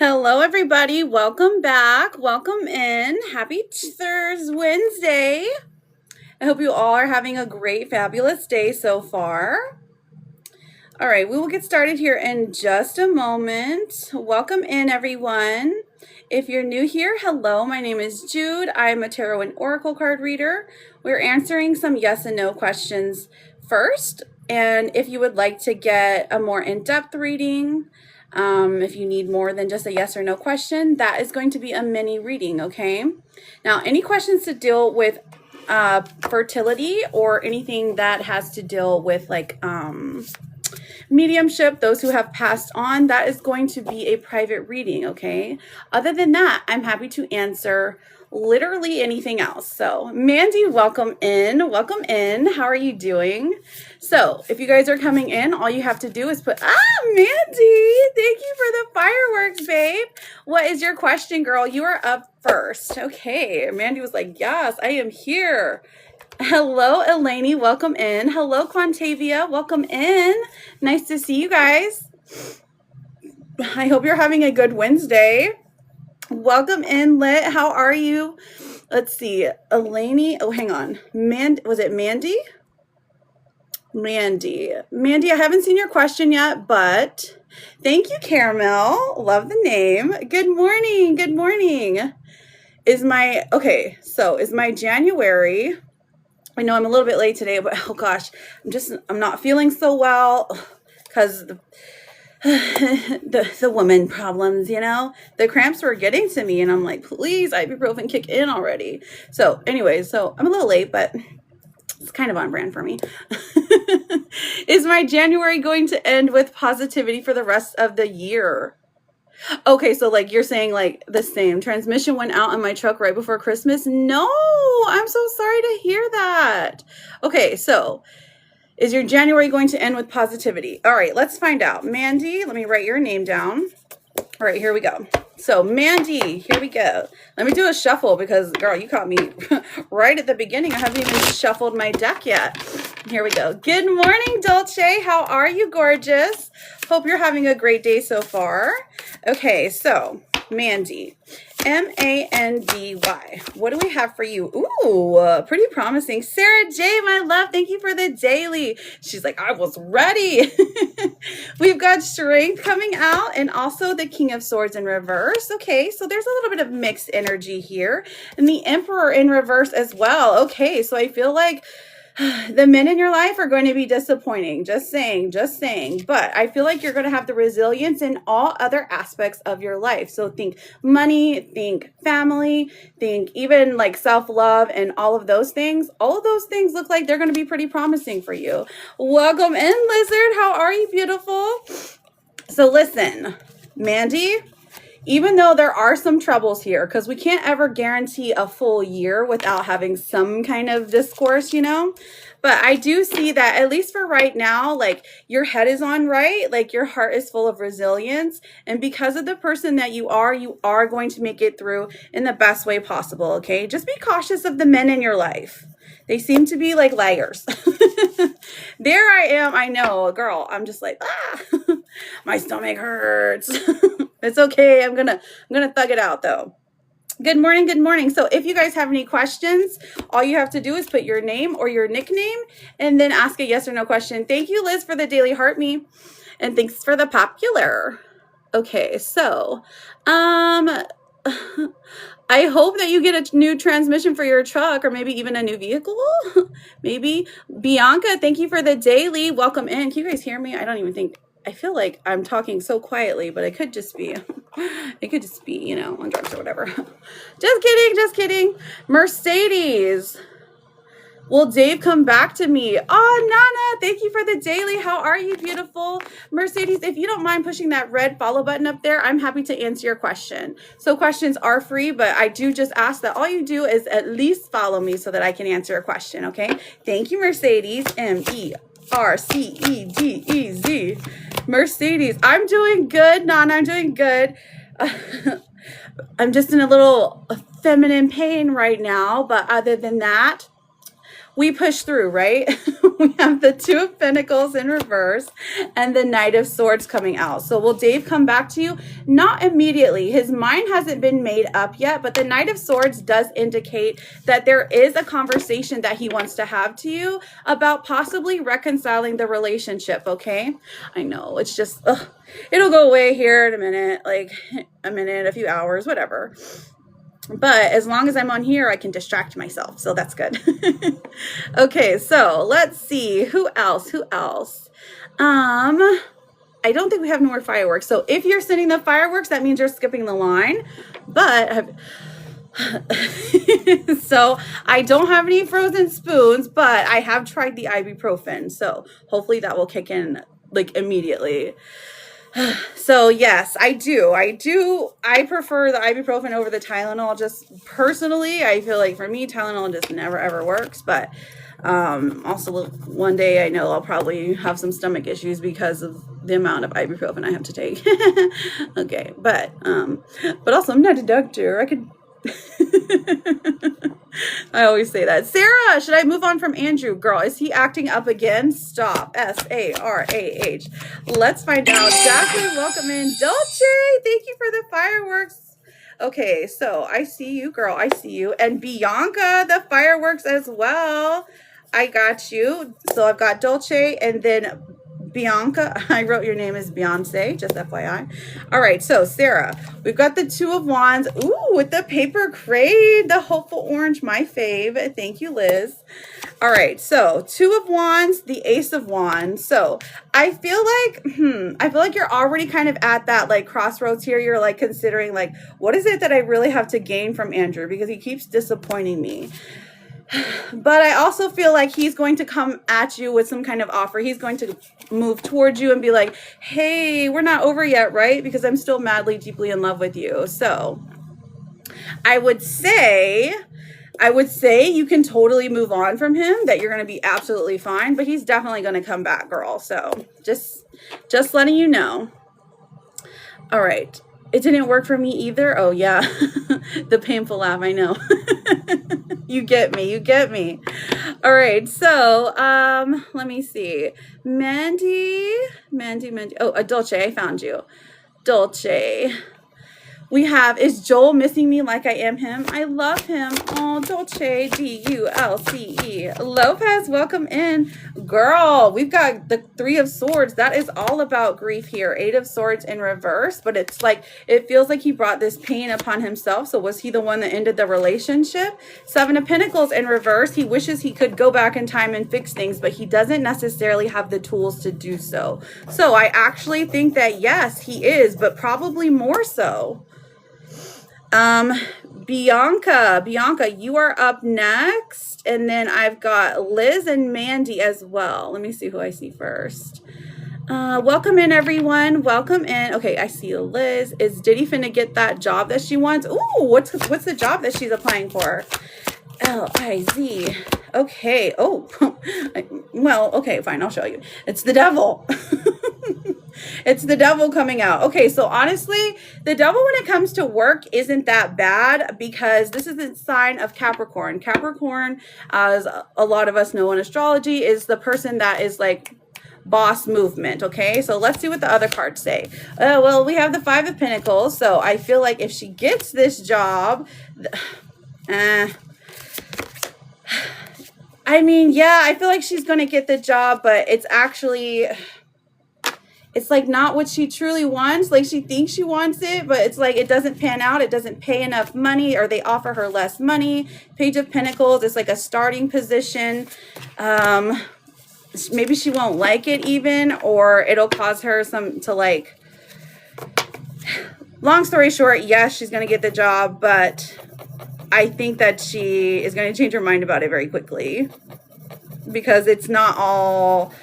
Hello, everybody. Welcome back. Welcome in. Happy Thursday, Wednesday. I hope you all are having a great, fabulous day so far. All right, we will get started here in just a moment. Welcome in, everyone. If you're new here, hello, my name is Jude. I'm a tarot and oracle card reader. We're answering some yes and no questions first. And if you would like to get a more in-depth reading, if you need more than just a yes or no question, that is going to be a mini reading, okay? Now, any questions to deal with fertility or anything that has to deal with like mediumship, those who have passed on, that is going to be a private reading, okay? Other than that, I'm happy to answer literally anything else. So Mandy, welcome in. Welcome in. How are you doing? So if you guys are coming in, all you have to do is put, Mandy, thank you for the fireworks, babe. What is your question, girl? You are up first. Okay. Mandy was like, yes, I am here. Hello, Eleni. Welcome in. Hello, Quantavia. Welcome in. Nice to see you guys. I hope you're having a good Wednesday. Welcome in, Lit. How are you? Let's see. Eleni. Oh, hang on. Was it Mandy? Mandy, I haven't seen your question yet, but thank you, Caramel. Love the name. Good morning. Good morning. Is my January... I know I'm a little bit late today, but oh gosh, I'm not feeling so well because the woman problems, you know, the cramps were getting to me and I'm like, please, ibuprofen kick in already. So anyway, I'm a little late, but it's kind of on brand for me. Is my January going to end with positivity for the rest of the year? Okay, so like you're saying like the same transmission went out in my truck right before Christmas. No, I'm so sorry to hear that. Okay, so is your January going to end with positivity? All right, let's find out. Mandy, let me write your name down. All right, here we go. So Mandy, here we go. Let me do a shuffle because girl, you caught me right at the beginning. I haven't even shuffled my deck yet. Here we go. Good morning, Dolce. How are you, gorgeous? Hope you're having a great day so far. Okay, so Mandy, Mandy. What do we have for you? Ooh, pretty promising. Sarah J, my love, thank you for the daily. She's like, I was ready. We've got Strength coming out and also the King of Swords in reverse. Okay, so there's a little bit of mixed energy here. And the Emperor in reverse as well. Okay, so I feel like the men in your life are going to be disappointing. Just saying. But I feel like you're going to have the resilience in all other aspects of your life. So think money, think family, think even like self-love and all of those things. All of those things look like they're going to be pretty promising for you. Welcome in, Lizard. How are you, beautiful? So listen, Mandy, even though there are some troubles here, because we can't ever guarantee a full year without having some kind of discourse, you know, but I do see that at least for right now, like your head is on right, like your heart is full of resilience. And because of the person that you are going to make it through in the best way possible. Okay. Just be cautious of the men in your life. They seem to be like liars. There I am. I know, girl. I'm just like, my stomach hurts. It's okay. I'm gonna thug it out though. Good morning. Good morning. So if you guys have any questions, all you have to do is put your name or your nickname and then ask a yes or no question. Thank you, Liz, for the daily heart me. And thanks for the popular. Okay, so I hope that you get a new transmission for your truck or maybe even a new vehicle. Maybe. Bianca, thank you for the daily. Welcome in. Can you guys hear me? I feel like I'm talking so quietly, but it could just be, you know, on drugs or whatever. Just kidding. Mercedes. Will Dave come back to me? Oh, Nana, thank you for the daily. How are you, beautiful? Mercedes, if you don't mind pushing that red follow button up there, I'm happy to answer your question. So questions are free, but I do just ask that all you do is at least follow me so that I can answer a question, okay? Thank you, Mercedes. Mercedez. Mercedes, I'm doing good, Nana. I'm doing good. I'm just in a little feminine pain right now, but other than that, we push through, right? We have the Two of Pentacles in reverse and the Knight of Swords coming out. So will Dave come back to you? Not immediately. His mind hasn't been made up yet, but the Knight of Swords does indicate that there is a conversation that he wants to have to you about possibly reconciling the relationship, okay? I know, it's just, it'll go away here in a minute, like a minute, a few hours, whatever. But as long as I'm on here, I can distract myself. So that's good. Okay, so let's see. Who else? I don't think we have no more fireworks. So if you're sending the fireworks, that means you're skipping the line. But so I don't have any frozen spoons, but I have tried the ibuprofen. So hopefully that will kick in like immediately. So yes, I do. I prefer the ibuprofen over the Tylenol. Just personally, I feel like for me, Tylenol just never ever works. But also one day I know I'll probably have some stomach issues because of the amount of ibuprofen I have to take. Okay, but also I'm not a doctor. I could. I always say that. Sarah, should I move on from Andrew? Girl, is he acting up again? Stop. S-A-R-A-H. Let's find out. Jacqueline, welcome in. Dolce, thank you for the fireworks. Okay, so I see you, girl. I see you. And Bianca, the fireworks as well. I got you. So I've got Dolce and then Bianca. I wrote your name as Beyonce, just FYI. All right, so Sarah, we've got the Two of Wands. Ooh, with the paper crate, the hopeful orange, my fave. Thank you, Liz. All right, so Two of Wands, the Ace of Wands. So I feel like you're already kind of at that like crossroads here. You're like considering like, what is it that I really have to gain from Andrew? Because he keeps disappointing me. But I also feel like he's going to come at you with some kind of offer. He's going to move towards you and be like, hey, we're not over yet, right? Because I'm still madly, deeply in love with you. So I would say you can totally move on from him, that you're going to be absolutely fine, but he's definitely going to come back, girl. So just letting you know. All right. It didn't work for me either. Oh yeah. The painful laugh. I know. You get me. All right. So, let me see. Mandy. Oh, Dolce. I found you. Dolce. We have, is Joel missing me like I am him? I love him. Oh, Dolce, D-U-L-C-E. Lopez, welcome in. Girl, we've got the Three of Swords. That is all about grief here. Eight of Swords in reverse, but it's like, it feels like he brought this pain upon himself. So was he the one that ended the relationship? Seven of Pentacles in reverse. He wishes he could go back in time and fix things, but he doesn't necessarily have the tools to do so. So I actually think that yes, he is, but probably more so. Bianca, you are up next. And then I've got Liz and Mandy as well. Let me see who I see first. Welcome in, everyone. Welcome in. Okay, I see Liz. Is Diddy finna get that job that she wants? Ooh, what's the job that she's applying for? L-I-Z. Okay. Oh, well, okay, fine. I'll show you. It's the devil. It's the devil coming out. Okay, so honestly, the devil when it comes to work isn't that bad because this is a sign of Capricorn. Capricorn, as a lot of us know in astrology, is the person that is like boss movement. Okay, so let's see what the other cards say. Well, we have the Five of Pentacles. So I feel like if she gets this job, I mean, yeah, I feel like she's going to get the job, but it's actually... it's like not what she truly wants. Like she thinks she wants it, but it's like it doesn't pan out. It doesn't pay enough money, or they offer her less money. Page of Pentacles is like a starting position. Maybe she won't like it even, or it'll cause her to like... Long story short, yes, she's going to get the job, but I think that she is going to change her mind about it very quickly because it's not all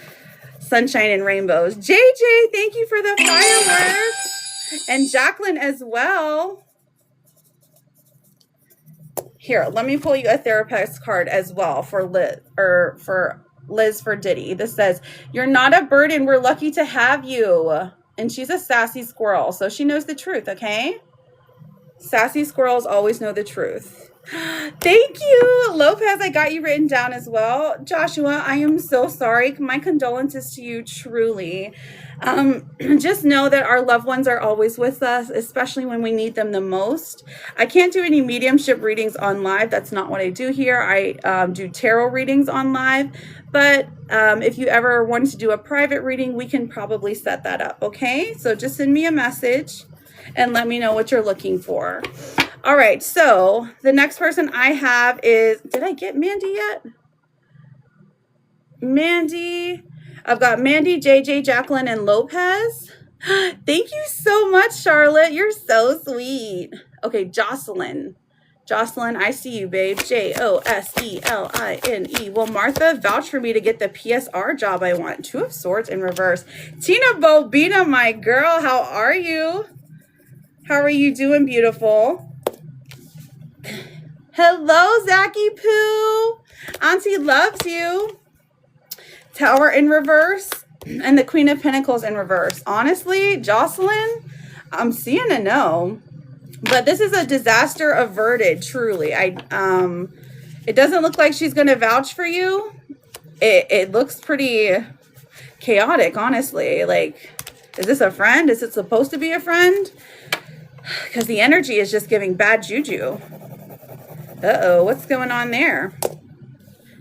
sunshine and rainbows. JJ, thank you for the fireworks. And Jacqueline as well. Here, let me pull you a therapist card as well for Liz, for Diddy. This says, you're not a burden. We're lucky to have you. And she's a sassy squirrel, so she knows the truth, okay? Sassy squirrels always know the truth. Thank you, Lopez. I got you written down as well. Joshua, I am so sorry. My condolences to you, truly. Just know that our loved ones are always with us, especially when we need them the most. I can't do any mediumship readings on live. That's not what I do here. I do tarot readings on live. But if you ever wanted to do a private reading, we can probably set that up, okay? So just send me a message and let me know what you're looking for. All right, so the next person I have is, did I get Mandy yet? Mandy. I've got Mandy, JJ, Jacqueline, and Lopez. Thank you so much, Charlotte. You're so sweet. Okay, Jocelyn. Jocelyn, I see you, babe. Joseline. Well, Martha, vouch for me to get the PSR job I want. Two of Swords in reverse. Tina Bobina, my girl, how are you? How are you doing, beautiful? Hello, Zachy Poo. Auntie loves you. Tower in reverse and the Queen of Pentacles in reverse. Honestly, Jocelyn, I'm seeing a no. But this is a disaster averted, truly. It doesn't look like she's going to vouch for you. It looks pretty chaotic, honestly. Like, is this a friend? Is it supposed to be a friend? Because the energy is just giving bad juju. Uh-oh, what's going on there?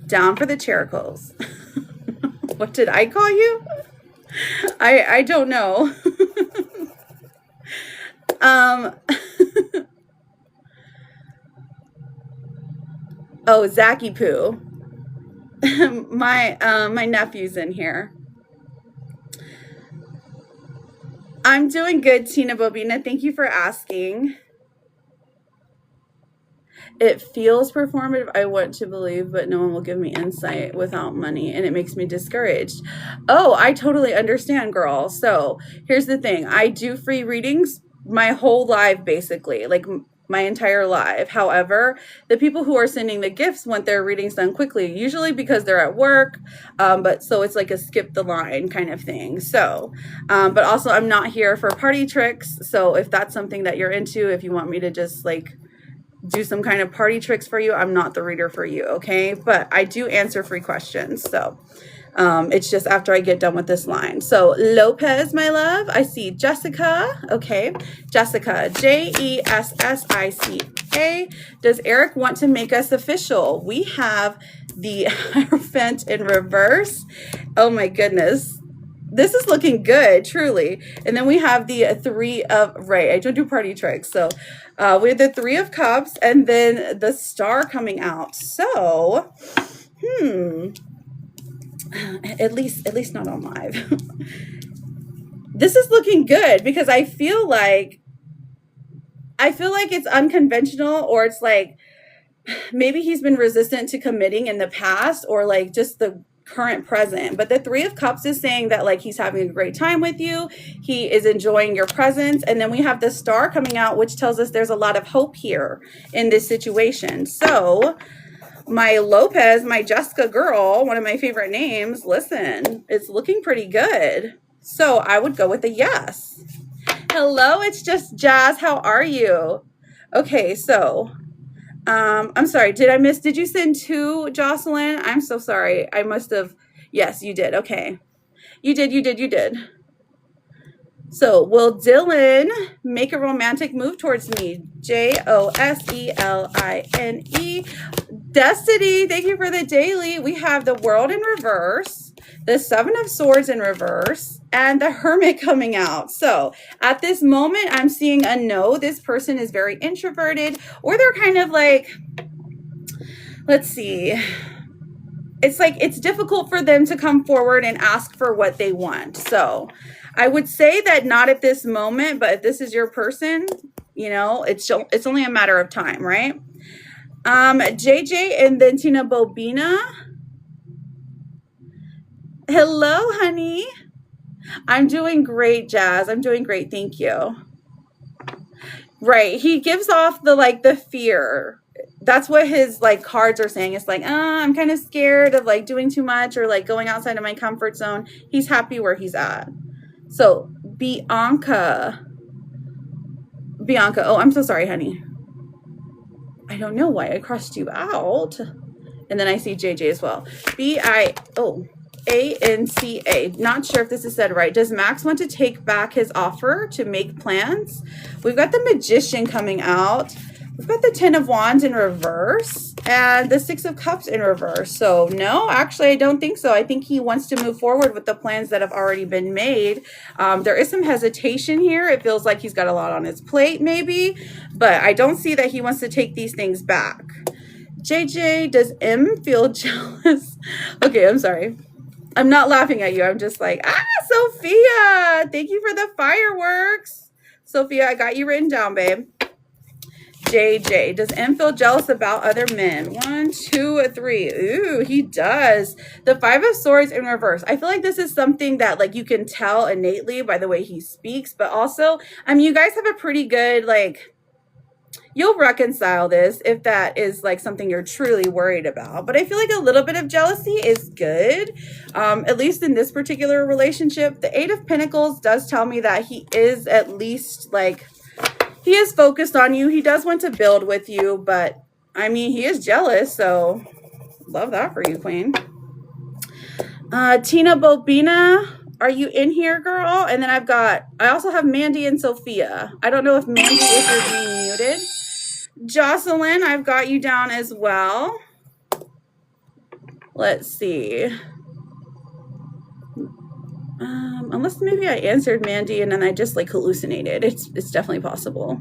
Down for the Chericles. What did I call you? I don't know. Oh, Zachy Poo. My nephew's in here. I'm doing good, Tina Bobina. Thank you for asking. It feels performative. I want to believe, but no one will give me insight without money, and it makes me discouraged. Oh, I totally understand, girl. So here's the thing. I do free readings my whole life, basically, like my entire life. However, the people who are sending the gifts want their readings done quickly, usually because they're at work. But so it's like a skip the line kind of thing. So, but also I'm not here for party tricks. So if that's something that you're into, if you want me to just like do some kind of party tricks for you, I'm not the reader for you, okay? But I do answer free questions. So it's just after I get done with this line. So Lopez, my love, I see Jessica. Okay, Jessica, Jessica. Does Eric want to make us official? We have the Hierophant in reverse. Oh my goodness. This is looking good, truly. And then we have the Three of, right, I don't do party tricks. So we have the Three of Cups and then the Star coming out. So, at least not on live. This is looking good because I feel like it's unconventional, or it's like maybe he's been resistant to committing in the past, or like just the current present. But the Three of Cups is saying that like he's having a great time with you. He is enjoying your presence. And then we have the Star coming out, which tells us there's a lot of hope here in this situation. So my Lopez, my Jessica girl, one of my favorite names, listen, it's looking pretty good. So I would go with a yes. Hello, it's just Jazz. How are you? Okay, so I'm sorry. Did you send two, Jocelyn? I'm so sorry. I must have. Yes, you did. Okay. You did. So will Dylan make a romantic move towards me? Joseline. Destiny, thank you for the daily. We have the World in reverse, the Seven of Swords in reverse, and the Hermit coming out. So at this moment, I'm seeing a no. This person is very introverted, or they're kind of like, let's see. It's like it's difficult for them to come forward and ask for what they want. So I would say that not at this moment, but if this is your person, you know, it's only a matter of time, right? JJ and then Tina Bobina. Hello, honey. I'm doing great, Jazz. I'm doing great. Thank you. Right. He gives off the fear. That's what his cards are saying. It's like, I'm kind of scared of doing too much or going outside of my comfort zone. He's happy where he's at. So Bianca. Oh, I'm so sorry, honey. I don't know why I crossed you out. And then I see JJ as well. B-I-O-A-N-C-A. Not sure if this is said right. Does Max want to take back his offer to make plans? We've got the Magician coming out. We've got the Ten of Wands in reverse and the Six of Cups in reverse. So no, actually, I don't think so. I think he wants to move forward with the plans that have already been made. There is some hesitation here. It feels like he's got a lot on his plate maybe, but I don't see that he wants to take these things back. JJ, does M feel jealous? Okay, I'm sorry. I'm not laughing at you. I'm just like, Sophia, thank you for the fireworks. Sophia, I got you written down, babe. JJ, does M feel jealous about other men? 1, 2, 3. Ooh, he does. The Five of Swords in reverse. I feel like this is something that like you can tell innately by the way he speaks, but also, I mean, you guys have a pretty good, like, you'll reconcile this if that is like something you're truly worried about. But I feel like a little bit of jealousy is good, at least in this particular relationship. The Eight of Pentacles does tell me that he is at least like, he is focused on you. He does want to build with you, but I mean, he is jealous. So love that for you, Queen. Tina Bobina, are you in here, girl? And then I also have Mandy and Sophia. I don't know if Mandy is being muted. Jocelyn, I've got you down as well. Let's see. Unless maybe I answered Mandy and then I just like hallucinated. It's definitely possible.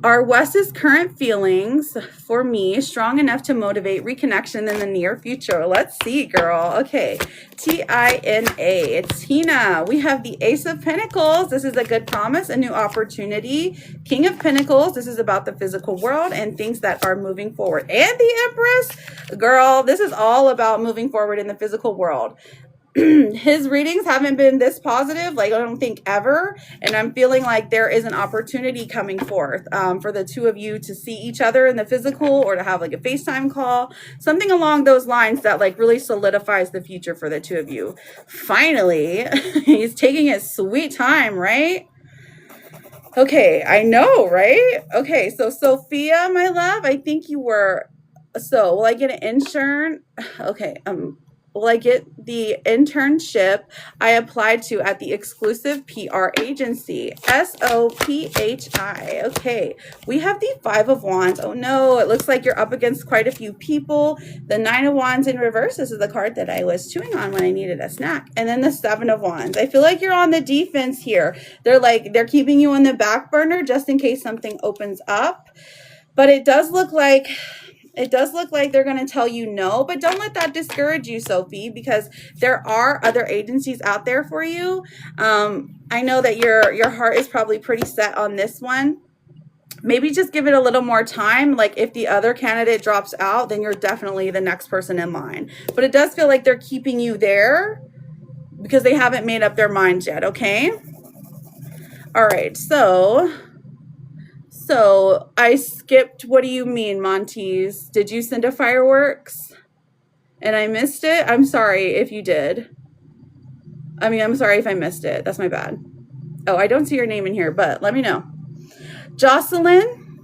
Are Wes's current feelings for me strong enough to motivate reconnection in the near future? Let's see, girl. Okay. T-I-N-A. It's Tina. We have the Ace of Pentacles. This is a good promise, a new opportunity. King of Pentacles. This is about the physical world and things that are moving forward. And the Empress. Girl, this is all about moving forward in the physical world. His readings haven't been this positive, like I don't think ever, and I'm feeling like there is an opportunity coming forth for the two of you to see each other in the physical or to have like a FaceTime call, something along those lines that like really solidifies the future for the two of you. Finally, he's taking his sweet time, right? Okay, I know, right? Okay, so Sophia, my love, I think you were, so will I get an intern? Okay, will I get the internship I applied to at the exclusive PR agency? SOPHI. Okay, we have the Five of Wands. Oh no, it looks like you're up against quite a few people. The Nine of Wands in reverse. This is the card that I was chewing on when I needed a snack. And then the Seven of Wands. I feel like you're on the defense here. They're keeping you on the back burner just in case something opens up. But it does look like they're going to tell you no, but don't let that discourage you, Sophie, because there are other agencies out there for you. I know that your heart is probably pretty set on this one. Maybe just give it a little more time. Like if the other candidate drops out, then you're definitely the next person in line. But it does feel like they're keeping you there because they haven't made up their minds yet, okay? All right, so I skipped, what do you mean, Montes? Did you send a fireworks and I missed it? I'm sorry if you did. I mean, I'm sorry if I missed it. That's my bad. Oh, I don't see your name in here, but let me know. Jocelyn,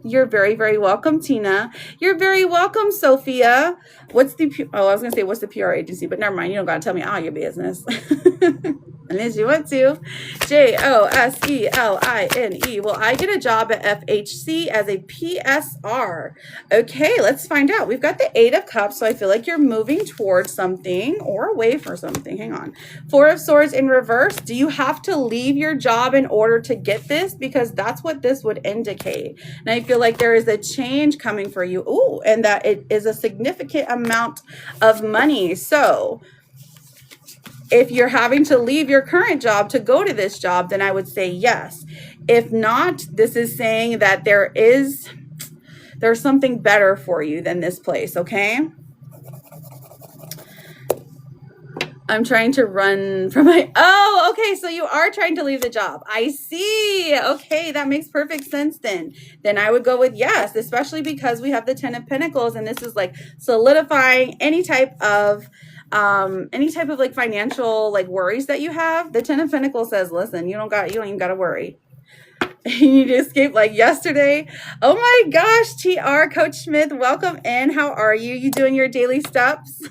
you're very, very welcome. Tina, you're very welcome. Sophia, what's the PR agency, but never mind. You don't got to tell me all your business. Unless you want to. Joseline. Will I get a job at FHC as a PSR? Okay, let's find out. We've got the Eight of Cups, so I feel like you're moving towards something or away from something. Hang on. Four of Swords in reverse. Do you have to leave your job in order to get this? Because that's what this would indicate. And I feel like there is a change coming for you. Ooh, and that it is a significant amount of money. So if you're having to leave your current job to go to this job, then I would say yes. If not, this is saying that there's something better for you than this place, okay? I'm trying to run from my, oh, okay, so you are trying to leave the job. I see. Okay, that makes perfect sense then. Then I would go with yes, especially because we have the Ten of Pentacles and this is like solidifying any type of like financial like worries that you have. The Ten of Pentacles says, listen, you don't even got to worry. You need to escape like yesterday. Oh my gosh, TR, Coach Smith, welcome in. How are you? You doing your daily steps?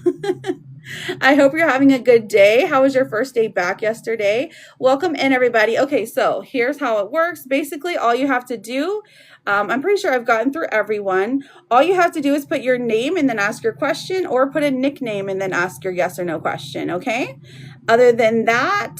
I hope you're having a good day. How was your first day back yesterday? Welcome in, everybody. Okay, so here's how it works. Basically, all you have to do, I'm pretty sure I've gotten through everyone. All you have to do is put your name and then ask your question, or put a nickname and then ask your yes or no question, okay? Other than that,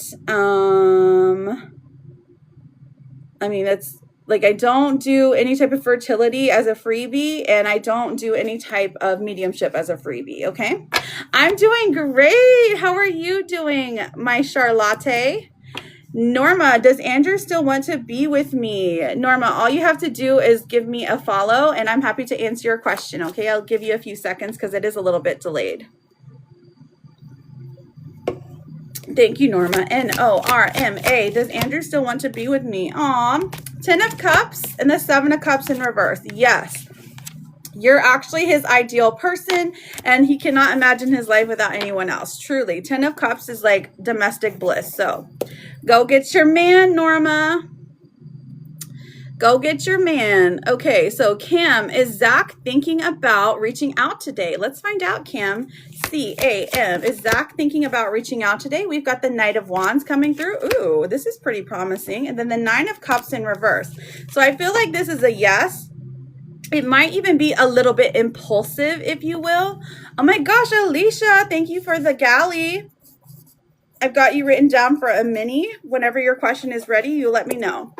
I mean, that's like, I don't do any type of fertility as a freebie, and I don't do any type of mediumship as a freebie, okay? I'm doing great. How are you doing, my Charlotte? Norma, does Andrew still want to be with me? Norma, all you have to do is give me a follow, and I'm happy to answer your question, okay? I'll give you a few seconds because it is a little bit delayed. Thank you, Norma. N-O-R-M-A. Does Andrew still want to be with me? Aw. 10 of Cups and the 7 of Cups in reverse. Yes. You're actually his ideal person, and he cannot imagine his life without anyone else. Truly. 10 of Cups is like domestic bliss. So go get your man, Norma. Go get your man. Okay, so Cam, is Zach thinking about reaching out today? Let's find out, Cam. C-A-M. Is Zach thinking about reaching out today? We've got the Knight of Wands coming through. Ooh, this is pretty promising. And then the 9 of Cups in reverse. So I feel like this is a yes. It might even be a little bit impulsive, if you will. Oh my gosh, Alicia, thank you for the galley. I've got you written down for a mini. Whenever your question is ready, you let me know.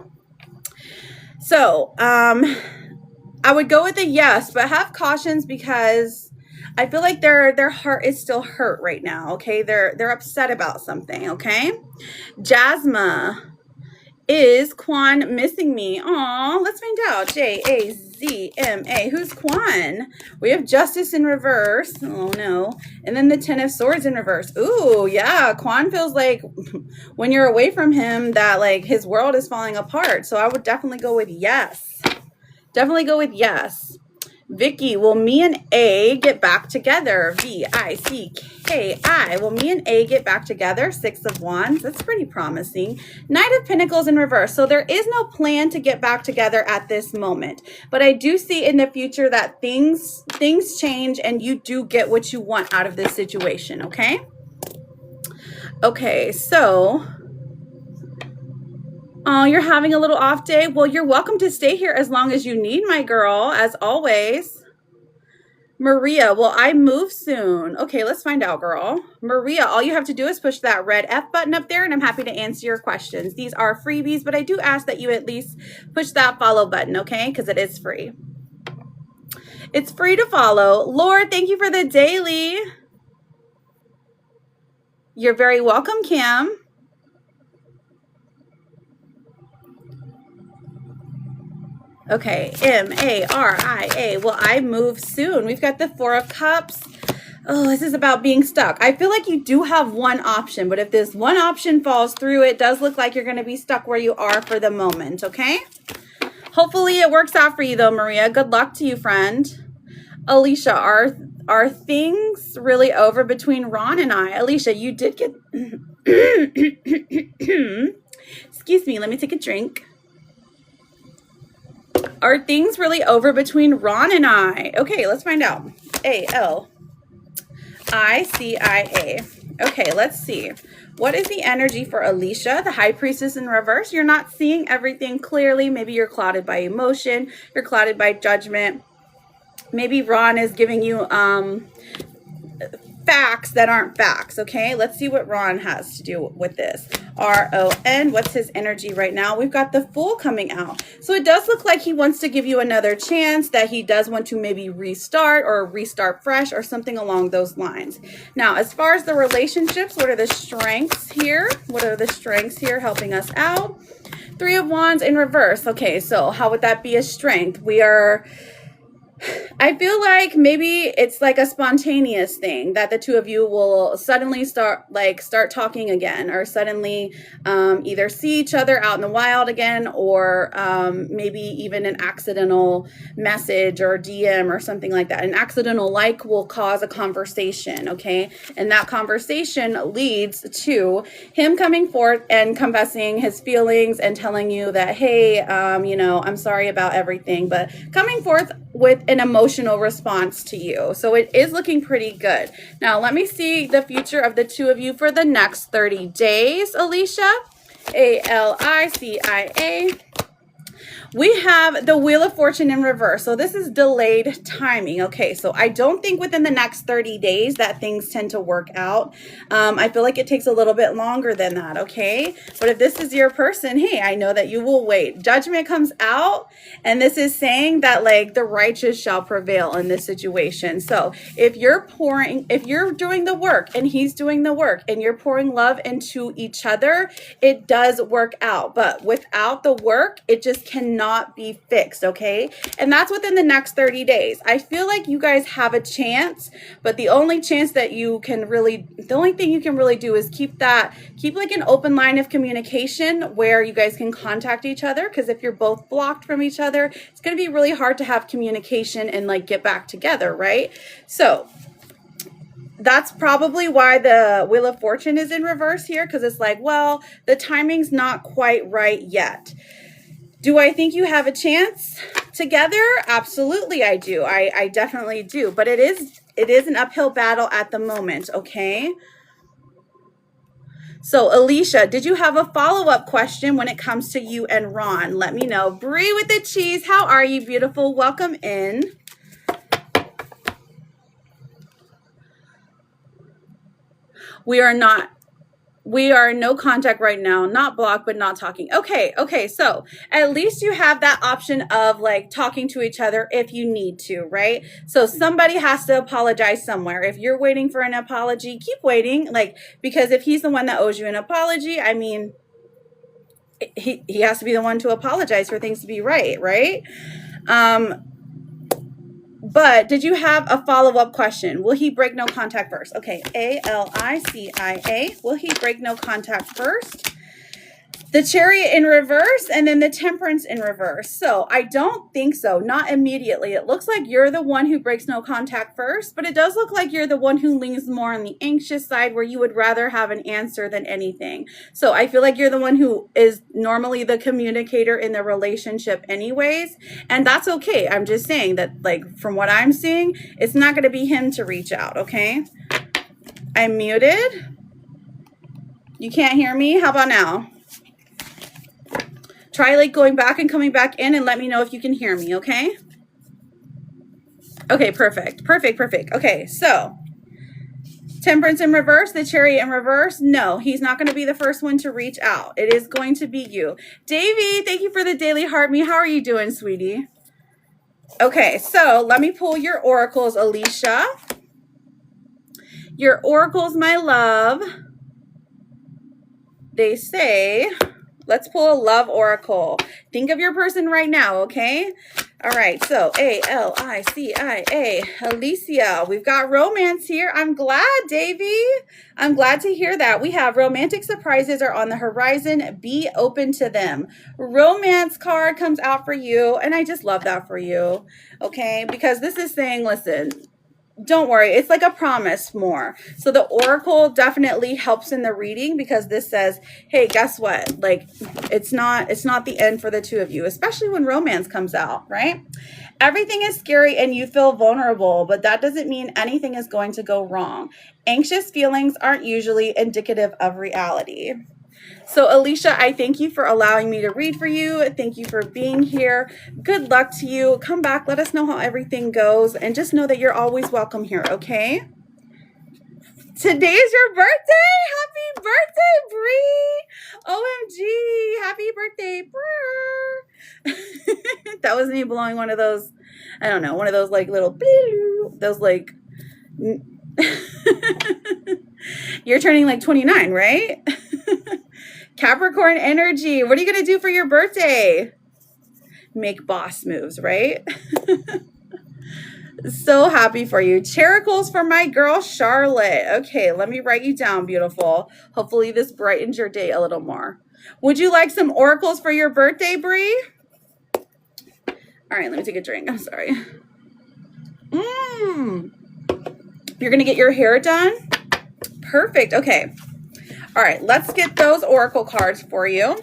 So, I would go with a yes, but have cautions because I feel like their heart is still hurt right now, okay? They're upset about something, okay? Jasma, is Quan missing me? Aw, let's find out. J-A-Z-M-A. Who's Quan? We have Justice in reverse. Oh, no. And then the 10 of Swords in reverse. Ooh, yeah. Quan feels like when you're away from him that, like, his world is falling apart. So I would definitely go with yes. Definitely go with yes. Vicky, will me and A get back together? V-I-C-K-I. Will me and A get back together? 6 of Wands. That's pretty promising. Knight of Pentacles in reverse. So there is no plan to get back together at this moment. But I do see in the future that things change and you do get what you want out of this situation, okay? Okay, so... oh, you're having a little off day? Well, you're welcome to stay here as long as you need, my girl, as always. Maria, will I move soon? Okay, let's find out, girl. Maria, all you have to do is push that red F button up there, and I'm happy to answer your questions. These are freebies, but I do ask that you at least push that follow button, okay? Because it is free. It's free to follow. Lord, thank you for the daily. You're very welcome, Cam. Okay, M-A-R-I-A. Will I move soon? We've got the 4 of Cups. Oh, this is about being stuck. I feel like you do have one option, but if this one option falls through, it does look like you're going to be stuck where you are for the moment, okay? Hopefully it works out for you, though, Maria. Good luck to you, friend. Alicia, are things really over between Ron and I? Alicia, you did get... Excuse me, let me take a drink. Are things really over between Ron and I? Okay, let's find out. A-L-I-C-I-A. Okay, let's see. What is the energy for Alicia, the High Priestess in reverse? You're not seeing everything clearly. Maybe you're clouded by emotion. You're clouded by judgment. Maybe Ron is giving you facts that aren't facts, okay? Let's see what Ron has to do with this. R-O-N, what's his energy right now? We've got the Fool coming out. So it does look like he wants to give you another chance, that he does want to maybe restart or restart fresh or something along those lines. Now, as far as the relationships, what are the strengths here? What are the strengths here helping us out? 3 of Wands in reverse. Okay, so how would that be a strength? We are... I feel like maybe it's like a spontaneous thing that the two of you will suddenly start talking again, or suddenly either see each other out in the wild again, or maybe even an accidental message or DM or something like that. An accidental like will cause a conversation, okay? And that conversation leads to him coming forth and confessing his feelings and telling you that, hey, I'm sorry about everything, but coming forth with an emotional response to you. So it is looking pretty good. Now, let me see the future of the two of you for the next 30 days, Alicia. Alicia. We have the Wheel of Fortune in reverse. So this is delayed timing. Okay, so I don't think within the next 30 days that things tend to work out. I feel like it takes a little bit longer than that, okay? But if this is your person, hey, I know that you will wait. Judgment comes out, and this is saying that like the righteous shall prevail in this situation. So if you're doing the work and he's doing the work and you're pouring love into each other, it does work out. But without the work, it just cannot be fixed, okay? And that's within the next 30 days. I feel like you guys have a chance, but the only thing you can really do is keep like an open line of communication where you guys can contact each other, because if you're both blocked from each other, it's going to be really hard to have communication and like get back together, right? So that's probably why the Wheel of Fortune is in reverse here, because it's like, well, the timing's not quite right yet. Do I think you have a chance together? Absolutely, I do. I definitely do. But it is an uphill battle at the moment, okay? So, Alicia, did you have a follow-up question when it comes to you and Ron? Let me know. Bree with the cheese, how are you, beautiful? Welcome in. We are in no contact right now, not blocked, but not talking. Okay. So at least you have that option of like talking to each other if you need to, right? So somebody has to apologize somewhere. If you're waiting for an apology, keep waiting. Like, because if he's the one that owes you an apology, I mean, he has to be the one to apologize for things to be right? But did you have a follow-up question? Will he break no contact first? Okay, Alicia. Will he break no contact first? The Chariot in reverse, and then the Temperance in reverse. So I don't think so, not immediately. It looks like you're the one who breaks no contact first, but it does look like you're the one who leans more on the anxious side, where you would rather have an answer than anything. So I feel like you're the one who is normally the communicator in the relationship anyways, and that's okay. I'm just saying that, like, from what I'm seeing, it's not going to be him to reach out, okay? I'm muted. You can't hear me? How about now? Try like going back and coming back in and let me know if you can hear me, okay? Okay, perfect. Okay, so Temperance in reverse, the Chariot in reverse. No, he's not going to be the first one to reach out. It is going to be you. Davy, thank you for the daily heart me. How are you doing, sweetie? Okay, so let me pull your oracles, Alicia. Your oracles, my love. They say, let's pull a love oracle. Think of your person right now, okay? All right, so Alicia, Alicia. We've got romance here. I'm glad, Davy. I'm glad to hear that. We have romantic surprises are on the horizon. Be open to them. Romance card comes out for you, and I just love that for you, okay? Because this is saying, listen, don't worry, it's like a promise more. So the oracle definitely helps in the reading, because this says, hey, guess what? Like, it's not the end for the two of you, especially when romance comes out, right? Everything is scary and you feel vulnerable, but that doesn't mean anything is going to go wrong. Anxious feelings aren't usually indicative of reality. So Alicia, I thank you for allowing me to read for you. Thank you for being here. Good luck to you. Come back. Let us know how everything goes. And just know that you're always welcome here, okay? Today is your birthday. Happy birthday, Bree. OMG. Happy birthday, Bree. That was me blowing one of those, I don't know, one of those like little, those like, you're turning like 29, right? Capricorn energy. What are you going to do for your birthday? Make boss moves, right? So happy for you. Characles for my girl, Charlotte. Okay, let me write you down, beautiful. Hopefully this brightens your day a little more. Would you like some oracles for your birthday, Bree? All right, let me take a drink. I'm sorry. You're going to get your hair done? Perfect. Okay. All right, let's get those oracle cards for you.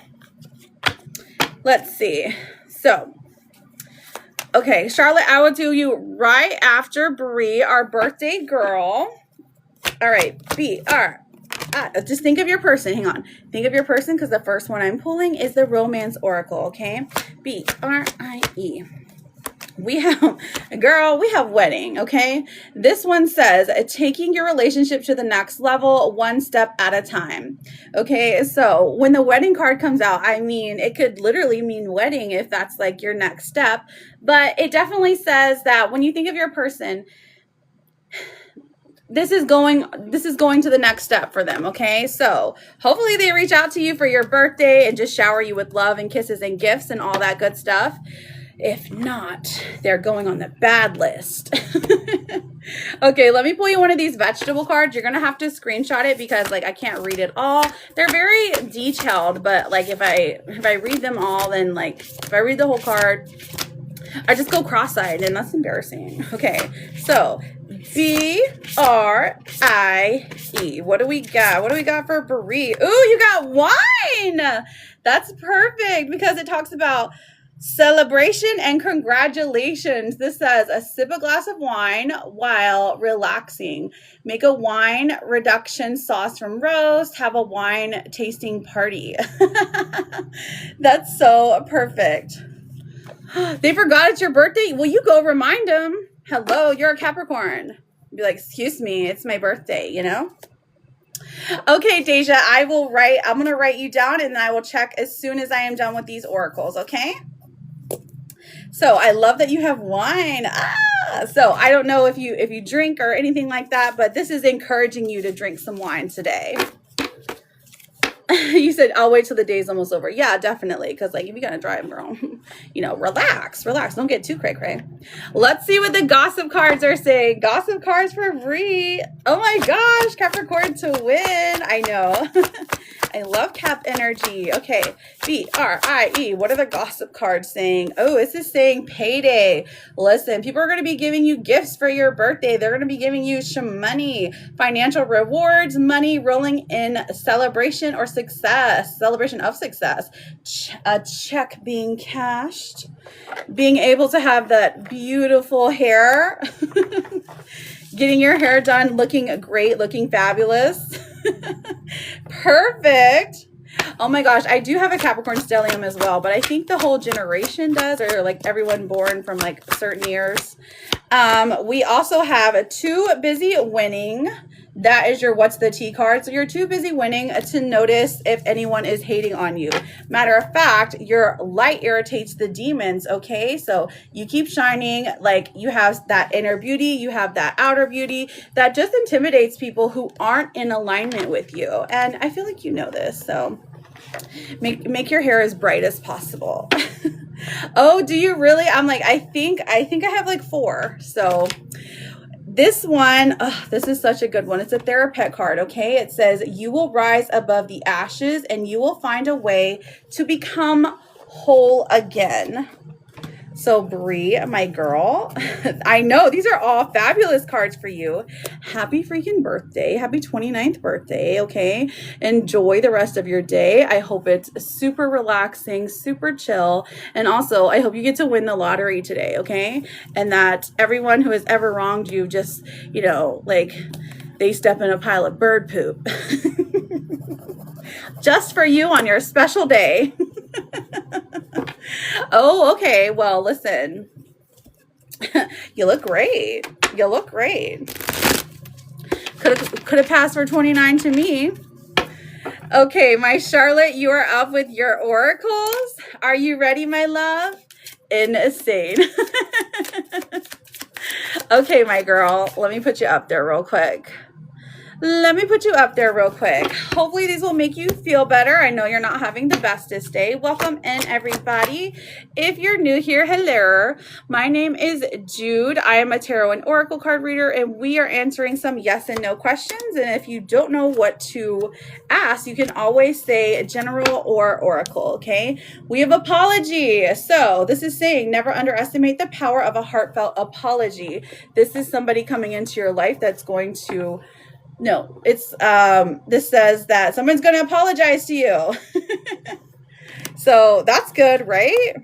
Let's see. So, okay, Charlotte, I will do you right after Bree, our birthday girl. All right, just think of your person. Hang on. Think of your person because the first one I'm pulling is the romance oracle, okay? B-R-I-E. We have wedding, okay? This one says taking your relationship to the next level one step at a time. Okay, so when the wedding card comes out, I mean, it could literally mean wedding if that's like your next step, but it definitely says that when you think of your person, this is going to the next step for them, okay? So hopefully they reach out to you for your birthday and just shower you with love and kisses and gifts and all that good stuff. If not, they're going on the bad list. Okay, let me pull you one of these vegetable cards. You're going to have to screenshot it because like I can't read it all. They're very detailed, but like if I read them all, then like if I read the whole card, I just go cross-eyed and that's embarrassing. Okay, so B-R-I-E. What do we got? What do we got for Bree? Ooh, you got wine. That's perfect because it talks about celebration and congratulations. This says a sip a glass of wine while relaxing. Make a wine reduction sauce from roast. Have a wine tasting party. That's so perfect. They forgot it's your birthday. Well, you go remind them. Hello, you're a Capricorn. Be like, excuse me, it's my birthday, you know? Okay, Deja, I'm going to write you down and then I will check as soon as I am done with these oracles, okay? So I love that you have wine. So I don't know if you drink or anything like that, but this is encouraging you to drink some wine today. You said, I'll wait till the day's almost over. Yeah, definitely. Because like if you're going to drive, girl, you know, relax. Don't get too cray-cray. Let's see what the gossip cards are saying. Gossip cards for Bree. Oh my gosh, Capricorn to win. I know. I love Cap energy. Okay, B-R-I-E. What are the gossip cards saying? Oh, this is saying payday. Listen, people are going to be giving you gifts for your birthday. They're going to be giving you some money, financial rewards, money rolling in celebration or success, celebration of success, a check being cashed, being able to have that beautiful hair, getting your hair done, looking great, looking fabulous. Perfect. Oh my gosh, I do have a Capricorn stellium as well, but I think the whole generation does, or like everyone born from like certain years. We also have too busy winning. That is your what's the tea card. So you're too busy winning to notice if anyone is hating on you. Matter of fact, your light irritates the demons, okay? So you keep shining, like you have that inner beauty, you have that outer beauty that just intimidates people who aren't in alignment with you. And I feel like you know this, so make your hair as bright as possible. Oh, do you really? I'm like, I think I have like 4. So this one, this is such a good one. It's a therapist card, okay? It says, you will rise above the ashes and you will find a way to become whole again. So Bree, my girl, I know these are all fabulous cards for you. Happy freaking birthday. Happy 29th birthday, okay? Enjoy the rest of your day. I hope it's super relaxing, super chill. And also, I hope you get to win the lottery today, okay? And that everyone who has ever wronged you just, you know, like they step in a pile of bird poop. Just for you on your special day. Oh, okay. Well, listen, you look great. You look great. Could have passed for 29 to me. Okay, my Charlotte, you are up with your oracles. Are you ready, my love? Insane. Okay, my girl, let me put you up there real quick. Let me put you up there real quick. Hopefully these will make you feel better. I know you're not having the bestest day. Welcome in, everybody. If you're new here, hello. My name is Jude. I am a tarot and oracle card reader, and we are answering some yes and no questions. And if you don't know what to ask, you can always say general or oracle, okay? We have apology. So this is saying never underestimate the power of a heartfelt apology. This is somebody coming into your life that's going to no, it's this says that someone's going to apologize to you. So that's good, right?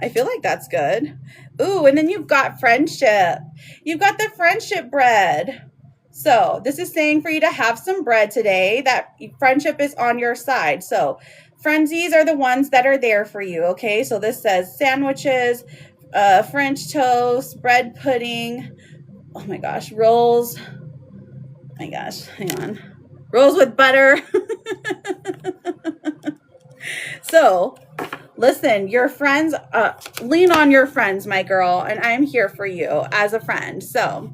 I feel like that's good. Ooh, and then you've got friendship. You've got the friendship bread. So this is saying for you to have some bread today, that friendship is on your side. So friendsies are the ones that are there for you, okay? So this says sandwiches, French toast, bread pudding. Oh my gosh, rolls. My gosh, hang on. Rolls with butter. So, listen, your friends, lean on your friends, my girl, and I'm here for you as a friend. So,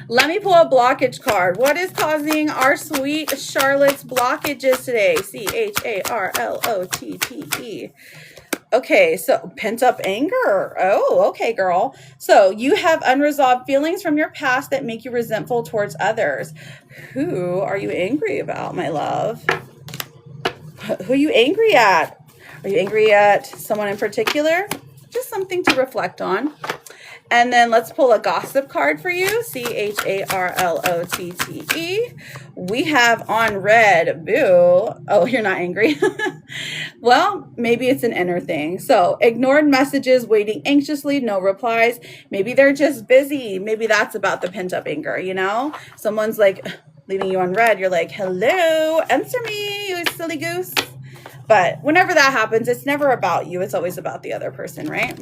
let me pull a blockage card. What is causing our sweet Charlotte's blockages today? CHARLOTTE. Okay, so pent up anger. Oh, okay, girl. So you have unresolved feelings from your past that make you resentful towards others. Who are you angry about, my love? Who are you angry at? Are you angry at someone in particular? Just something to reflect on. And then let's pull a gossip card for you. CHARLOTTE. We have on red, boo. Oh, you're not angry. Well, maybe it's an inner thing. So ignored messages, waiting anxiously, no replies. Maybe they're just busy. Maybe that's about the pent up anger, you know? Someone's like leaving you on red. You're like, hello, answer me, you silly goose. But whenever that happens, it's never about you. It's always about the other person, right?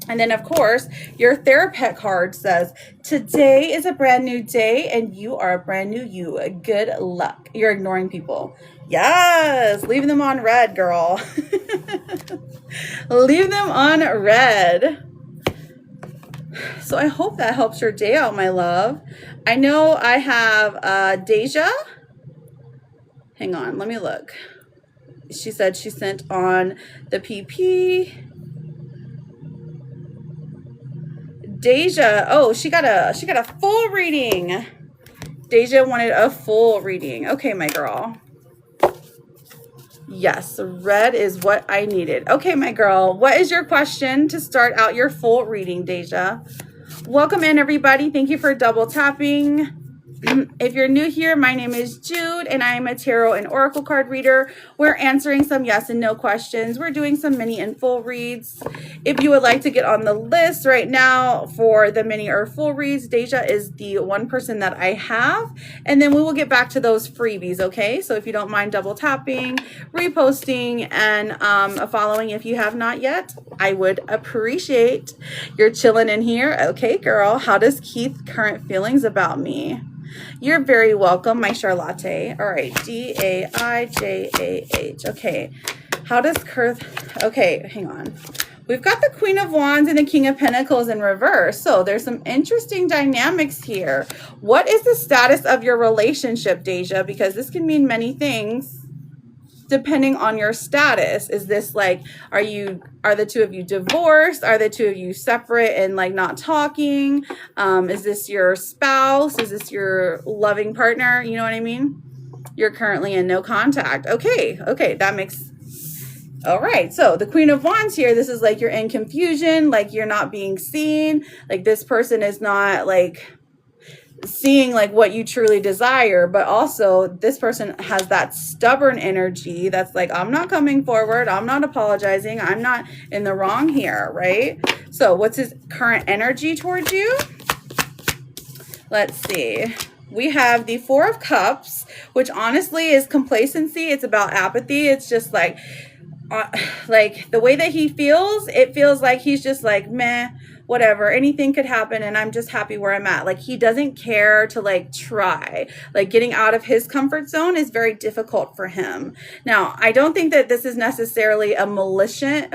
And then, of course, your therapist card says, today is a brand new day and you are a brand new you. Good luck. You're ignoring people. Yes, leave them on red, girl. Leave them on red. So I hope that helps your day out, my love. I know I have Deja. Hang on, let me look. She said she sent on the PP. Deja, oh, she got a full reading. Deja wanted a full reading. Okay, my girl. Yes, red is what I needed. Okay, my girl, what is your question to start out your full reading, Deja? Welcome in, everybody. Thank you for double tapping. If you're new here, my name is Jude, and I am a tarot and oracle card reader. We're answering some yes and no questions. We're doing some mini and full reads. If you would like to get on the list right now for the mini or full reads, Deja is the one person that I have, and then we will get back to those freebies, okay? So if you don't mind double tapping, reposting, and following if you have not yet, I would appreciate your chilling in here. Okay, girl, how does Keith current feelings about me? You're very welcome, my Charlotte. All right, Daijah. Okay, how does Kurth? Okay, hang on. We've got the Queen of Wands and the King of Pentacles in reverse. So there's some interesting dynamics here. What is the status of your relationship, Deja? Because this can mean many things depending on your status. Is this like, are the two of you divorced? Are the two of you separate and like not talking? Is this your spouse? Is this your loving partner? You know what I mean? You're currently in no contact. Okay, that makes, all right. So the Queen of Wands here, this is like you're in confusion, like you're not being seen, like this person is not like seeing like what you truly desire, but also this person has that stubborn energy that's like, I'm not coming forward, I'm not apologizing, I'm not in the wrong here, right? So what's his current energy towards you? Let's see. We have the Four of Cups, which honestly is complacency. It's about apathy. It's just like the way that he feels, it feels like he's just like, meh, whatever, anything could happen and I'm just happy where I'm at. Like he doesn't care to like try. Like getting out of his comfort zone is very difficult for him. Now, I don't think that this is necessarily a malicious.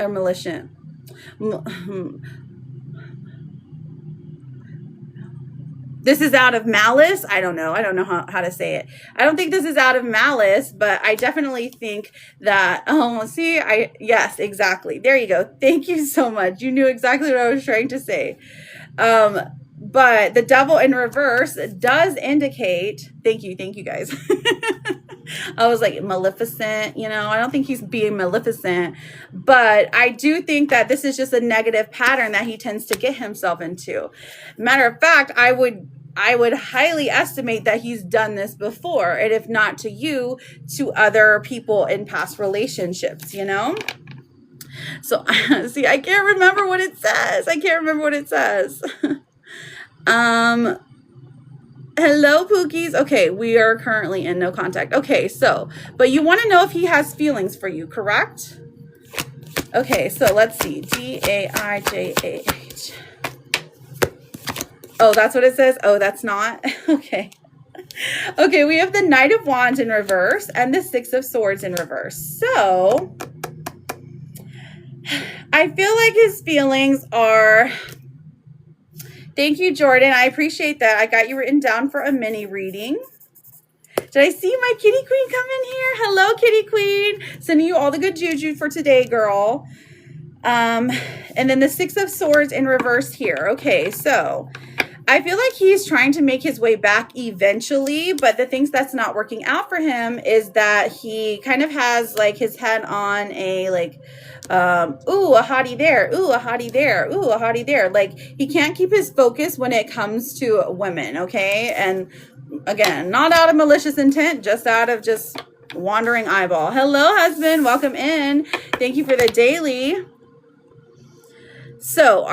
this is out of malice. I don't know. I don't know how to say it. I don't think this is out of malice, but I definitely think that, oh, see, yes, exactly. There you go. Thank you so much. You knew exactly what I was trying to say. But the devil in reverse does indicate, thank you guys. I was like, maleficent, you know, I don't think he's being maleficent, but I do think that this is just a negative pattern that he tends to get himself into. Matter of fact, I would highly estimate that he's done this before, and if not to you, to other people in past relationships, you know? So, see, I can't remember what it says. Hello, Pookies. Okay, we are currently in no contact. Okay, so, but you want to know if he has feelings for you, correct? Okay, so let's see. D-A-I-J-A-H. Oh, that's what it says? Oh, that's not? Okay. Okay, we have the Knight of Wands in reverse and the Six of Swords in reverse. So, I feel like his feelings are... Thank you, Jordan. I appreciate that. I got you written down for a mini reading. Did I see my kitty queen come in here? Hello, kitty queen. Sending you all the good juju for today, girl. And then the Six of Swords in reverse here. Okay, so I feel like he's trying to make his way back eventually, but the things that's not working out for him is that he kind of has like his head on a like, ooh, a hottie there, ooh, a hottie there, ooh, a hottie there. Like he can't keep his focus when it comes to women, okay? And again, not out of malicious intent, just out of just wandering eyeball. Hello, husband, welcome in. Thank you for the daily. So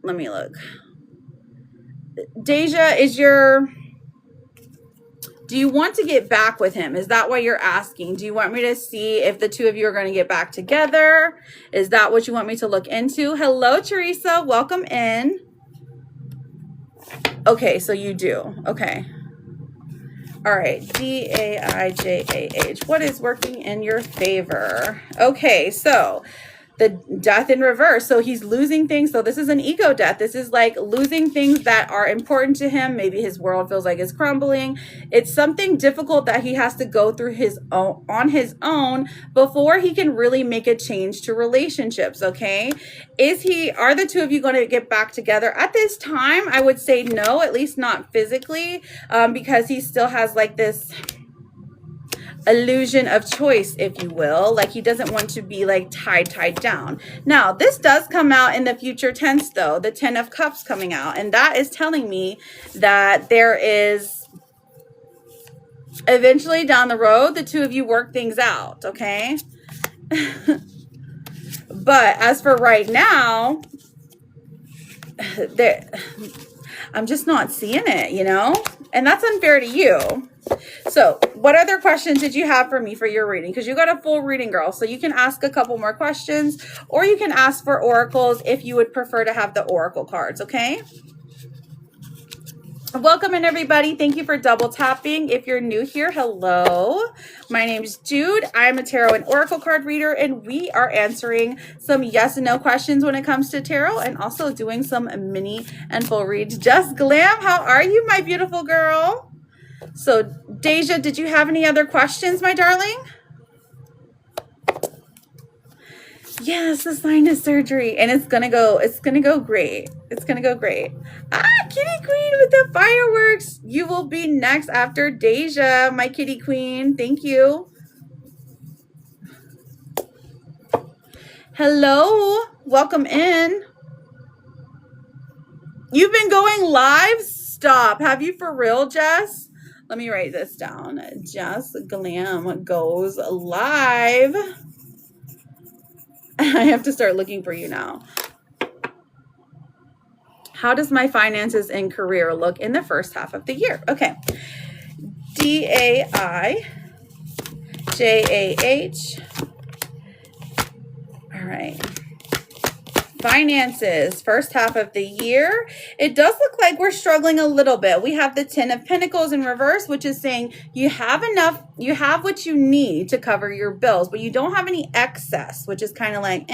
let me look. Deja, do you want to get back with him? Is that what you're asking? Do you want me to see if the two of you are going to get back together? Is that what you want me to look into? Hello, Teresa. Welcome in. Okay, so you do. Okay. All right. D-A-I-J-A-H. What is working in your favor? Okay, so the Death in reverse. So he's losing things. So this is an ego death. This is like losing things that are important to him. Maybe his world feels like it's crumbling. It's something difficult that he has to go through on his own before he can really make a change to relationships. Okay. Are the two of you going to get back together at this time? I would say no, at least not physically, because he still has like this illusion of choice, if you will. Like he doesn't want to be like tied down. Now, this does come out in the future tense though, the 10 of Cups coming out. And that is telling me that there is eventually down the road, the two of you work things out. Okay. But as for right now, I'm just not seeing it, you know, and that's unfair to you. So what other questions did you have for me for your reading? Because you got a full reading, girl. So you can ask a couple more questions, or you can ask for oracles if you would prefer to have the oracle cards. Okay. Welcome in, everybody. Thank you for double tapping. If you're new here, hello. My name is Jude. I'm a tarot and oracle card reader, and we are answering some yes and no questions when it comes to tarot, and also doing some mini and full reads. Just Glam, how are you, my beautiful girl? So, Deja, did you have any other questions, my darling? Yes, the sinus surgery, and it's gonna go great. It's gonna go great. Ah, kitty queen with the fireworks. You will be next after Deja, my kitty queen. Thank you. Hello, welcome in. You've been going live? Stop. Have you for real, Jess? Let me write this down. Jess Glam goes live. I have to start looking for you now. How does my finances and career look in the first half of the year? Okay. D-A-I-J-A-H. All right. finances, first half of the year, it does look like we're struggling a little bit. We have the 10 of Pentacles in reverse, which is saying you have enough, you have what you need to cover your bills, but you don't have any excess, which is kind of like,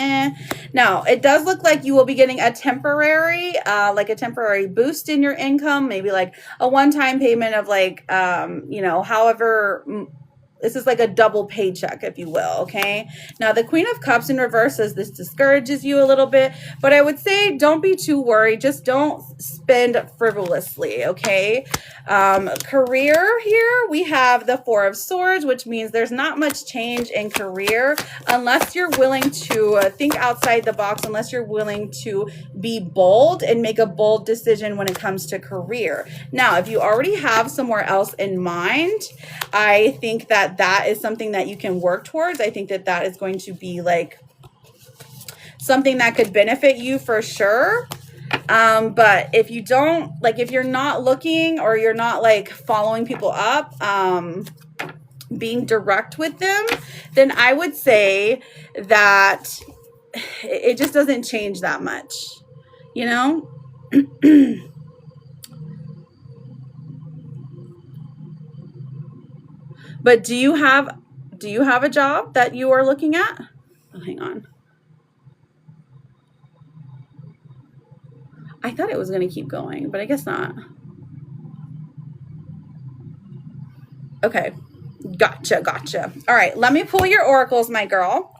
Now, it does look like you will be getting a temporary, like a temporary boost in your income, maybe like a one-time payment of like, however, this is like a double paycheck, if you will, okay? Now, the Queen of Cups in reverse says this discourages you a little bit, but I would say don't be too worried. Just don't spend frivolously, okay? Career here, we have the Four of Swords, which means there's not much change in career unless you're willing to think outside the box, unless you're willing to be bold and make a bold decision when it comes to career. Now, if you already have somewhere else in mind, I think that is something that you can work towards. I think that is going to be like something that could benefit you for sure. But if you don't, like, if you're not looking or you're not like following people up, being direct with them, then I would say that it just doesn't change that much, you know? But do you have a job that you are looking at? Oh, hang on. I thought it was going to keep going, but I guess not. Okay. Gotcha. All right. Let me pull your oracles, my girl.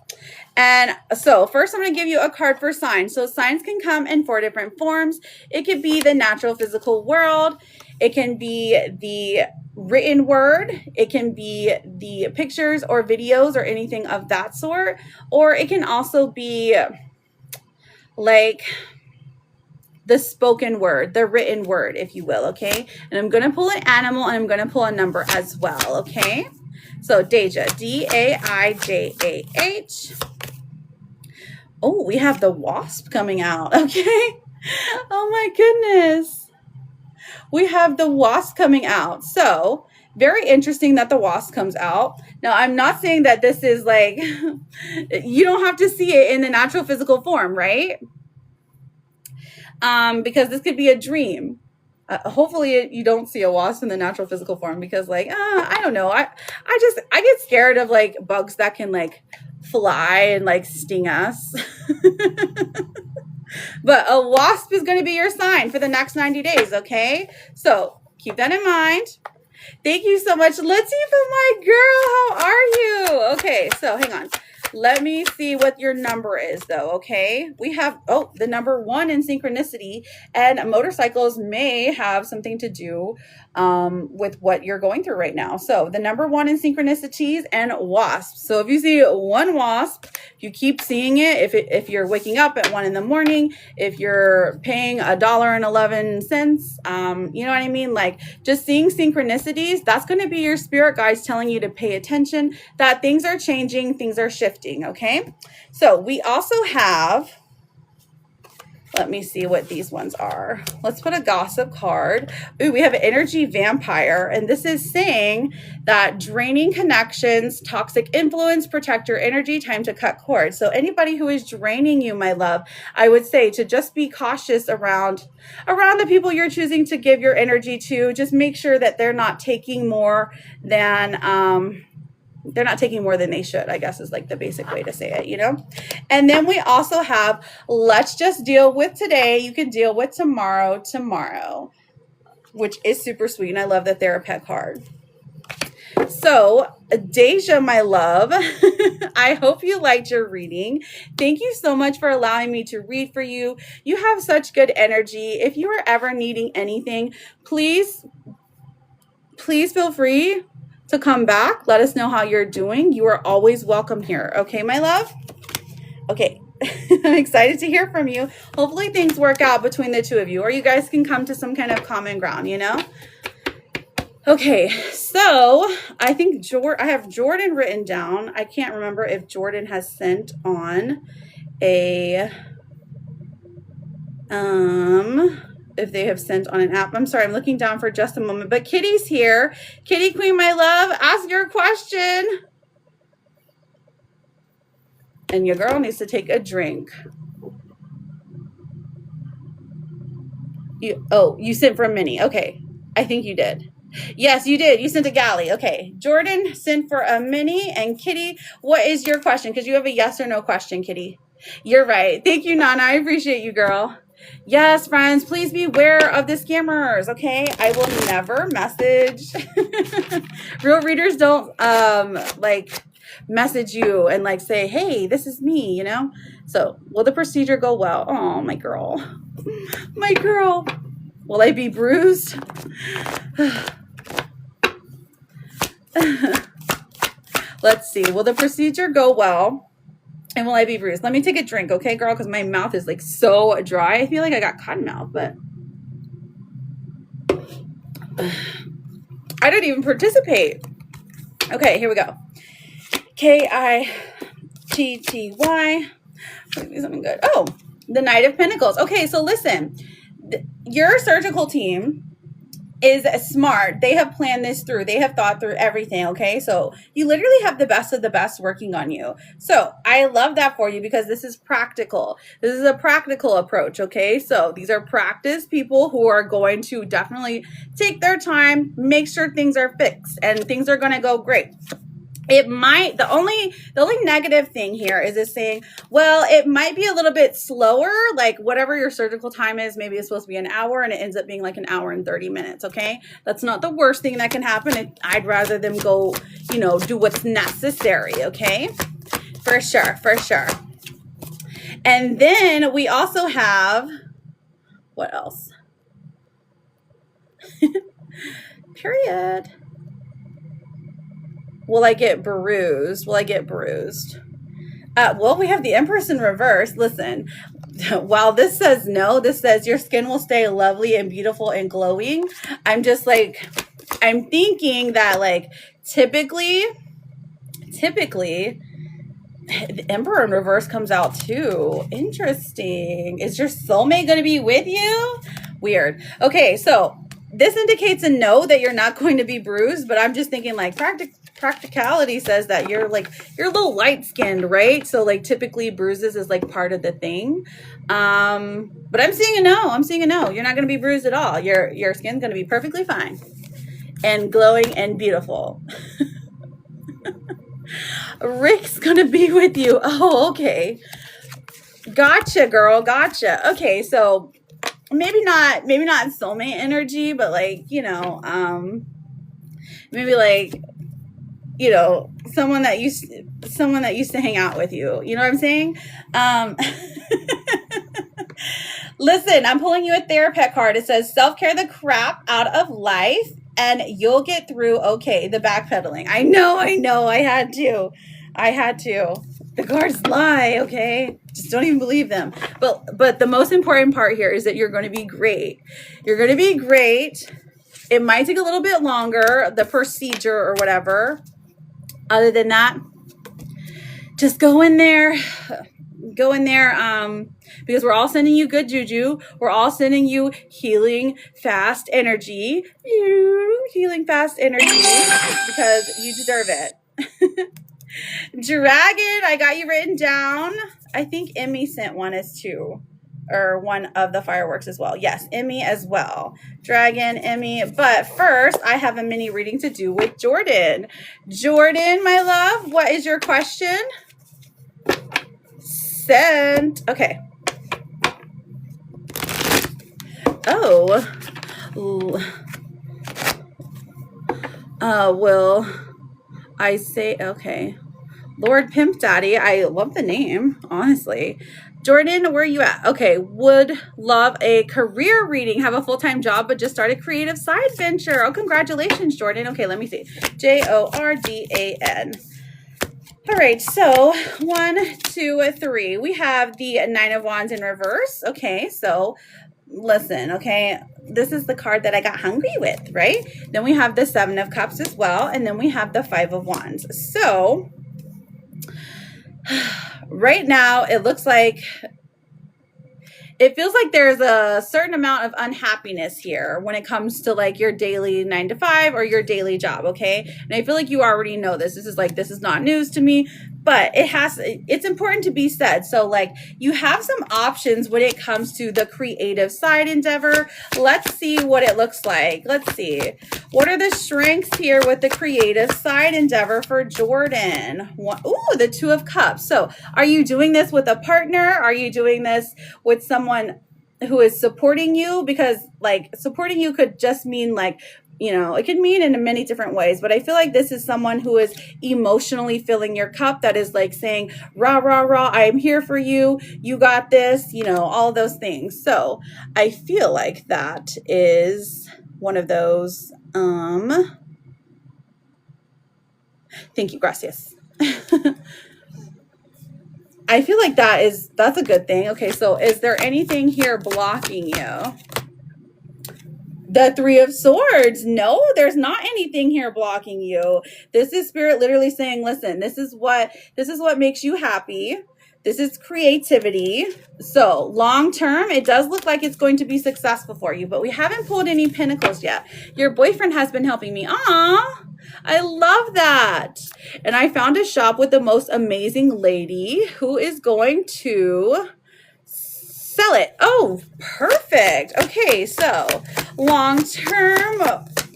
And so first I'm going to give you a card for signs. So signs can come in 4 different forms. It could be the natural physical world. It can be the written word. It can be the pictures or videos or anything of that sort. Or it can also be like the spoken word, the written word, if you will, okay? And I'm going to pull an animal and I'm going to pull a number as well, okay? So Daijah, D-A-I-J-A-H. Oh, we have the wasp coming out, okay? Oh my goodness. We have the wasp coming out. So very interesting that the wasp comes out. Now, I'm not saying that this is like, you don't have to see it in the natural physical form, right? Because this could be a dream. Hopefully you don't see a wasp in the natural physical form, because like, I don't know. I get scared of like bugs that can like fly and like sting us. But a wasp is going to be your sign for the next 90 days. Okay. So keep that in mind. Thank you so much, Latifah, my girl. How are you? Okay. So hang on. Let me see what your number is, though, okay? We have, the number 1 in synchronicity, and motorcycles may have something to do with what you're going through right now. So the number 1 in synchronicities and wasps. So if you see one wasp, you keep seeing it. If you're waking up at 1 in the morning, if you're paying $1.11, you know what I mean? Like just seeing synchronicities, that's going to be your spirit guides telling you to pay attention, that things are changing, things are shifting. Okay, so we also have, let me see what these ones are. Let's put a gossip card. Ooh, we have an energy vampire, and this is saying that draining connections, toxic influence, protect your energy, time to cut cords. So anybody who is draining you, my love, I would say to just be cautious around the people you're choosing to give your energy to. Just make sure that they're not taking more than they should, I guess is like the basic way to say it, you know? And then we also have, let's just deal with today. You can deal with tomorrow, which is super sweet. And I love that they're a pet card. So Daijah, my love, I hope you liked your reading. Thank you so much for allowing me to read for you. You have such good energy. If you are ever needing anything, please feel free to come back. Let us know how you're doing. You are always welcome here. Okay, my love? Okay. I'm excited to hear from you. Hopefully things work out between the two of you, or you guys can come to some kind of common ground, you know? Okay, so I think I have Jordan written down. I can't remember if Jordan has sent on if they have sent on an app. I'm sorry, I'm looking down for just a moment, but Kitty's here. Kitty Queen, my love, ask your question. And your girl needs to take a drink. You sent for a mini. Okay. I think you did. Yes, you did. You sent a galley. Okay. Jordan sent for a mini. And Kitty, what is your question? Because you have a yes or no question, Kitty. You're right. Thank you, Nana. I appreciate you, girl. Yes, friends, please beware of the scammers, okay? I will never message. Real readers don't like message you and like say, hey, this is me, you know? So will the procedure go well? Oh, my girl. My girl. Will I be bruised? Let's see. Will the procedure go well? And will I be bruised? Let me take a drink, okay, girl? Because my mouth is like so dry. I feel like I got cotton mouth, but I don't even participate. Okay, here we go. Kitty. Something good. Oh, the Knight of Pentacles. Okay, so listen. Your surgical team is smart. They have planned this through. They have thought through everything, okay? So you literally have the best of the best working on you. So I love that for you because this is practical. This is a practical approach, okay? So these are practiced people who are going to definitely take their time, make sure things are fixed, and things are going to go great. It might, the only negative thing here is it's saying, well, it might be a little bit slower, like whatever your surgical time is, maybe it's supposed to be an hour and it ends up being like an hour and 30 minutes, okay? That's not the worst thing that can happen. I'd rather them go, you know, do what's necessary, okay? For sure, for sure. And then we also have, what else? Period. Will I get bruised? Will I get bruised? Well, we have the Empress in reverse. Listen, while this says no, this says your skin will stay lovely and beautiful and glowing. I'm just like, I'm thinking that like typically, the Emperor in reverse comes out too. Interesting. Is your soulmate going to be with you? Weird. Okay, so this indicates a no, that you're not going to be bruised, but I'm just thinking like practicality says that you're a little light skinned, right? So like typically bruises is like part of the thing. But I'm seeing a no. I'm seeing a no. You're not going to be bruised at all. Your skin's going to be perfectly fine and glowing and beautiful. Rick's going to be with you. Oh, okay. Gotcha, girl. Gotcha. Okay. So maybe not soulmate energy, but like, you know, maybe like, you know, someone that used to hang out with you. You know what I'm saying? Listen, I'm pulling you a Therapet card. It says self-care the crap out of life and you'll get through. Okay, the backpedaling. I know. I had to. The cards lie, okay? Just don't even believe them. But the most important part here is that you're going to be great. You're going to be great. It might take a little bit longer, the procedure or whatever. Other than that, just go in there, because we're all sending you good juju. We're all sending you healing fast energy, because you deserve it. Dragon, I got you written down. I think Emmy sent one as two, or one of the fireworks as well. Yes, Emmy as well. Dragon, Emmy. But first, I have a mini reading to do with Jordan. Jordan, my love, what is your question? Sent. Okay. Oh. Will I say, okay. Lord Pimp Daddy. I love the name, honestly. Jordan, where are you at? Okay, would love a career reading, have a full-time job, but just start a creative side venture. Oh, congratulations, Jordan. Okay, let me see. Jordan. All right, so 1, 2, 3. We have the Nine of Wands in reverse. Okay, so listen, okay, this is the card that I got hungry with, right? Then we have the Seven of Cups as well, and then we have the Five of Wands. So right now, it looks like, it feels like there's a certain amount of unhappiness here when it comes to like your daily 9 to 5 or your daily job, okay? And I feel like you already know this. This is not news to me, but it's important to be said. So like you have some options when it comes to the creative side endeavor. Let's see what it looks like. Let's see. What are the strengths here with the creative side endeavor for Jordan? Ooh, the Two of Cups. So are you doing this with a partner? Are you doing this with someone who is supporting you? Because like supporting you could just mean like, you know, it could mean in many different ways, but I feel like this is someone who is emotionally filling your cup, that is like saying, rah, rah, rah, I am here for you. You got this, you know, all those things. So I feel like that is one of those. Thank you, gracias. I feel like that's a good thing. Okay, so is there anything here blocking you? The Three of Swords. No, there's not anything here blocking you. This is Spirit literally saying, listen, this is what makes you happy. This is creativity. So long term, it does look like it's going to be successful for you, but we haven't pulled any pentacles yet. Your boyfriend has been helping me. Aw, I love that. And I found a shop with the most amazing lady who is going to sell it. Oh, perfect. Okay, so long term,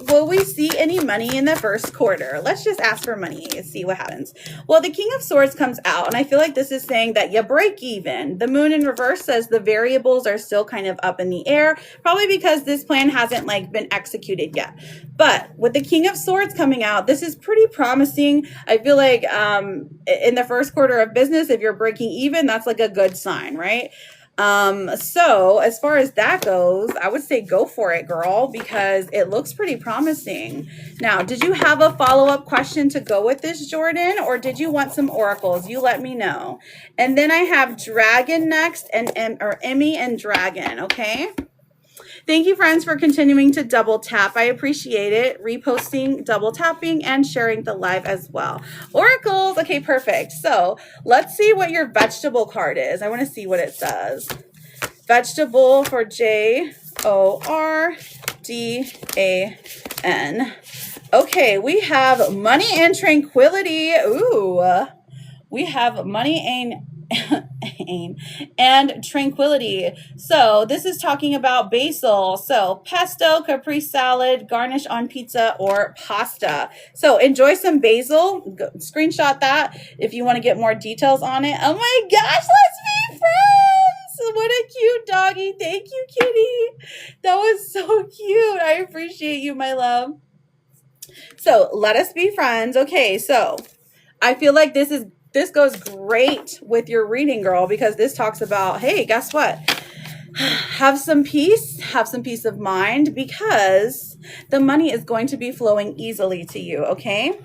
will we see any money in the first quarter? Let's just ask for money and see what happens. Well, the King of Swords comes out, and I feel like this is saying that you break even. The Moon in reverse says the variables are still kind of up in the air, probably because this plan hasn't like been executed yet. But with the King of Swords coming out, this is pretty promising. I feel like in the first quarter of business, if you're breaking even, that's like a good sign, right? So as far as that goes, I would say go for it, girl, because it looks pretty promising. Now, did you have a follow-up question to go with this, Jordan, or did you want some oracles? You let me know. And then I have Dragon next, or Emmy and Dragon, okay? Thank you, friends, for continuing to double tap. I appreciate it. Reposting, double tapping, and sharing the live as well. Oracles. Okay, perfect. So let's see what your vegetable card is. I want to see what it says. Vegetable for Jordan. Okay, we have money and tranquility. Ooh, we have money and tranquility. So this is talking about basil. So pesto, capri salad, garnish on pizza or pasta. So enjoy some basil. Screenshot that if you want to get more details on it. Oh my gosh, let's be friends. What a cute doggy. Thank you, kitty. That was so cute. I appreciate you, my love. So let us be friends. Okay, so I feel like this goes great with your reading, girl, because this talks about, hey, guess what? Have some peace of mind, because the money is going to be flowing easily to you, okay?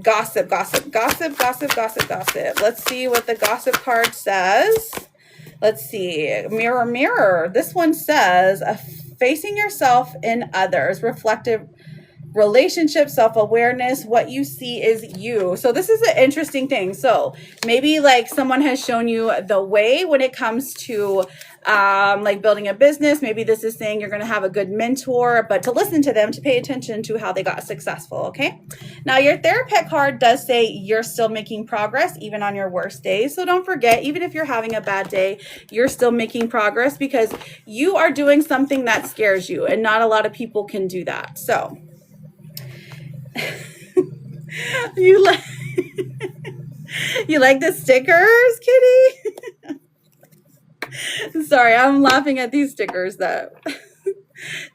Gossip, gossip, gossip, gossip, gossip, gossip. Let's see what the gossip card says. Let's see. Mirror, mirror. This one says, facing yourself in others, reflective relationship, self-awareness, what you see is you. So this is an interesting thing. So maybe like someone has shown you the way when it comes to like building a business. Maybe this is saying you're going to have a good mentor, but to listen to them, to pay attention to how they got successful. Okay. Now your therapist card does say you're still making progress even on your worst days. So don't forget, even if you're having a bad day, you're still making progress because you are doing something that scares you, and not a lot of people can do that. So you like you like the stickers, kitty? Sorry, I'm laughing at these stickers that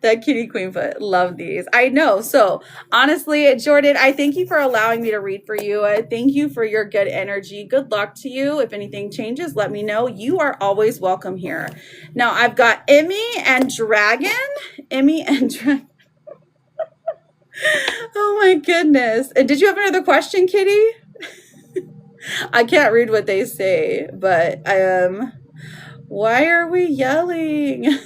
Kitty Queen put. Love these. I know. So honestly, Jordan, I thank you for allowing me to read for you. I thank you for your good energy. Good luck to you. If anything changes, let me know. You are always welcome here. Now I've got Emmy and Dragon. Emmy and Dragon. Oh my goodness. Did you have another question, kitty? I can't read what they say, but why are we yelling?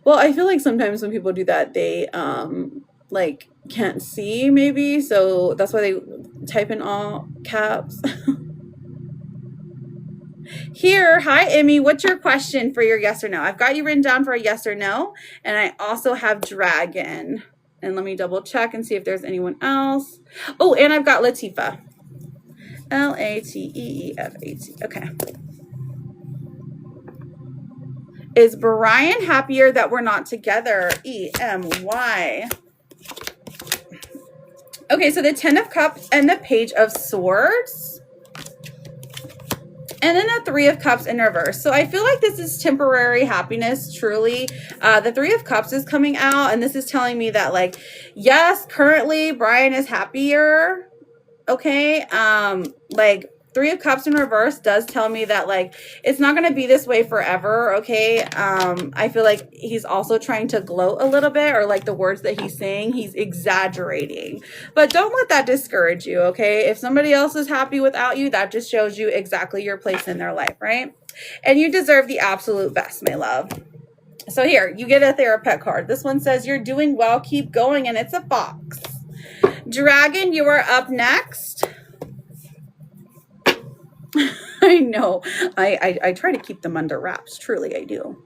Well, I feel like sometimes when people do that, they like can't see maybe, so that's why they type in all caps. Here, hi, Emmy. What's your question for your yes or no? I've got you written down for a yes or no, and I also have Dragon. And let me double check and see if there's anyone else. Oh, and I've got Lateefa. Lateefat. Okay. Is Brian happier that we're not together? EMY. Okay, so the 10 of Cups and the Page of Swords. And then the 3 of Cups in reverse. So I feel like this is temporary happiness, truly. The 3 of Cups is coming out, and this is telling me that, like, yes, currently Brian is happier. Okay, like 3 of Cups in reverse does tell me that, like, it's not going to be this way forever. Okay, I feel like he's also trying to gloat a little bit, or like the words that he's saying, he's exaggerating. But don't let that discourage you. Okay, if somebody else is happy without you, that just shows you exactly your place in their life, right? And you deserve the absolute best, my love. So here, you get a Therapet card. This one says you're doing well, keep going, and it's a fox. Dragon, you are up next. I know. I try to keep them under wraps. Truly, I do.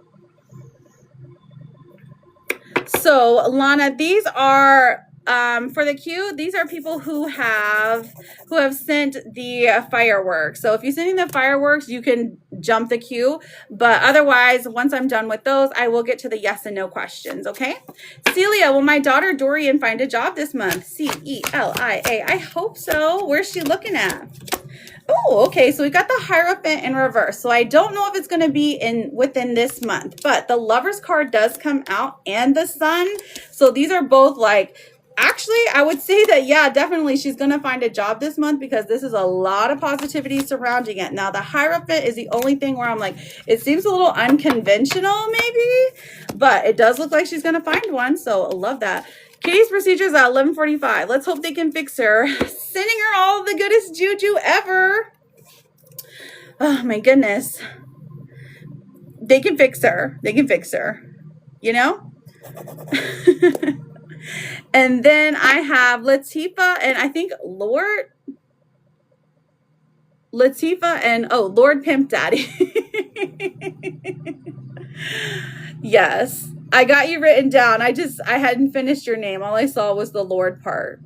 So, Lana, these are for the queue. These are people who have sent the fireworks. So if you're sending the fireworks, you can jump the queue. But otherwise, once I'm done with those, I will get to the yes and no questions. Okay. Celia, will my daughter Dorian find a job this month? Celia. I hope so. Where's she looking at? Oh, okay. So we got the Hierophant in reverse. So I don't know if it's going to be within this month, but the Lover's card does come out and the Sun. So these are both like, actually, I would say that, yeah, definitely she's going to find a job this month, because this is a lot of positivity surrounding it. Now, the Hierophant is the only thing where I'm like, it seems a little unconventional maybe, but it does look like she's going to find one. So I love that. Katie's procedure is at 11:45. Let's hope they can fix her. Sending her all the goodest juju ever. Oh, my goodness. They can fix her. They can fix her. You know? And then I have Lateefa and I think Lateefa and, oh, Lord Pimp Daddy. Yes. I got you written down. I hadn't finished your name. All I saw was the Lord part.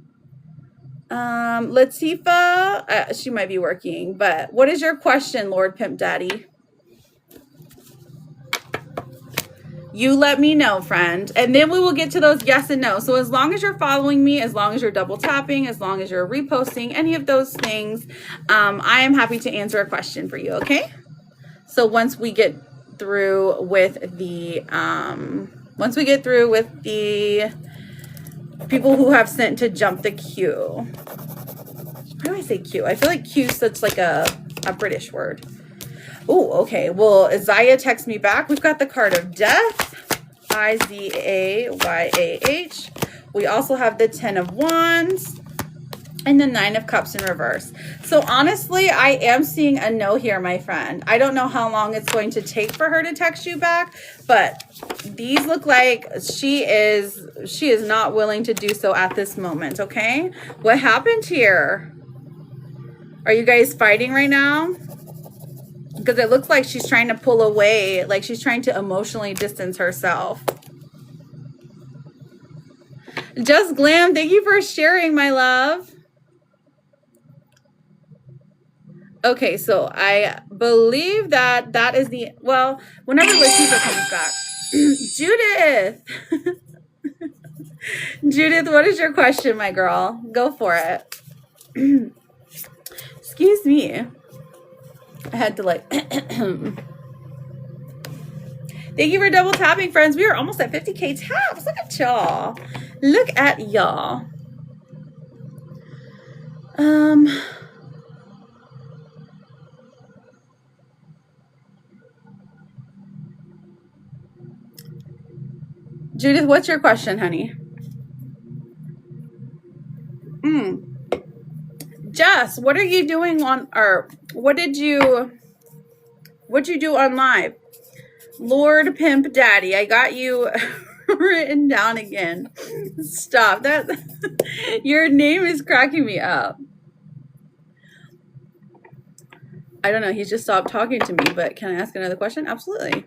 Lateefa, she might be working, but what is your question, Lord Pimp Daddy? You let me know, friend. And then we will get to those yes and no. So as long as you're following me, as long as you're double tapping, as long as you're reposting, any of those things, I am happy to answer a question for you, okay? So once we get through with the people who have sent to jump the queue. Why do I say queue? I feel like queue is such like a British word. Oh, okay. Well, Isaiah texts me back. We've got the card of death. Izayah. We also have the 10 of Wands. And the 9 of Cups in reverse. So honestly, I am seeing a no here, my friend. I don't know how long it's going to take for her to text you back, but these look like she is not willing to do so at this moment, okay? What happened here? Are you guys fighting right now? Because it looks like she's trying to pull away, like she's trying to emotionally distance herself. Just Glam, thank you for sharing, my love. Okay, so I believe that is the, well, whenever Lateefa comes back. Judith. Judith, what is your question, my girl? Go for it. Excuse me. I had to like. Thank you for double tapping, friends. We are almost at 50K taps. Look at y'all. Look at y'all. Judith, what's your question, honey? Jess, what are you doing on, or what'd you do on live? Lord Pimp Daddy, I got you written down again. Stop that. Your name is cracking me up. I don't know. He's just stopped talking to me, but can I ask another question? Absolutely.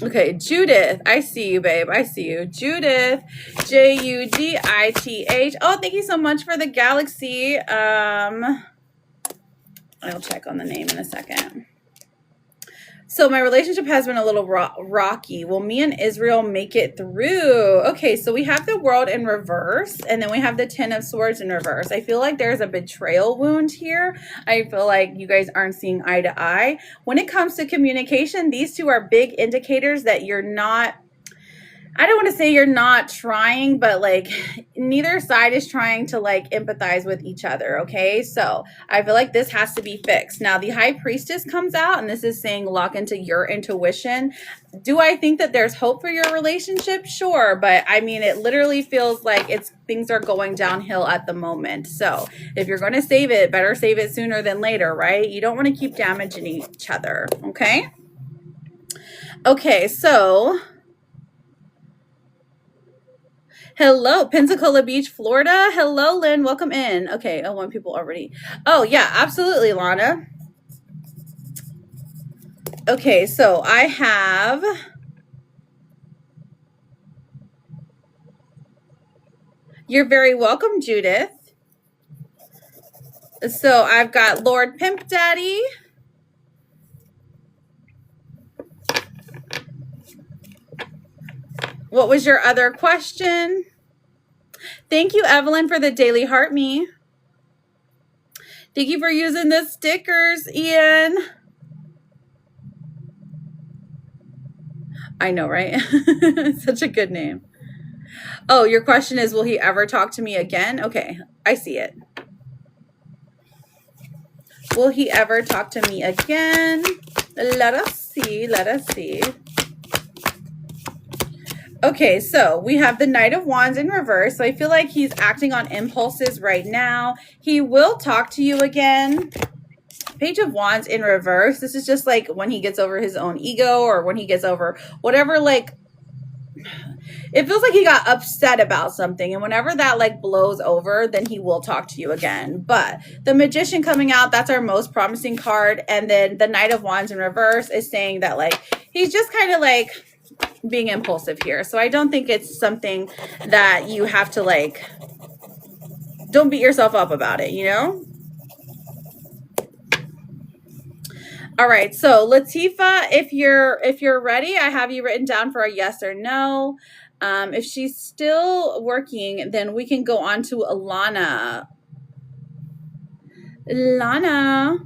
Okay, Judith. I see you, babe. I see you. Judith. Judith. Oh, thank you so much for the galaxy. I'll check on the name in a second. So my relationship has been a little rocky. Will me and Israel make it through? Okay, so we have the World in reverse, and then we have the Ten of Swords in reverse. I feel like there's a betrayal wound here. I feel like you guys aren't seeing eye to eye. When it comes to communication, these two are big indicators that you're not, I don't want to say you're not trying, but like neither side is trying to like empathize with each other. Okay. So I feel like this has to be fixed. Now the High Priestess comes out and this is saying lock into your intuition. Do I think that there's hope for your relationship? Sure. But I mean, it literally feels like things are going downhill at the moment. So if you're going to save it, better save it sooner than later, right? You don't want to keep damaging each other. Okay. Okay. So hello, Pensacola Beach, Florida. Hello, Lynn. Welcome in. Okay, I want people already. Oh, yeah, absolutely, Lana. Okay, so I have... You're very welcome, Judith. So I've got Lord Pimp Daddy. What was your other question? Thank you, Evelyn, for the daily heart me. Thank you for using the stickers, Ian. I know, right? Such a good name. Oh, your question is, will he ever talk to me again? Okay, I see it. Will he ever talk to me again? Let us see. Let us see. Okay, so we have the Knight of Wands in reverse. So I feel like he's acting on impulses right now. He will talk to you again. Page of Wands in reverse. This is just like when he gets over his own ego or when he gets over whatever, like, it feels like he got upset about something. And whenever that like blows over, then he will talk to you again. But the Magician coming out, that's our most promising card. And then the Knight of Wands in reverse is saying that like, he's just kind of like being impulsive here. So I don't think it's something that you have to like, don't beat yourself up about it, you know? All right. So Latifa, if you're ready, I have you written down for a yes or no. If she's still working, then we can go on to Alana. Lana.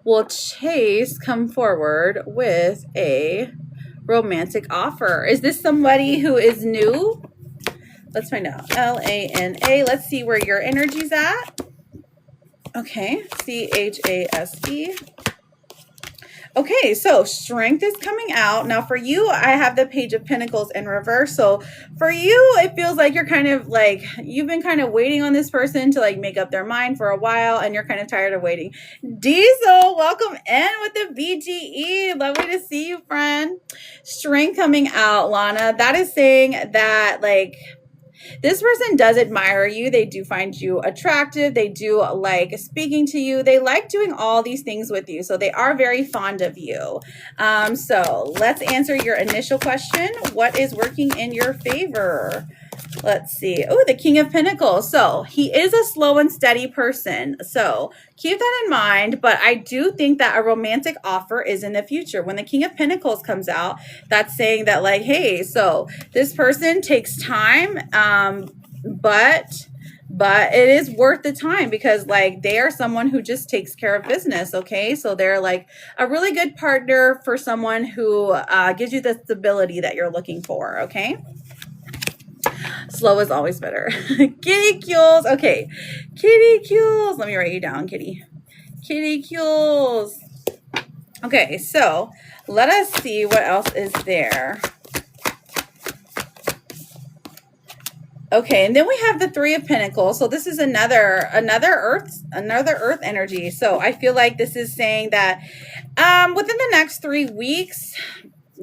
Will Chase come forward with a romantic offer? Is this somebody who is new? Let's find out. Lana. Let's see where your energy's at. Okay. Chase. Okay, so Strength is coming out. Now for you, I have the Page of Pentacles in reverse. So for you, it feels like you're kind of like, you've been kind of waiting on this person to like make up their mind for a while and you're kind of tired of waiting. Diesel, welcome in with the BGE. Lovely to see you, friend. Strength coming out, Lana. That is saying that like, this person does admire you. They do find you attractive. They do like speaking to you. They like doing all these things with you. So they are very fond of you. So let's answer your initial question. What is working in your favor? Let's see. Oh, the King of Pentacles. So he is a slow and steady person. So keep that in mind. But I do think that a romantic offer is in the future. When the King of Pentacles comes out, that's saying that like, hey, so this person takes time, but it is worth the time because like they are someone who just takes care of business. Okay. So they're like a really good partner for someone who gives you the stability that you're looking for. Okay. Slow is always better. Kitty Cules. Okay. Kitty Cules. Let me write you down, Kitty. Kitty Cules. Okay. So let us see what else is there. Okay, and then we have the Three of Pentacles. So this is another earth energy. So I feel like this is saying that within the next 3 weeks,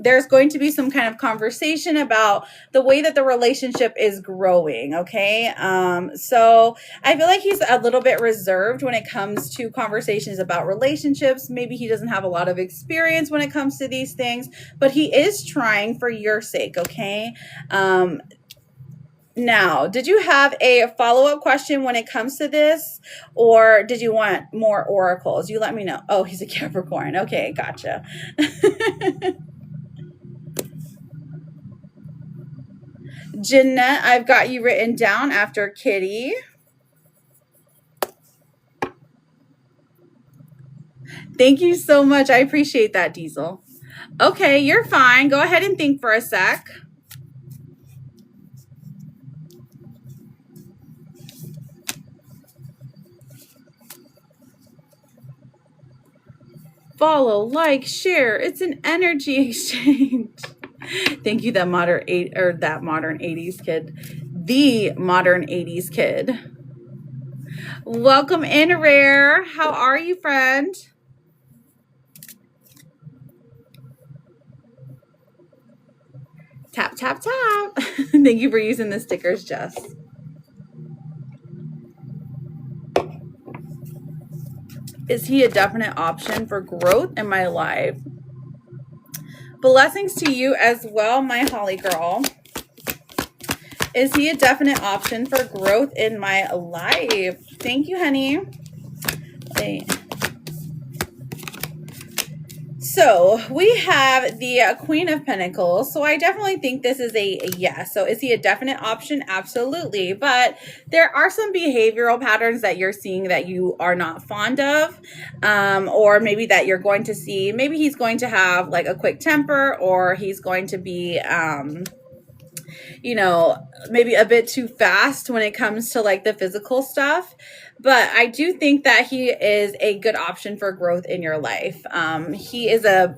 there's going to be some kind of conversation about the way that the relationship is growing. Okay. So I feel like he's a little bit reserved when it comes to conversations about relationships. Maybe he doesn't have a lot of experience when it comes to these things, but he is trying for your sake. Okay. Now, did you have a follow-up question when it comes to this, or did you want more oracles? You let me know. Oh, he's a Capricorn. Okay, gotcha. Jeanette, I've got you written down after Kitty. Thank you so much. I appreciate that, Diesel. Okay, you're fine. Go ahead and think for a sec. Follow, like, share. It's an energy exchange. Thank you, that modern 80s kid. The modern 80s kid. Welcome in, Rare. How are you, friend? Tap, tap, tap. Thank you for using the stickers, Jess. Is he a definite option for growth in my life? Blessings to you as well, my Holly girl. Is he a definite option for growth in my life? Thank you, honey. Wait. So we have the Queen of Pentacles. So I definitely think this is a yes. So is he a definite option? Absolutely. But there are some behavioral patterns that you're seeing that you are not fond of, or maybe that you're going to see. Maybe he's going to have like a quick temper, or he's going to be, you know, maybe a bit too fast when it comes to like the physical stuff. But I do think that he is a good option for growth in your life. He's about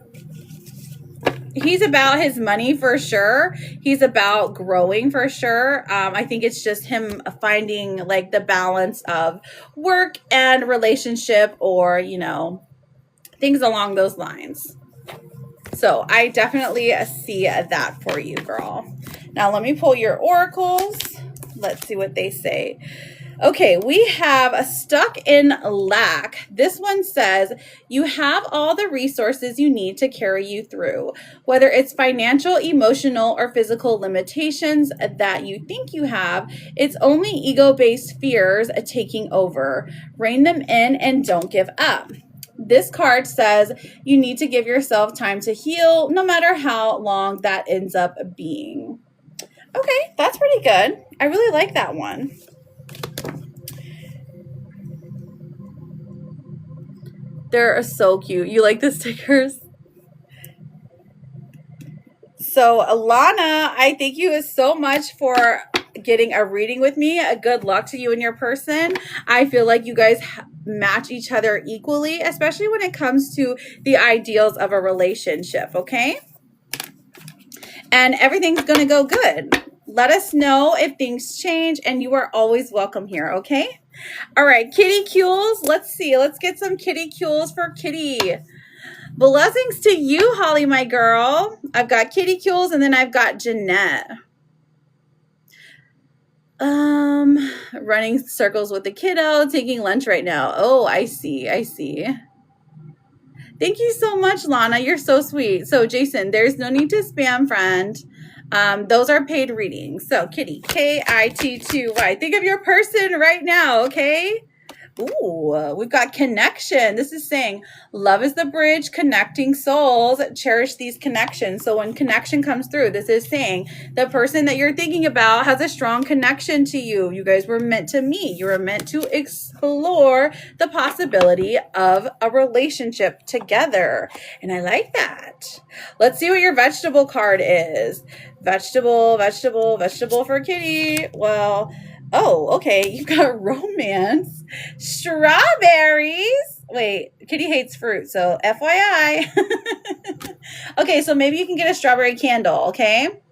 his money for sure. He's about growing for sure. I think it's just him finding like the balance of work and relationship, or, you know, things along those lines. So I definitely see that for you, girl. Now let me pull your oracles. Let's see what they say. Okay, we have a stuck in lack. This one says, you have all the resources you need to carry you through, whether it's financial, emotional, or physical limitations that you think you have. It's only ego-based fears taking over. Rein them in and don't give up. This card says you need to give yourself time to heal, no matter how long that ends up being. Okay, that's pretty good. I really like that one. They're so cute. You like the stickers? So, Alana, I thank you so much for getting a reading with me. Good luck to you and your person. I feel like you guys match each other equally, especially when it comes to the ideals of a relationship, okay? And everything's going to go good. Let us know if things change, and you are always welcome here, okay? All right, Kitty Cules. Let's see. Let's get some Kitty Cules for Kitty. Blessings to you, Holly, my girl. I've got Kitty Cules, and then I've got Jeanette. Running circles with the kiddo, taking lunch right now. Oh, I see. I see. Thank you so much, Lana. You're so sweet. So, Jason, there's no need to spam, friend. Those are paid readings. So, Kitty, K-I-T-T-Y. Think of your person right now, okay? Ooh, we've got connection. This is saying love is the bridge connecting souls. Cherish these connections. So when connection comes through, this is saying the person that you're thinking about has a strong connection to you. You guys were meant to meet. You were meant to explore the possibility of a relationship together. And I like that. Let's see what your vegetable card is. Vegetable, vegetable, vegetable for Kitty. Well, oh, okay. You've got romance. Strawberries. Wait, Kitty hates fruit, so FYI. Okay, so maybe you can get a strawberry candle, okay?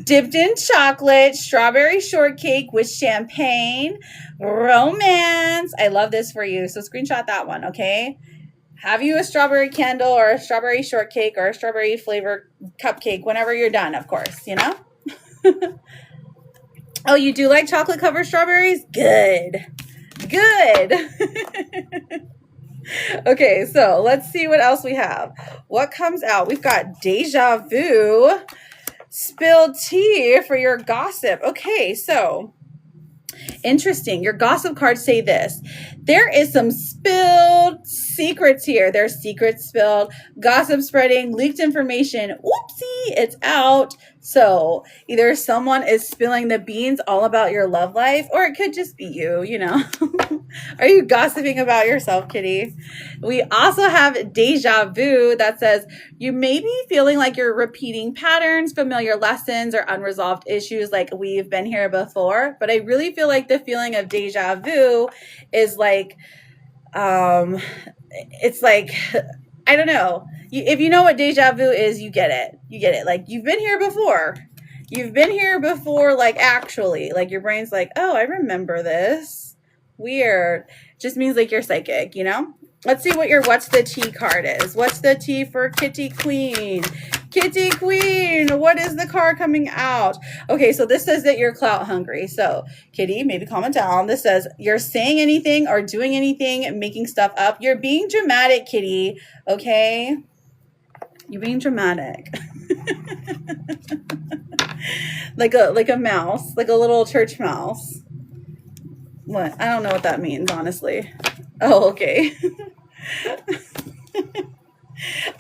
Dipped in chocolate, strawberry shortcake with champagne, romance. I love this for you. So screenshot that one, okay? have you a strawberry candle or a strawberry shortcake or a strawberry flavored cupcake whenever you're done, of course, you know? Oh, you do like chocolate covered strawberries? Good. Okay, so let's see what else we have. What comes out? We've got Deja Vu, spilled tea for your gossip. Okay, so interesting. Your gossip cards say this. There is some spilled secrets here. There's secrets spilled, gossip spreading, leaked information. Whoopsie, it's out. So either someone is spilling the beans all about your love life, or it could just be you, you know. Are you gossiping about yourself, kitty? We also have Deja Vu that says you may be feeling like you're repeating patterns, familiar lessons, or unresolved issues like we've been here before. But I really feel like the feeling of Deja Vu is like, it's like, I don't know. If you know what deja vu is, you get it. You get it. Like, you've been here before. You've been here before, like, actually. Like, your brain's like, oh, I remember this. Weird. Just means, like, you're psychic, you know? Let's see what your what's the tea card is. What's the tea for Kitty Queen? Kitty Queen, what is the card coming out? Okay, so this says that you're clout hungry. So, Kitty, maybe comment down. This says you're saying anything or doing anything, making stuff up. You're being dramatic, Kitty, okay? You're being dramatic. like a mouse, like a little church mouse. What? I don't know what that means, honestly. Oh, okay.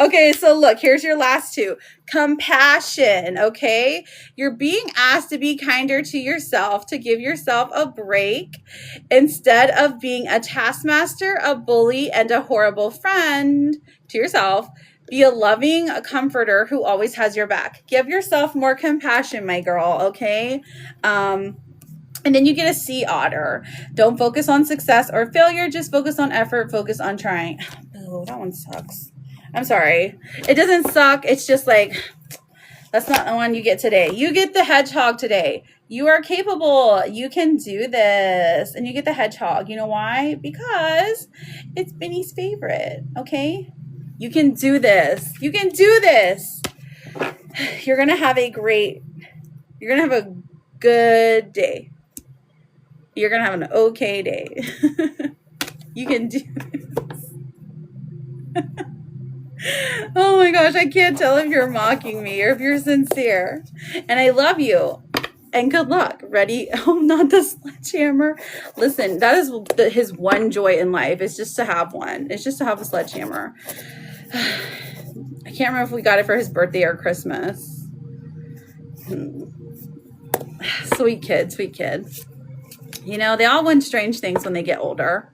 Okay, so look, here's your last two. Compassion, okay? You're being asked to be kinder to yourself, to give yourself a break. Instead of being a taskmaster, a bully, and a horrible friend to yourself, be a loving comforter who always has your back. Give yourself more compassion, my girl, okay? And then you get a sea otter. Don't focus on success or failure. Just focus on effort. Focus on trying. Oh, that one sucks. I'm sorry. It doesn't suck. It's just like, that's not the one you get today. You get the hedgehog today. You are capable. You can do this. And you get the hedgehog. You know why? Because it's Benny's favorite. Okay? You can do this. You can do this. You're going to have a good day. You're going to have an okay day. You can do this. Oh my gosh, I can't tell if you're mocking me or if you're sincere. And I love you. And good luck. Ready? Oh, not the sledgehammer. Listen, that is his one joy in life. It's just to have one. It's just to have a sledgehammer. I can't remember if we got it for his birthday or Christmas. Sweet kid, sweet kid. You know, they all want strange things when they get older.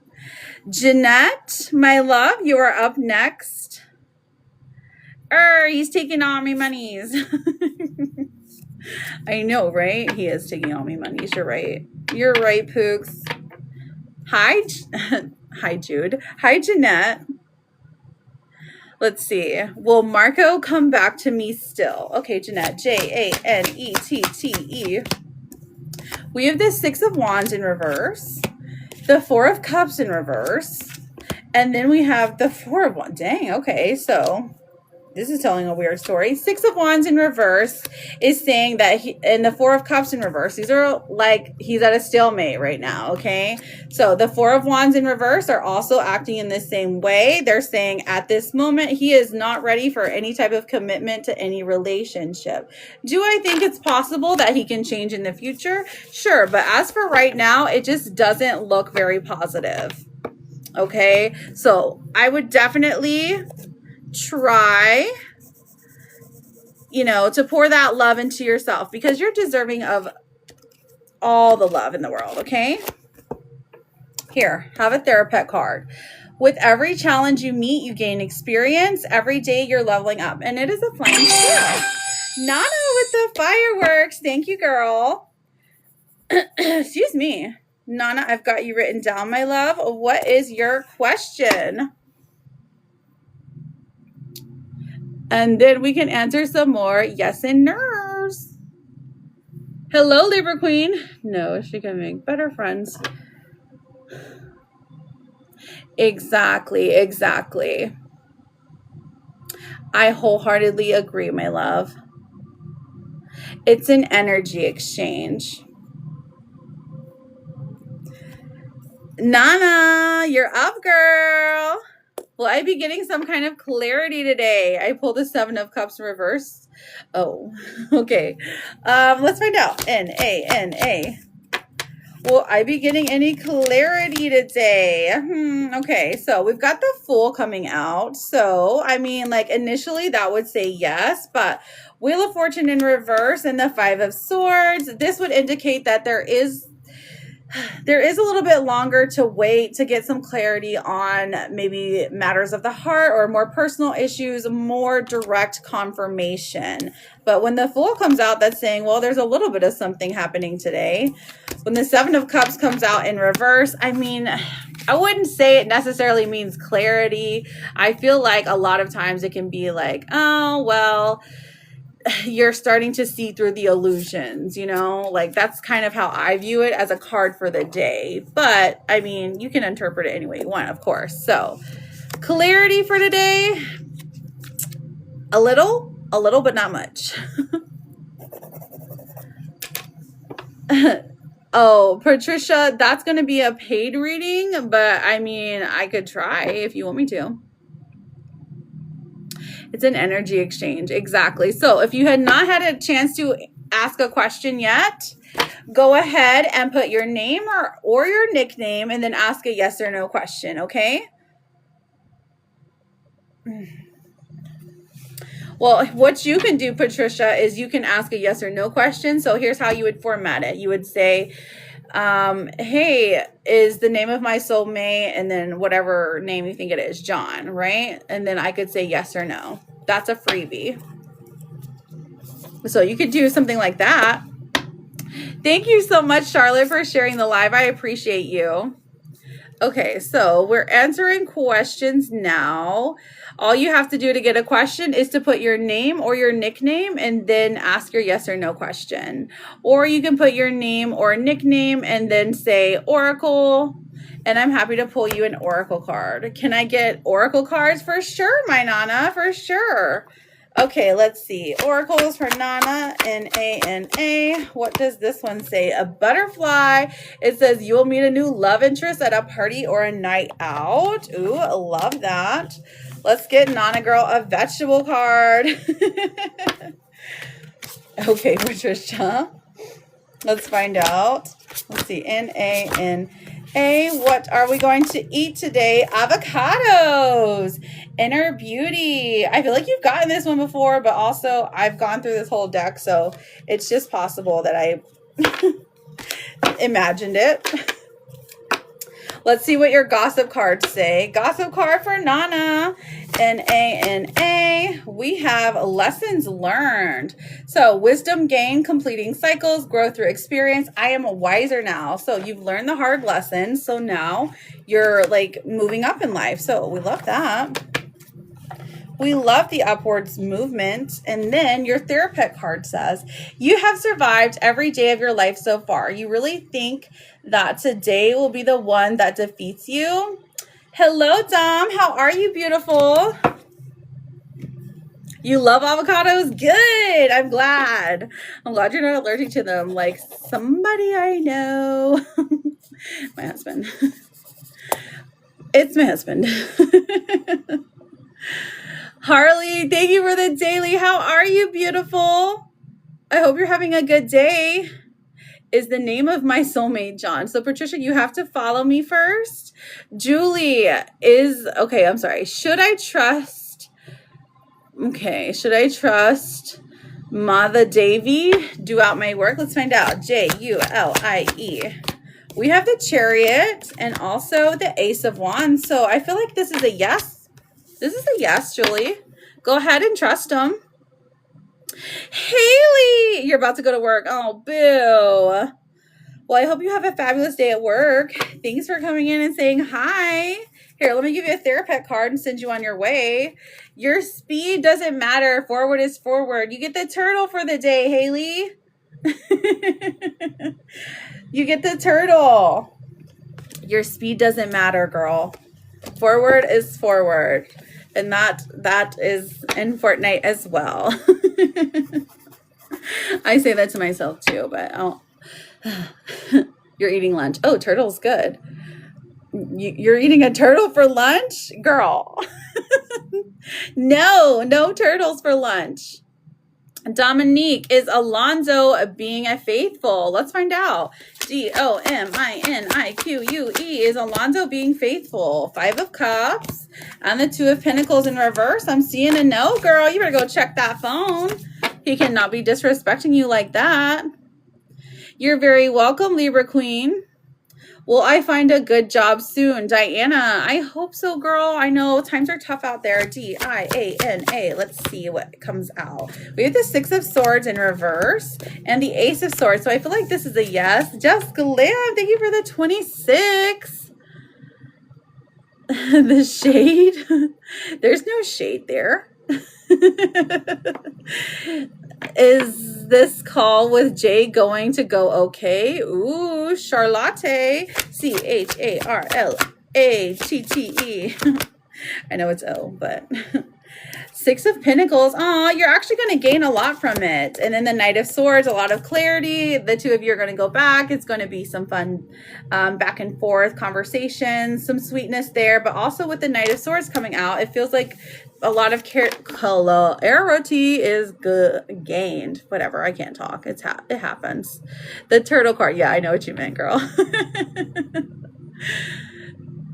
Jeanette, my love, you are up next. He's taking all my monies. I know, right? He is taking all my monies. You're right. You're right, Pooks. Hi, hi, Jude. Hi, Jeanette. Let's see. Will Marco come back to me still? Okay, Jeanette. Janette. We have the Six of Wands in reverse, the Four of Cups in reverse, and then we have the Four of Wands. Dang, okay, so this is telling a weird story. Six of Wands in reverse is saying that and the Four of Cups in reverse, these are like he's at a stalemate right now, okay? So the Four of Wands in reverse are also acting in the same way. They're saying at this moment, he is not ready for any type of commitment to any relationship. Do I think it's possible that he can change in the future? Sure, but as for right now, it just doesn't look very positive, okay? So I would definitely try, you know, to pour that love into yourself because you're deserving of all the love in the world, okay? Here, have a therapist card. With every challenge you meet, you gain experience. Every day you're leveling up. And it is a flame shield. Nana with the fireworks. Thank you, girl. Excuse me. Nana, I've got you written down, my love. What is your question? And then we can answer some more yes and no's. Hello, Libra Queen. No, she can make better friends. Exactly. I wholeheartedly agree, my love. It's an energy exchange. Nana, you're up, girl. Will I be getting some kind of clarity today? I pulled the Seven of Cups reverse. Oh, okay. Let's find out. N-A-N-A. Will I be getting any clarity today? Okay, so we've got the Fool coming out. So, I mean, like initially that would say yes, but Wheel of Fortune in reverse and the Five of Swords. This would indicate that there is a little bit longer to wait to get some clarity on maybe matters of the heart or more personal issues, more direct confirmation. But when the Fool comes out, that's saying, well, there's a little bit of something happening today. When the Seven of Cups comes out in reverse, I mean, I wouldn't say it necessarily means clarity. I feel like a lot of times it can be like, oh, well, you're starting to see through the illusions, you know, like that's kind of how I view it as a card for the day. But I mean, you can interpret it any way you want, of course. So clarity for today, a little, but not much. Oh, Patricia, that's going to be a paid reading, but I mean, I could try if you want me to. It's an energy exchange. Exactly. So if you had not had a chance to ask a question yet, go ahead and put your name or your nickname and then ask a yes or no question, okay? Well, what you can do, Patricia, is you can ask a yes or no question. So here's how you would format it. You would say, hey, is the name of my soulmate, and then whatever name you think it is, John, right? And then I could say yes or no. That's a freebie. So you could do something like that. Thank you so much, Charlotte, for sharing the live. I appreciate you. Okay, so we're answering questions now. All you have to do to get a question is to put your name or your nickname and then ask your yes or no question. Or you can put your name or nickname and then say Oracle, and I'm happy to pull you an Oracle card. Can I get Oracle cards? For sure, my Nana, for sure. Okay, let's see. Oracles for Nana, N-A-N-A. What does this one say? A butterfly. It says you will meet a new love interest at a party or a night out. Ooh, I love that. Let's get Nana Girl a vegetable card. Okay, Patricia. Let's find out. Let's see. N-A-N-A. What are we going to eat today? Avocados. Inner Beauty. I feel like you've gotten this one before, but also I've gone through this whole deck, so it's just possible that I imagined it. Let's see what your gossip cards say. Gossip card for Nana, N-A-N-A. We have lessons learned. So wisdom gained, completing cycles, growth through experience. I am wiser now. So you've learned the hard lessons. So now you're like moving up in life. So we love that. We love the upwards movement. And then your therapist card says, you have survived every day of your life so far. You really think that today will be the one that defeats you? Hello, Dom. How are you, beautiful? You love avocados? Good. I'm glad. I'm glad you're not allergic to them like somebody I know. My husband. It's my husband. Harley, thank you for the daily. How are you, beautiful? I hope you're having a good day. Is the name of my soulmate John. So Patricia, you have to follow me first. Julie is, okay, I'm sorry. Should I trust Mother Davy do out my work? Let's find out. Julie. We have the Chariot and also the Ace of Wands. So I feel like this is a yes. This is a yes, Julie. Go ahead and trust them. Haley, you're about to go to work. Oh, boo. Well, I hope you have a fabulous day at work. Thanks for coming in and saying hi. Here, let me give you a therapist card and send you on your way. Your speed doesn't matter. Forward is forward. You get the turtle for the day, Haley. You get the turtle. Your speed doesn't matter, girl. Forward is forward. And that is and Fortnite as well. I say that to myself too, but you're eating lunch. Oh, turtle's good. You're eating a turtle for lunch? Girl. No turtles for lunch. Dominique, is Alonzo being a faithful? Let's find out. Dominique. Is Alonzo being faithful? 5 of Cups and the 2 of Pentacles in reverse. I'm seeing a no, girl. You better go check that phone. He cannot be disrespecting you like that. You're very welcome, Libra Queen. Will I find a good job soon? Diana, I hope so, girl. I know times are tough out there. Diana. Let's see what comes out. We have the 6 of Swords in reverse and the Ace of Swords. So I feel like this is a yes. Jessica Lamb, thank you for the 26. The shade. There's no shade there. Is this call with Jay going to go okay? Ooh, Charlotte. Charlatte. I know it's O, but 6 of Pentacles. Oh, you're actually going to gain a lot from it. And then the Knight of Swords, a lot of clarity. The 2 of you are going to go back. It's going to be some fun back and forth conversations, some sweetness there. But also with the Knight of Swords coming out, it feels like a lot of clarity is gained. Whatever, I can't talk. It happens. The Turtle card. Yeah, I know what you meant, girl.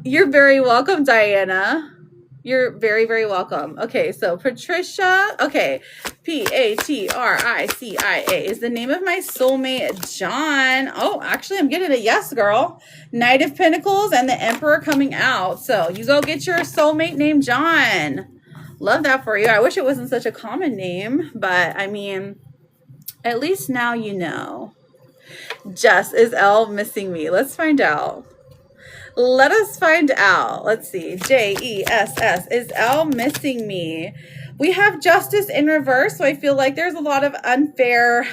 You're very welcome, Diana. You're very, very welcome. Okay, so Patricia. Okay, Patricia is the name of my soulmate, John. Oh, actually, I'm getting a yes, girl. Knight of Pentacles and the Emperor coming out. So you go get your soulmate named John. Love that for you. I wish it wasn't such a common name, but I mean, at least now you know. Jess, is Elle missing me? Let's find out. Let us find out. Let's see. Jess, is Elle missing me? We have Justice in reverse, so I feel like there's a lot of unfairness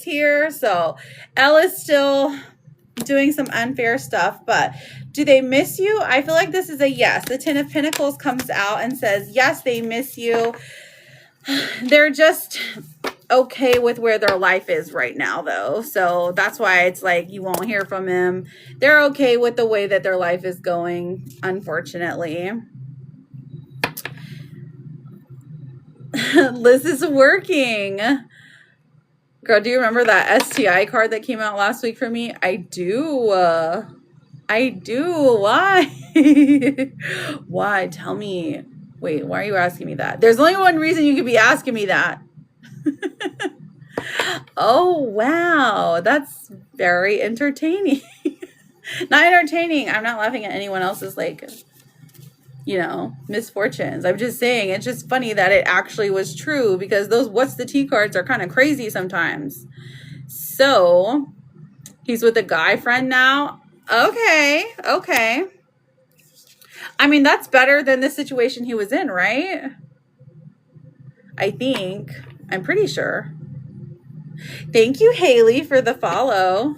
here. So Elle is still doing some unfair stuff, but do they miss you? I feel like this is a yes. The 10 of Pentacles comes out and says, yes, they miss you. They're just okay with where their life is right now, though. So that's why it's like you won't hear from him. They're okay with the way that their life is going, unfortunately. Liz is working. Girl, do you remember that STI card that came out last week for me? I do. Why? Why? Tell me. Wait, why are you asking me that? There's only one reason you could be asking me that. Oh, wow. That's very entertaining. Not entertaining. I'm not laughing at anyone else's, like, you know, misfortunes. I'm just saying it's just funny that it actually was true, because those what's the tea cards are kind of crazy sometimes. So he's with a guy friend now. Okay. I mean, that's better than the situation he was in, right? I think. I'm pretty sure. Thank you, Haley, for the follow.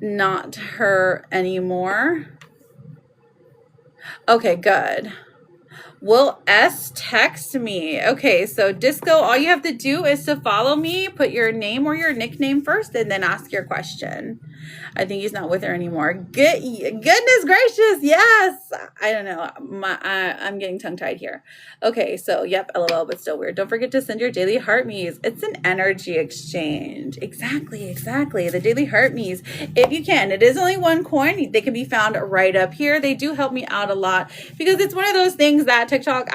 Not her anymore. Okay, good. Will S text me? Okay, so Disco, all you have to do is to follow me, put your name or your nickname first, and then ask your question. I think he's not with her anymore. Goodness gracious, yes. I don't know. I'm getting tongue-tied here. Okay, so yep, LOL, but still weird. Don't forget to send your daily heart me's. It's an energy exchange. Exactly. The daily heart me's. If you can, it is only 1 coin. They can be found right up here. They do help me out a lot because it's one of those things that TikTok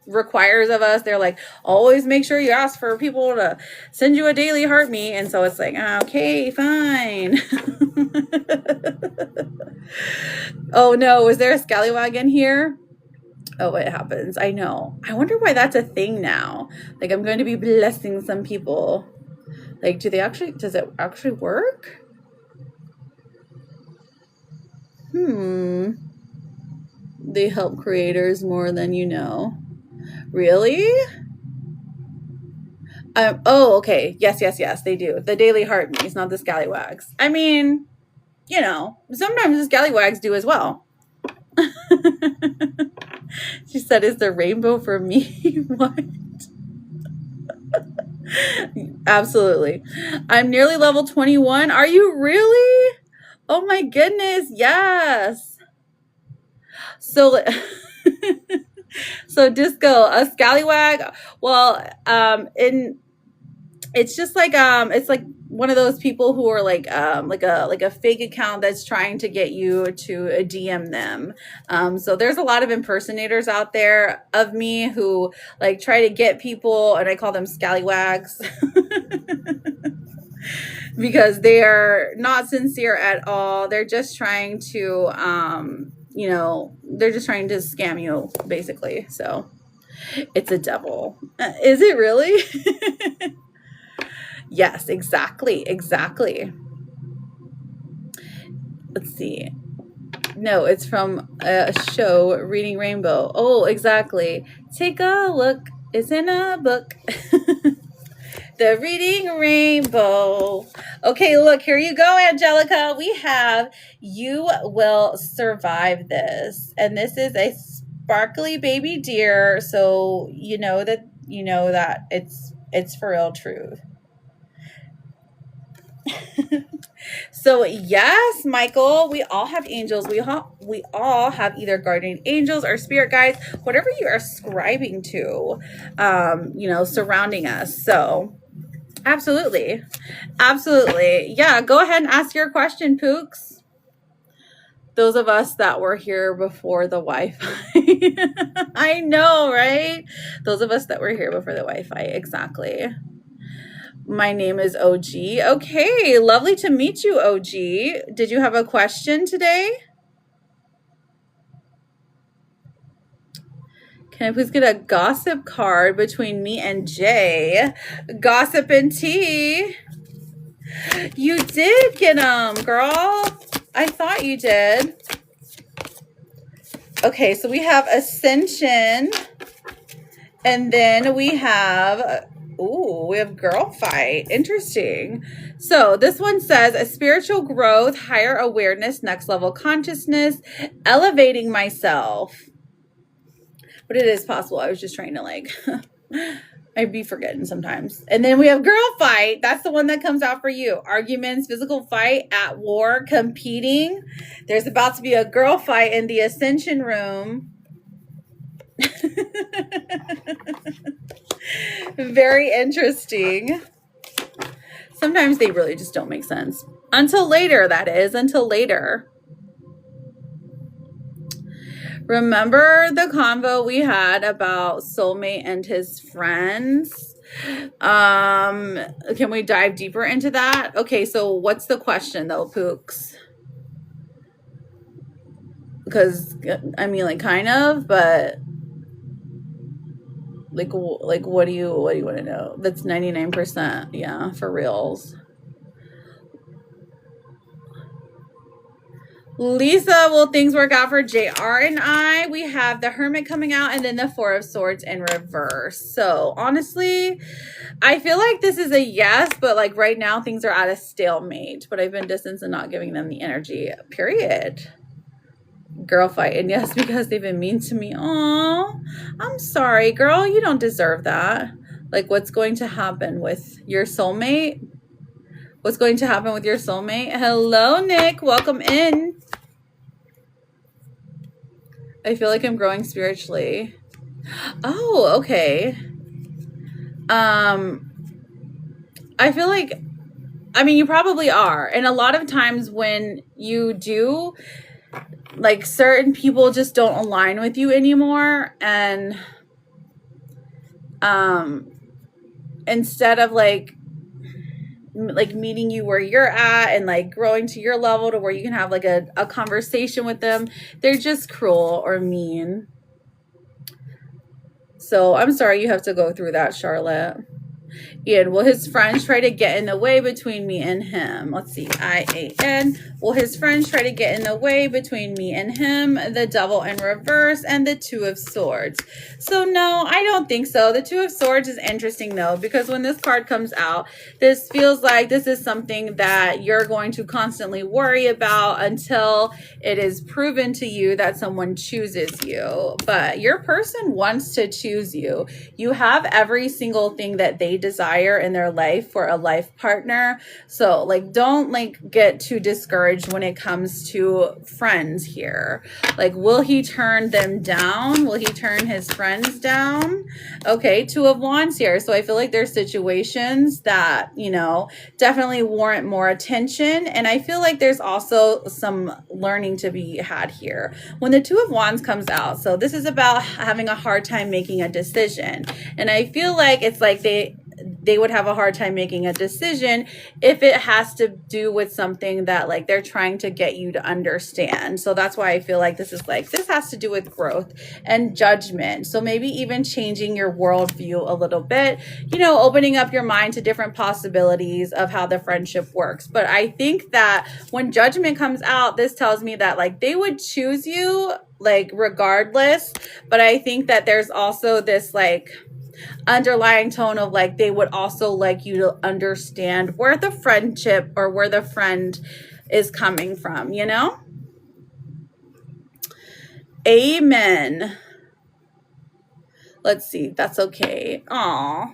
requires of us. They're like, always make sure you ask for people to send you a daily heart me. And so it's like, okay, fine. Oh no, was there a scallywag in here? Oh, it happens. I know. I wonder why that's a thing now. Like, I'm going to be blessing some people. Like, does it actually work? They help creators more than you know. Really? Oh, okay. Yes, they do. The daily heart me's, not the scallywags. I mean, you know, sometimes the scallywags do as well. She said, is the rainbow for me? What? Absolutely. I'm nearly level 21. Are you really? Oh my goodness. Yes. So, so Disco, a scallywag. Well, it's just like it's like one of those people who are like a fake account that's trying to get you to DM them. So there's a lot of impersonators out there of me who like try to get people, and I call them scallywags. Because they are not sincere at all. They're just trying to they're just trying to scam you, basically. So it's a devil. Is it really? Yes, exactly. Let's see. No, it's from a show, Reading Rainbow. Oh, exactly. Take a look. It's in a book. The Reading Rainbow. Okay, look, here you go, Angelica. We have You Will Survive This. And this is a sparkly baby deer, so you know that it's for real truth. So yes, Michael, we all have angels. We all have either guardian angels or spirit guides, whatever you are ascribing to, surrounding us. So absolutely. Yeah, go ahead and ask your question, Pooks. Those of us that were here before the Wi-Fi. I know, right? Those of us that were here before the Wi-Fi, exactly. My name is OG. Okay, lovely to meet you, OG. Did you have a question today? Can I please get a gossip card between me and Jay? Gossip and tea. You did get them, girl. I thought you did. Okay, so we have Ascension. And then we have... Ooh, we have Girl Fight. Interesting. So this one says a spiritual growth, higher awareness, next level consciousness, elevating myself. But it is possible. I was just trying to I'd be forgetting sometimes. And then we have Girl Fight. That's the one that comes out for you. Arguments, physical fight, at war, competing. There's about to be a girl fight in the Ascension room. Very interesting. Sometimes they really just don't make sense. Until later, that is. Until later. Remember the convo we had about soulmate and his friends? Can we dive deeper into that? Okay, so what's the question though, Pooks? Because I mean, kind of, but what do you want to know? That's 99%. Yeah, for reals. Lisa, will things work out for JR and I? We have the Hermit coming out and then the Four of Swords in reverse. So honestly, I feel like this is a yes, but right now things are at a stalemate. But I've been distanced and not giving them the energy, period. Girl fight. And yes, because they've been mean to me. Aw, I'm sorry, girl. You don't deserve that. What's going to happen with your soulmate? What's going to happen with your soulmate? Hello, Nick. Welcome in. I feel like I'm growing spiritually. Oh, okay. I feel like, you probably are. And a lot of times when you do, certain people just don't align with you anymore. And instead of meeting you where you're at and growing to your level to where you can have a conversation with them, they're just cruel or mean. So I'm sorry you have to go through that, Charlotte. Ian, will his friends try to get in the way between me and him? Let's see. IAN. Will his friends try to get in the way between me and him? The Devil in reverse and the Two of Swords. So no, I don't think so. The Two of Swords is interesting though, because when this card comes out, this feels like this is something that you're going to constantly worry about until it is proven to you that someone chooses you. But your person wants to choose you. You have every single thing that they desire in their life for a life partner. So like, don't like get too discouraged when it comes to friends here. Like, will he turn them down? Will he turn his friends down? Okay, Two of Wands here. So I feel like there's situations that, you know, definitely warrant more attention. And I feel like there's also some learning to be had here. When the Two of Wands comes out, so this is about having a hard time making a decision. And I feel like it's like they would have a hard time making a decision if it has to do with something that like they're trying to get you to understand. So that's why I feel like this is like, this has to do with growth and judgment. So maybe even changing your worldview a little bit, you know, opening up your mind to different possibilities of how the friendship works. But I think that when judgment comes out, this tells me that like they would choose you like regardless. But I think that there's also this like underlying tone of like they would also like you to understand where the friendship or where the friend is coming from, you know? Amen. Let's see. That's okay. Aw.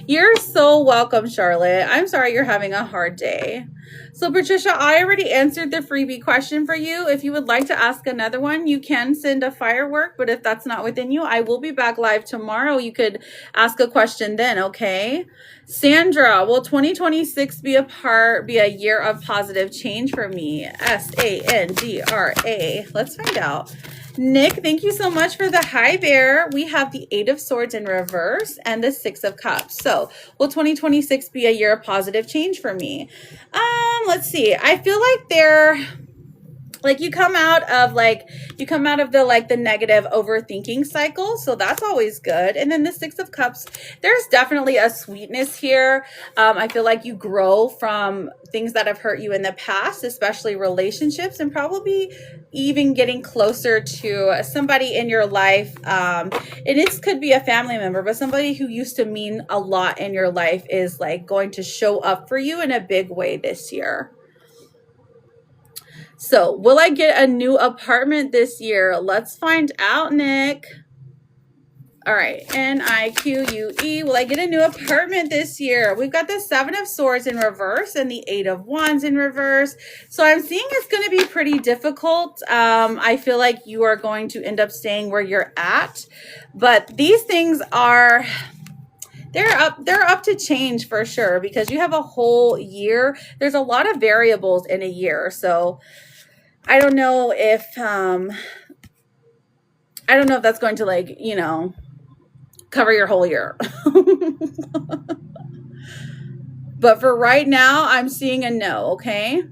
You're so welcome, Charlotte. I'm sorry you're having a hard day. So Patricia, I already answered the freebie question for you. If you would like to ask another one, you can send a firework, but if that's not within you, I will be back live tomorrow. You could ask a question then, okay? Sandra, will 2026 be a year of positive change for me? Sandra. Let's find out. Nick, thank you so much for the hi bear. We have the Eight of Swords in reverse and the Six of Cups. So will 2026 be a year of positive change for me? Let's see. I feel like you come out of the negative overthinking cycle. So that's always good. And then the Six of Cups, there's definitely a sweetness here. I feel like you grow from things that have hurt you in the past, especially relationships, and probably even getting closer to somebody in your life. And it could be a family member, but somebody who used to mean a lot in your life is like going to show up for you in a big way this year. So will I get a new apartment this year? Let's find out, Nick. All right, Nique. Will I get a new apartment this year? We've got the Seven of Swords in reverse and the Eight of Wands in reverse. So I'm seeing it's going to be pretty difficult. I feel like you are going to end up staying where you're at. But these things are... They're up to change for sure, because you have a whole year. There's a lot of variables in a year. So I don't know if that's going to like, you know, cover your whole year. But for right now, I'm seeing a no, okay?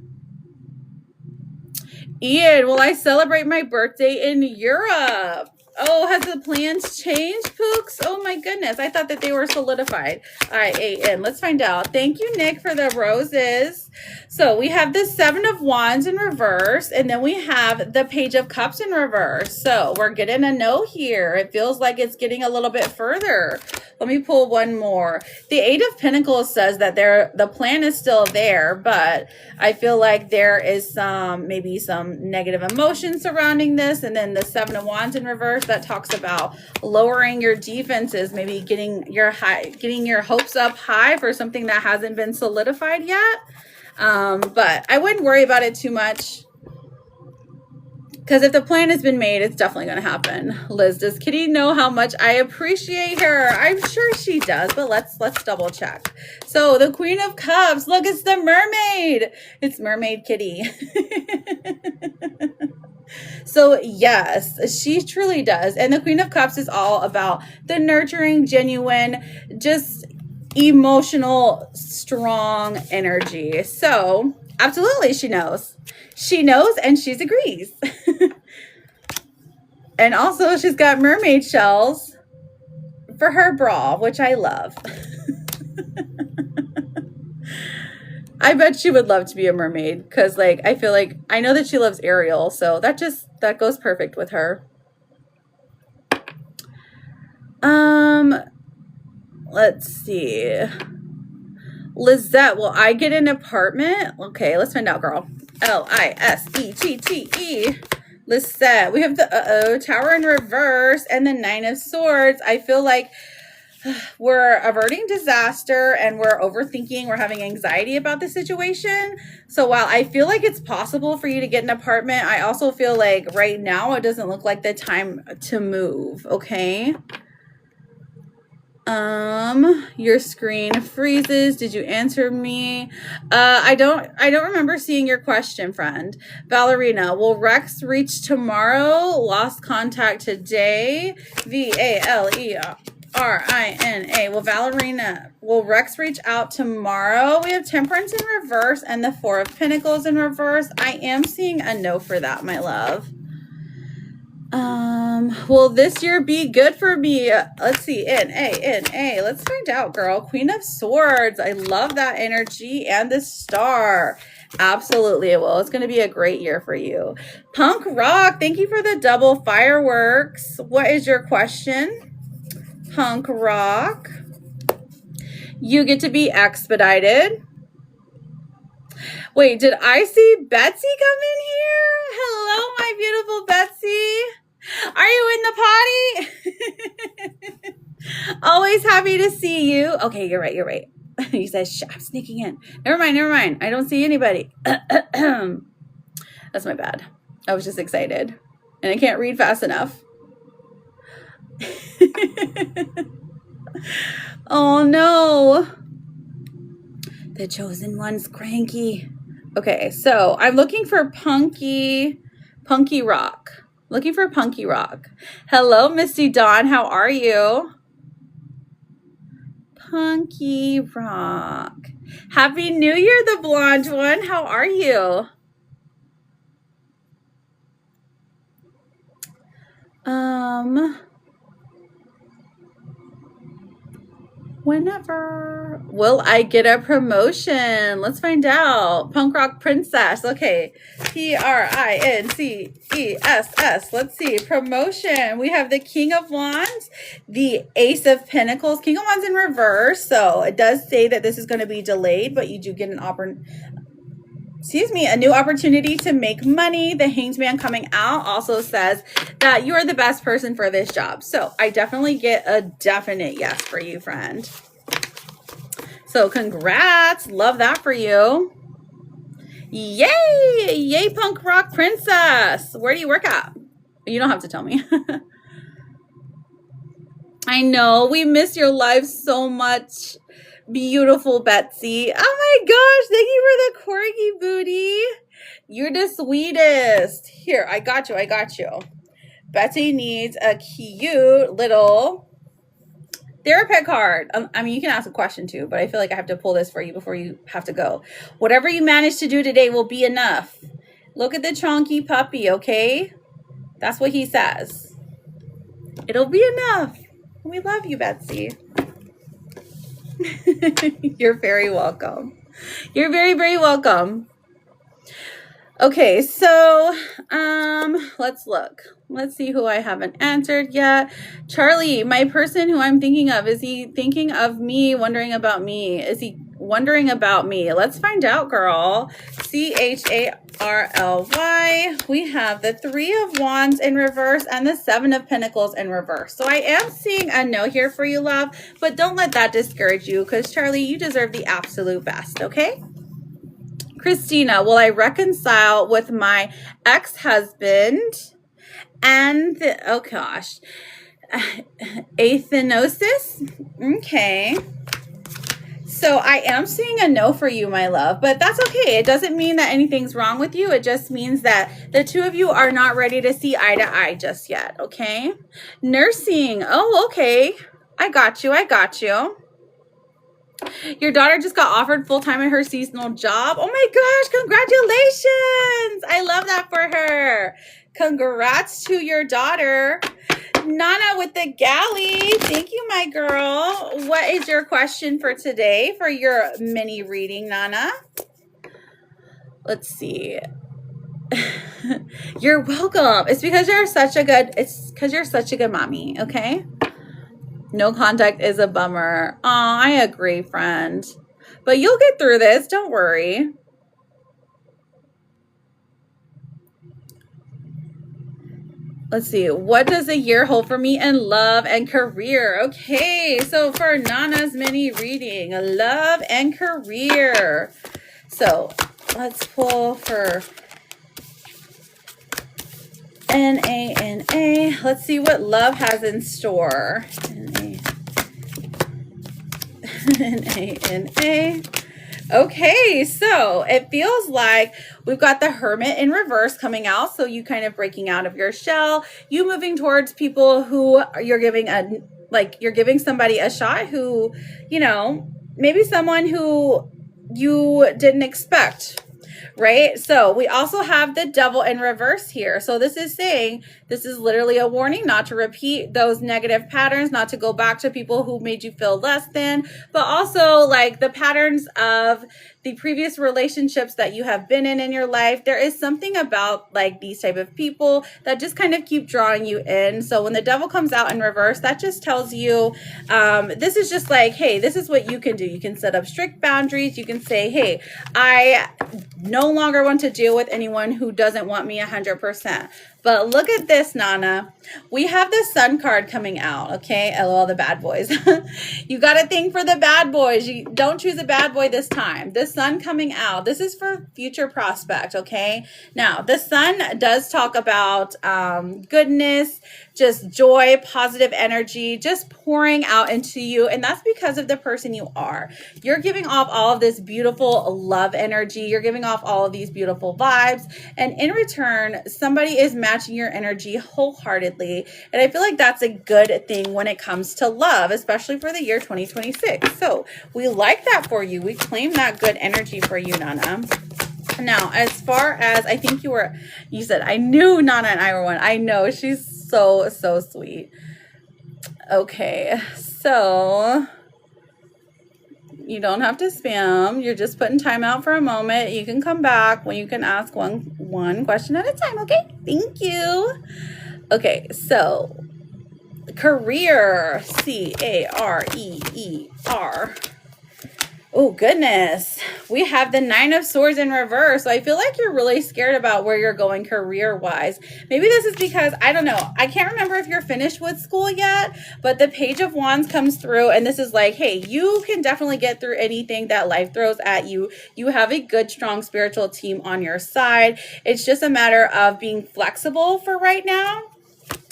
Ian, will I celebrate my birthday in Europe? Oh, has the plans changed, Pooks? Oh my goodness. I thought that they were solidified. IAN. Let's find out. Thank you, Nick, for the roses. So we have the Seven of Wands in reverse, and then we have the Page of Cups in reverse. So we're getting a no here. It feels like it's getting a little bit further. Let me pull one more. The Eight of Pentacles says that the plan is still there, but I feel like there is maybe some negative emotion surrounding this. And then the Seven of Wands in reverse, that talks about lowering your defenses, maybe getting your hopes up high for something that hasn't been solidified yet. But I wouldn't worry about it too much, because if the plan has been made, it's definitely going to happen. Liz, does Kitty know how much I appreciate her? I'm sure she does, but let's double check. So the Queen of Cups, look, it's the mermaid. It's Mermaid Kitty. So yes, she truly does. And the Queen of Cups is all about the nurturing, genuine, just emotional, strong energy. So absolutely, she knows. She knows, and she agrees. And also, she's got mermaid shells for her bra, which I love. I bet she would love to be a mermaid because, like, I feel like I know that she loves Ariel, so that goes perfect with her. Let's see. Lizette, will I get an apartment? Okay, let's find out, girl. L-I-S-E-T-T-E. Lizette, we have the Tower in reverse and the Nine of Swords. I feel like we're averting disaster and we're overthinking, we're having anxiety about the situation. So while I feel like it's possible for you to get an apartment, I also feel like right now it doesn't look like the time to move, okay? Your screen freezes. Did you answer me? I don't remember seeing your question, friend. Valerina, will Rex reach tomorrow? Lost contact today. Valerina. Will Rex reach out tomorrow? We have Temperance in reverse and the Four of Pentacles in reverse. I am seeing a no for that, my love. Will this year be good for me? Let's see. N-A. Let's find out, girl. Queen of Swords. I love that energy. And the Star. Absolutely it will. It's going to be a great year for you. Punk Rock, thank you for the double fireworks. What is your question? Punk Rock. You get to be expedited. Wait, did I see Betsy come in here? Hello, my beautiful Betsy. Are you in the potty? Always happy to see you. Okay, you're right. You said, I'm sneaking in. Never mind. I don't see anybody. That's my bad. I was just excited. And I can't read fast enough. Oh, no. The chosen one's cranky. Okay, so I'm looking for Punky Rock. Looking for Punky Rock. Hello, Misty Dawn. How are you? Punky Rock. Happy New Year, the blonde one. How are you? Whenever will I get a promotion? Let's find out. Punk Rock Princess. Okay. Princess. Let's see. Promotion. We have the King of Wands, the Ace of Pentacles. King of Wands in reverse. So it does say that this is going to be delayed, but you do get a new opportunity to make money. The Hanged Man coming out also says that you're the best person for this job. So I definitely get a definite yes for you, friend. So congrats. Love that for you. Yay, Punk Rock Princess. Where do you work at? You don't have to tell me. I know. We miss your live so much. Beautiful Betsy. Oh my gosh, thank you for the corgi booty. You're the sweetest. Here, I got you. Betsy needs a cute little therapy card. I mean, you can ask a question too, but I feel like I have to pull this for you before you have to go. Whatever you manage to do today will be enough. Look at the chonky puppy, okay? That's what he says. It'll be enough. We love you, Betsy. You're very welcome. You're very, very welcome. Okay, so let's look. Let's see who I haven't answered yet. Charlie, my person who I'm thinking of, is he thinking of me, wondering about me? Is he wondering about me? Let's find out, girl. Charly. We have the Three of Wands in reverse and the Seven of Pentacles in reverse. So I am seeing a no here for you, love, but don't let that discourage you because, Charlie, you deserve the absolute best, okay? Christina, will I reconcile with my ex-husband and oh gosh, athenosis? Okay. So I am seeing a no for you, my love, but that's okay. It doesn't mean that anything's wrong with you. It just means that the two of you are not ready to see eye to eye just yet, okay? Nursing. Oh, okay. I got you. Your daughter just got offered full-time at her seasonal job. Oh my gosh, congratulations. I love that for her. Congrats to your daughter. Nana with the galley. Thank you, my girl. What is your question for today for your mini reading, Nana? Let's see. You're welcome. It's because you're such a good mommy, okay? No contact is a bummer. Aw, I agree, friend. But you'll get through this. Don't worry. Let's see. What does the year hold for me in love and career? Okay, so for Nana's mini reading, love and career. So let's pull for NA. Let's see what love has in store. NA. Okay, so it feels like we've got the Hermit in reverse coming out. So you kind of breaking out of your shell, you moving towards people who you're giving you're giving somebody a shot who, you know, maybe someone who you didn't expect. Right? So we also have the Devil in reverse here. So this is saying, this is literally a warning not to repeat those negative patterns, not to go back to people who made you feel less than, but also like the patterns of the previous relationships that you have been in your life. There is something about like these type of people that just kind of keep drawing you in. So when the Devil comes out in reverse, that just tells you, this is just like, hey, this is what you can do. You can set up strict boundaries. You can say, hey, I no longer want to deal with anyone who doesn't want me 100%. But look at this, Nana. We have the Sun card coming out, okay? LOL, the bad boys. You got a thing for the bad boys. You don't choose a bad boy this time. The Sun coming out. This is for future prospect, okay? Now, the Sun does talk about goodness, just joy, positive energy, just pouring out into you. And that's because of the person you are. You're giving off all of this beautiful love energy. You're giving off all of these beautiful vibes. And in return, somebody is matching your energy wholeheartedly. And I feel like that's a good thing when it comes to love, especially for the year 2026. So we like that for you. We claim that good energy for you, Nana. Now, as far as I think you said, I knew Nana and I were one. I know, she's so sweet. Okay, so you don't have to spam. You're just putting time out for a moment. You can come back when you can ask one question at a time, okay? Thank you. Okay, so career, CAREER. Oh, goodness. We have the Nine of Swords in reverse. So I feel like you're really scared about where you're going career-wise. Maybe this is because, I don't know. I can't remember if you're finished with school yet, but the Page of Wands comes through, and this is like, hey, you can definitely get through anything that life throws at you. You have a good, strong spiritual team on your side. It's just a matter of being flexible for right now.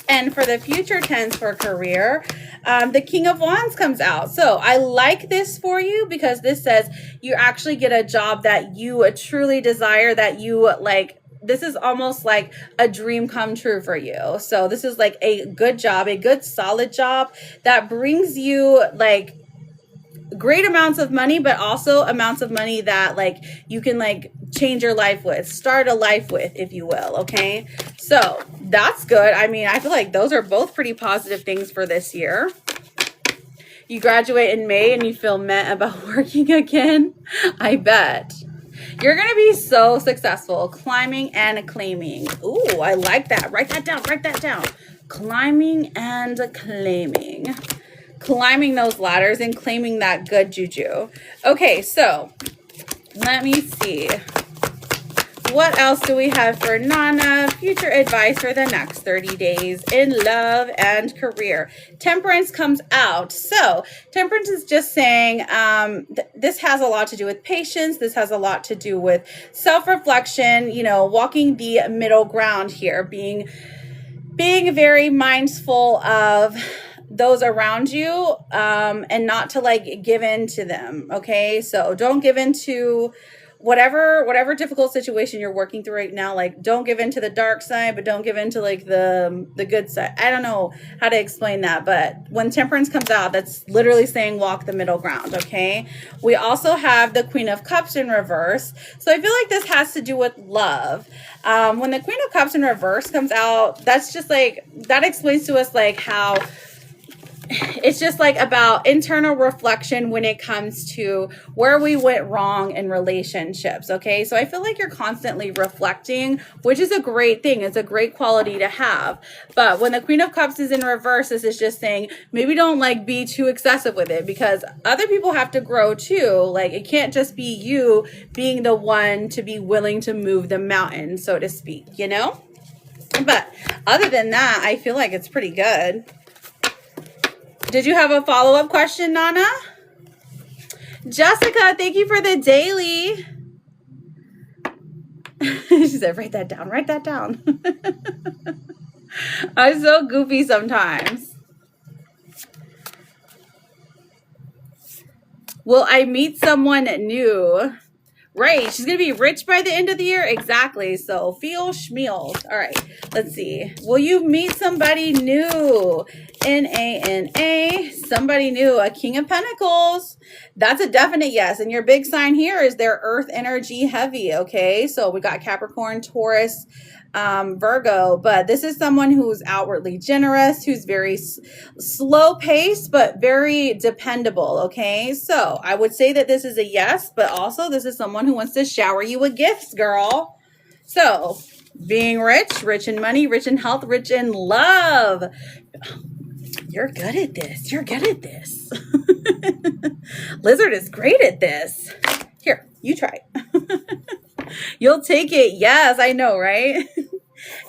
And for the future tense for career, the King of Wands comes out. So I like this for you because this says you actually get a job that you truly desire, that you like. This is almost like a dream come true for you. So this is like a good job, a good solid job that brings you like great amounts of money, but also amounts of money that like you can like change your life with, start a life with, if you will. Okay, so that's good. I mean, I feel like those are both pretty positive things for this year. You graduate in May and you feel meh about working again. I bet you're gonna be so successful climbing and claiming. Ooh, I like that. Write that down. Climbing and claiming. Climbing those ladders and claiming that good juju. Okay, so let me see. What else do we have for Nana? Future advice for the next 30 days in love and career. Temperance comes out. So Temperance is just saying this has a lot to do with patience. This has a lot to do with self-reflection, you know, walking the middle ground here, being very mindful of those around you and not to like give in to them. Okay, so don't give in to whatever difficult situation you're working through right now, like don't give in to the dark side, but don't give in to like the good side. I don't know how to explain that, but when Temperance comes out, that's literally saying walk the middle ground. Okay. We also have the Queen of Cups in reverse. So I feel like this has to do with love. When the Queen of Cups in reverse comes out, that's just like, that explains to us like how it's just like about internal reflection when it comes to where we went wrong in relationships. Okay. So I feel like you're constantly reflecting, which is a great thing. It's a great quality to have. But when the Queen of Cups is in reverse, this is just saying maybe don't like be too excessive with it, because other people have to grow too. Like it can't just be you being the one to be willing to move the mountain, so to speak, you know? But other than that, I feel like it's pretty good. Did you have a follow-up question, Nana? Jessica, thank you for the daily. She said, write that down. Write that down. I'm so goofy sometimes. Will I meet someone new? Right. She's going to be rich by the end of the year. Exactly. So feel schmeals. All right. Let's see. Will you meet somebody new? N-A-N-A. Somebody new. A King of Pentacles. That's a definite yes. And your big sign here is their earth energy heavy. Okay. So we got Capricorn, Taurus, Virgo, but this is someone who's outwardly generous, who's very slow paced, but very dependable. Okay. So I would say that this is a yes, but also this is someone who wants to shower you with gifts, girl. So being rich, rich in money, rich in health, rich in love. You're good at this. You're good at this. Lizard is great at this. Here, you try. You'll take it. Yes, I know, right?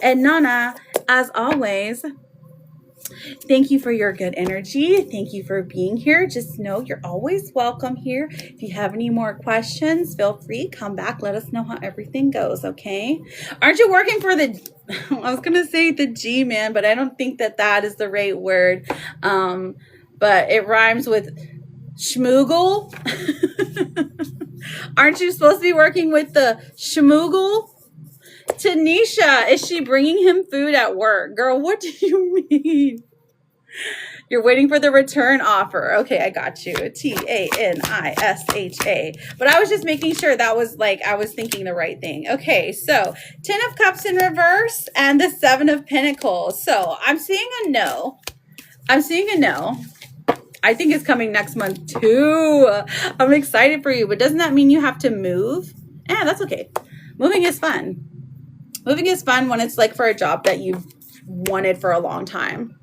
And Nana, as always, thank you for your good energy. Thank you for being here. Just know you're always welcome here. If you have any more questions, feel free. Come back. Let us know how everything goes, okay? Aren't you working for the... I was going to say the G-man, but I don't think that that is the right word. But it rhymes with schmoogle. Aren't you supposed to be working with the schmoogle? Tanisha, is she bringing him food at work? Girl, what do you mean? You're waiting for the return offer. Okay, I got you. Tanisha. But I was just making sure that was like, I was thinking the right thing. Okay, so 10 of Cups in reverse and the 7 of Pentacles. So I'm seeing a no. I'm seeing a no. I think it's coming next month too. I'm excited for you, but doesn't that mean you have to move? Yeah, that's okay. Moving is fun. Moving is fun when it's like for a job that you've wanted for a long time.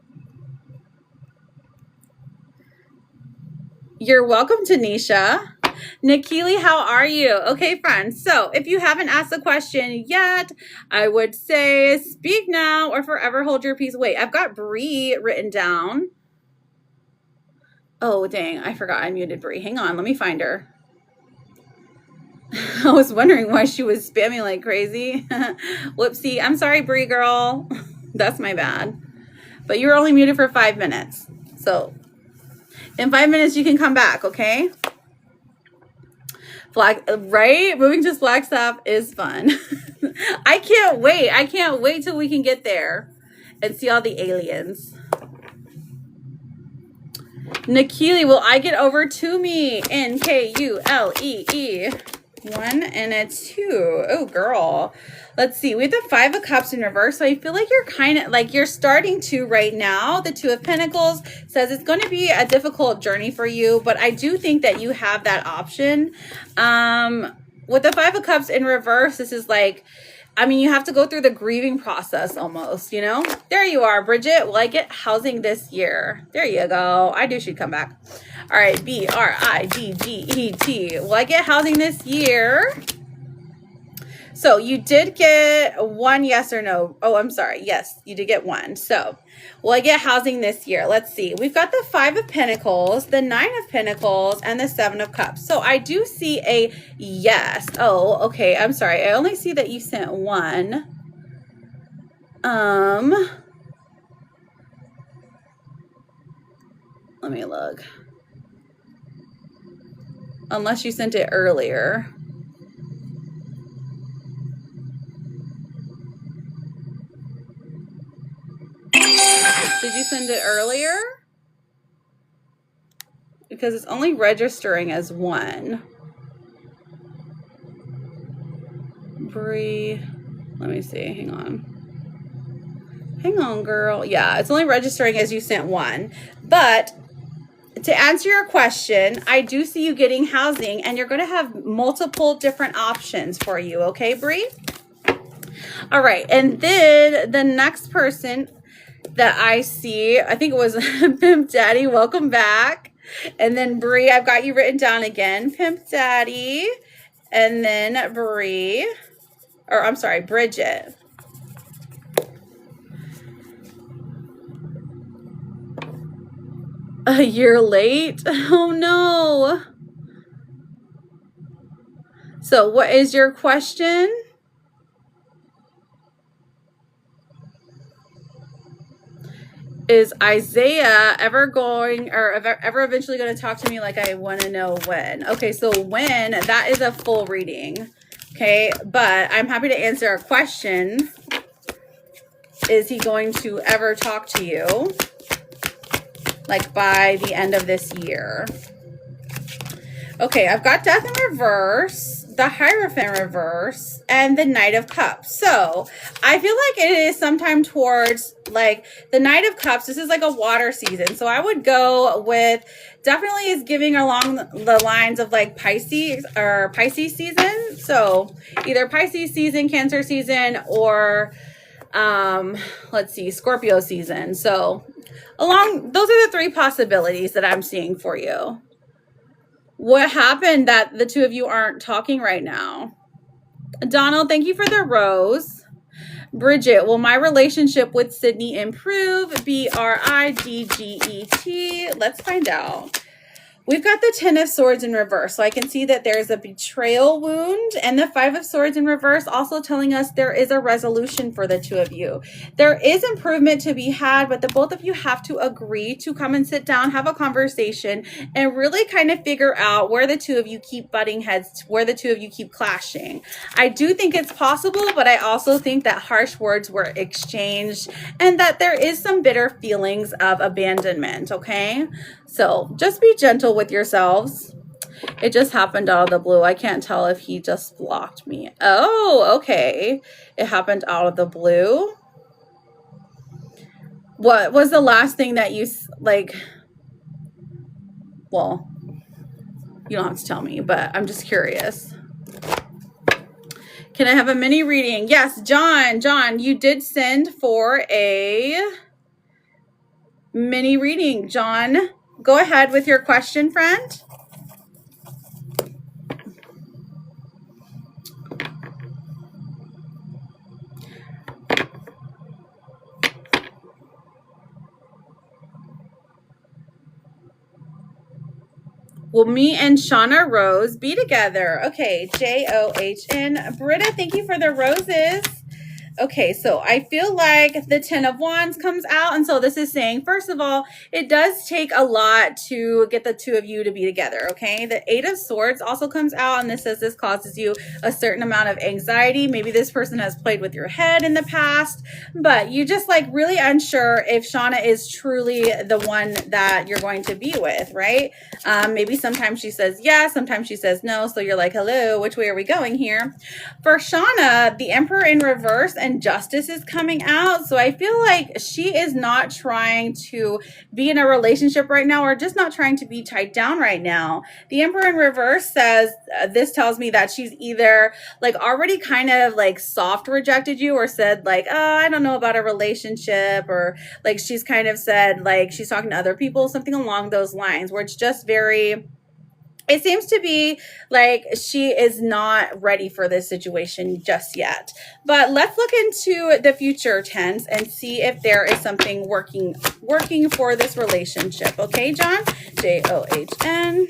You're welcome, Tanisha. Nikili, how are you? Okay, friends. So if you haven't asked a question yet, I would say speak now or forever hold your peace. Wait, I've got Bree written down. Oh, dang. I forgot I muted Bree. Hang on. Let me find her. I was wondering why she was spamming like crazy. Whoopsie. I'm sorry, Bree girl. That's my bad. But you were only muted for 5 minutes. So in 5 minutes, you can come back, okay? Right? Moving to Flagstaff is fun. I can't wait. I can't wait till we can get there and see all the aliens. Nikili, will I get over to me? N-K-U-L-E-E. 1 and a 2. Oh, girl. Let's see. We have the 5 of Cups in reverse. So I feel like you're kind of like you're starting to right now. The 2 of Pentacles says it's going to be a difficult journey for you, but I do think that you have that option. With the 5 of Cups in reverse, this is like, I mean, you have to go through the grieving process almost, you know? There you are, Bridget. Will I get housing this year? There you go. I knew she'd come back. All right, B-R-I-G-G-E-T. Will I get housing this year? So you did get 1 yes or no. Oh, I'm sorry. Yes, you did get 1. So will I get housing this year? Let's see. We've got the 5 of Pentacles, the 9 of Pentacles, and the 7 of Cups. So I do see a yes. Oh, okay. I'm sorry. I only see that you sent 1. Let me look. Unless you sent it earlier. Did you send it earlier? Because it's only registering as one. Bree, let me see. Hang on. Hang on, girl. Yeah, it's only registering as you sent one. But to answer your question, I do see you getting housing, and you're going to have multiple different options for you. Okay, Bree? All right. And then the next person that I see, I think it was Pimp Daddy. Welcome back. And then Bree, I've got you written down again. Pimp Daddy. And then Bree. Or I'm sorry, Bridget. A year late? Oh no. So what is your question? Is Isaiah ever going or ever eventually going to talk to me? Like, I want to know when. Okay, so when, that is a full reading. Okay, but I'm happy to answer a question. Is he going to ever talk to you? Like by the end of this year. Okay, I've got Death in reverse, the Hierophant reverse, and the Knight of Cups. So I feel like it is sometime towards like the Knight of Cups. This is like a water season. So I would go with definitely is giving along the lines of like Pisces or Pisces season. So either Pisces season, Cancer season, or let's see, Scorpio season. So those are the three possibilities that I'm seeing for you. What happened that the two of you aren't talking right now? Donald, thank you for the rose. Bridget, will my relationship with Sydney improve? Bridget. Let's find out. We've got the 10 of Swords in reverse. So I can see that there's a betrayal wound, and the 5 of Swords in reverse also telling us there is a resolution for the two of you. There is improvement to be had, but the both of you have to agree to come and sit down, have a conversation, and really kind of figure out where the two of you keep butting heads, where the two of you keep clashing. I do think it's possible, but I also think that harsh words were exchanged and that there is some bitter feelings of abandonment, okay? So just be gentle with yourselves. It just happened out of the blue. I can't tell if he just blocked me. Oh, okay. It happened out of the blue. What was the last thing that you, like, well, you don't have to tell me, but I'm just curious. Can I have a mini reading? Yes, John, you did send for a mini reading. John, go ahead with your question, friend. Will me and Shauna Rose be together? Okay, John. Britta, thank you for the roses. Okay, so I feel like the 10 of Wands comes out. And so this is saying, first of all, it does take a lot to get the two of you to be together, okay? The 8 of Swords also comes out, and this says this causes you a certain amount of anxiety. Maybe this person has played with your head in the past, but you just like really unsure if Shauna is truly the one that you're going to be with, right? Maybe sometimes she says yes, sometimes she says no. So you're like, hello, which way are we going here? For Shauna, the Emperor in reverse and Justice is coming out. So I feel like she is not trying to be in a relationship right now, or just not trying to be tied down right now. The Emperor in reverse says, this tells me that she's either like already kind of like soft rejected you, or said like, oh, I don't know about a relationship, or like she's kind of said like she's talking to other people, something along those lines, where it's just very, it seems to be like she is not ready for this situation just yet. But let's look into the future tense and see if there is something working for this relationship. Okay, John? John.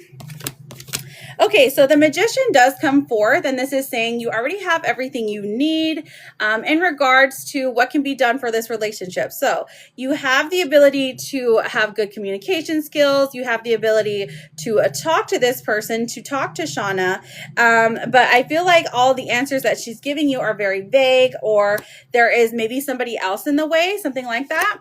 Okay, so the Magician does come forth, and this is saying you already have everything you need in regards to what can be done for this relationship. So you have the ability to have good communication skills. You have the ability to talk to this person, to talk to Shauna. But I feel like all the answers that she's giving you are very vague, or there is maybe somebody else in the way, something like that.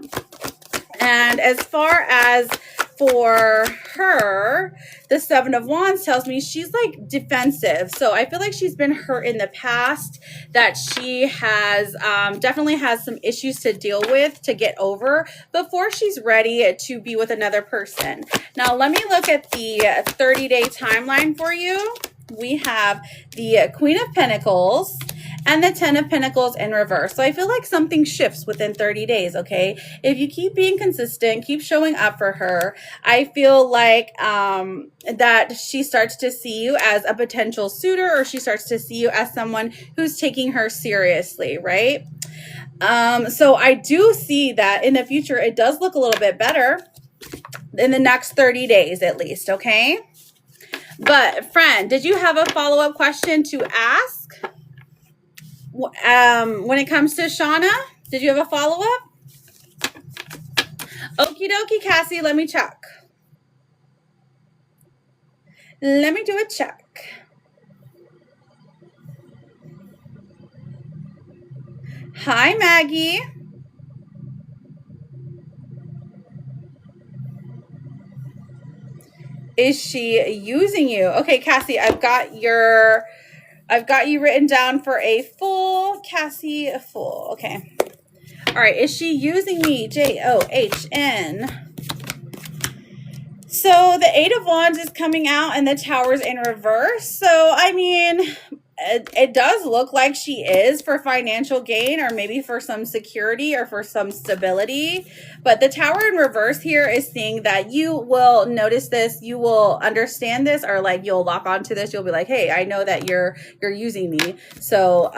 And as far as for her, the Seven of Wands tells me she's like defensive. So I feel like she's been hurt in the past, that she has definitely has some issues to deal with, to get over before she's ready to be with another person. Now, let me look at the 30-day timeline for you. We have the Queen of Pentacles and the 10 of Pentacles in reverse. So I feel like something shifts within 30 days, okay? If you keep being consistent, keep showing up for her, I feel like that she starts to see you as a potential suitor, or she starts to see you as someone who's taking her seriously, right? So I do see that in the future, it does look a little bit better in the next 30 days at least, okay? But friend, did you have a follow-up question to ask? When it comes to Shauna, did you have a follow-up? Okie dokie, Cassie, let me check. Let me do a check. Hi, Maggie. Is she using you? Okay, Cassie, I've got you written down for a full, Cassie, a full. Okay. All right. Is she using me? John. So the Eight of Wands is coming out and the Tower's in reverse. So, I mean, it does look like she is for financial gain, or maybe for some security or for some stability. But the Tower in reverse here is saying that you will notice this, you will understand this, or like you'll lock onto this. You'll be like, hey, I know that you're using me. So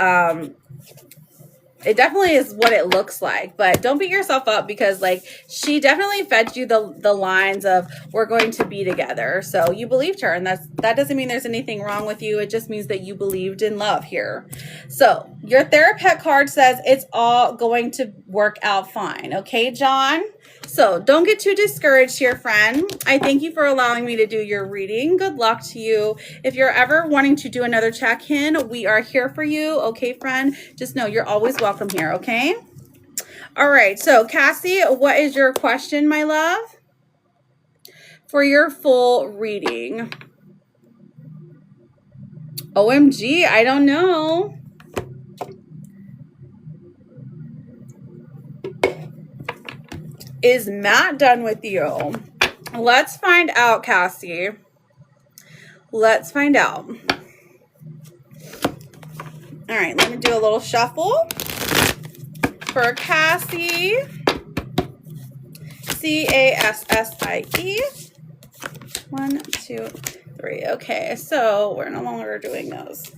it definitely is what it looks like, but don't beat yourself up, because like she definitely fed you the lines of we're going to be together. So you believed her, and that doesn't mean there's anything wrong with you. It just means that you believed in love here. So your Therapet card says it's all going to work out fine. Okay, John? So don't get too discouraged here, friend. I thank you for allowing me to do your reading. Good luck to you. If you're ever wanting to do another check-in, we are here for you. Okay, friend? Just know you're always welcome here, okay? All right. So, Cassie, what is your question, my love, for your full reading? OMG, I don't know. Is Matt done with you? Let's find out, Cassie. Let's find out. All right, let me do a little shuffle for Cassie. C-A-S-S-I-E. 1, 2, 3. Okay, so we're no longer doing those.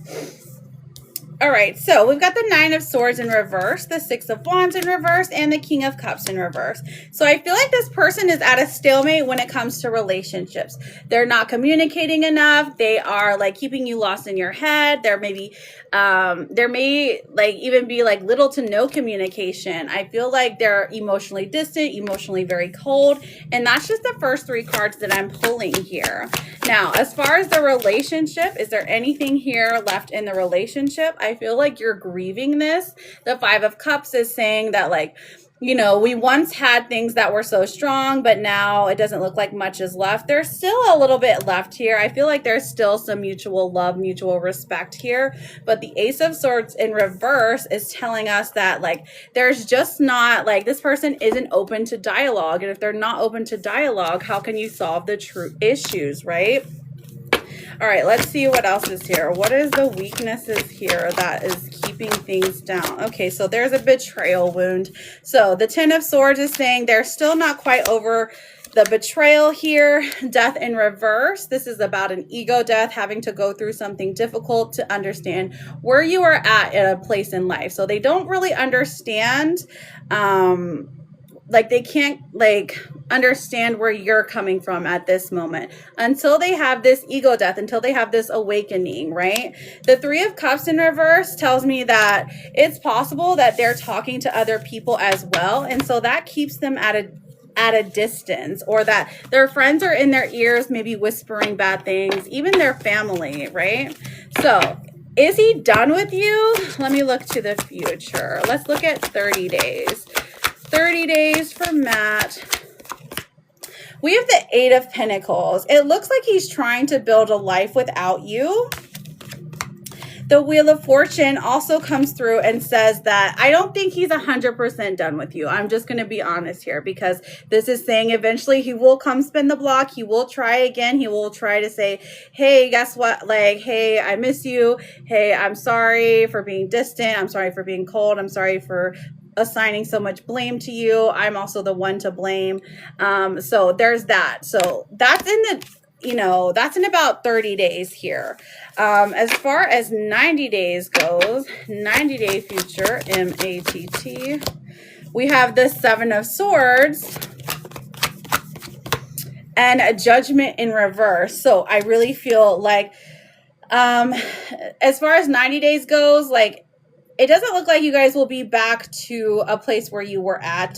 All right, so we've got the Nine of Swords in reverse, the Six of Wands in reverse, and the King of Cups in reverse. So I feel like this person is at a stalemate when it comes to relationships. They're not communicating enough. They are like keeping you lost in your head. There may like even be like little to no communication. I feel like they're emotionally distant, emotionally very cold, and that's just the first 3 cards that I'm pulling here. Now, as far as the relationship, is there anything here left in the relationship? I feel like you're grieving this. The Five of Cups is saying that, like, you know, we once had things that were so strong, but now it doesn't look like much is left. There's still a little bit left here. I feel like there's still some mutual love, mutual respect here. But the Ace of Swords in reverse is telling us that, like, there's just not, like, this person isn't open to dialogue. And if they're not open to dialogue, how can you solve the true issues, right? All right, let's see what else is here. What is the weaknesses here that is keeping things down? Okay, so there's a betrayal wound. So the Ten of Swords is saying they're still not quite over the betrayal here. Death in reverse. This is about an ego death, having to go through something difficult to understand where you are at a place in life. So they don't really understand, like they can't like understand where you're coming from at this moment until they have this ego death, until they have this awakening, right? The Three of Cups in reverse tells me that it's possible that they're talking to other people as well. And so that keeps them at a distance, or that their friends are in their ears, maybe whispering bad things, even their family, right? So is he done with you? Let me look to the future. Let's look at 30 days. 30 days for Matt. We have the Eight of Pentacles. It looks like he's trying to build a life without you. The Wheel of Fortune also comes through and says that I don't think he's 100% done with you. I'm just going to be honest here, because this is saying eventually he will come spin the block. He will try again. He will try to say, hey, guess what? Like, hey, I miss you. Hey, I'm sorry for being distant. I'm sorry for being cold. I'm sorry for assigning so much blame to you. I'm also the one to blame. So there's that. So that's in the, that's in about 30 days here. As far as 90 days goes, 90-day future, M-A-T-T, we have the Seven of Swords and a Judgment in reverse. So I really feel like, as far as 90 days goes, like, it doesn't look like you guys will be back to a place where you were at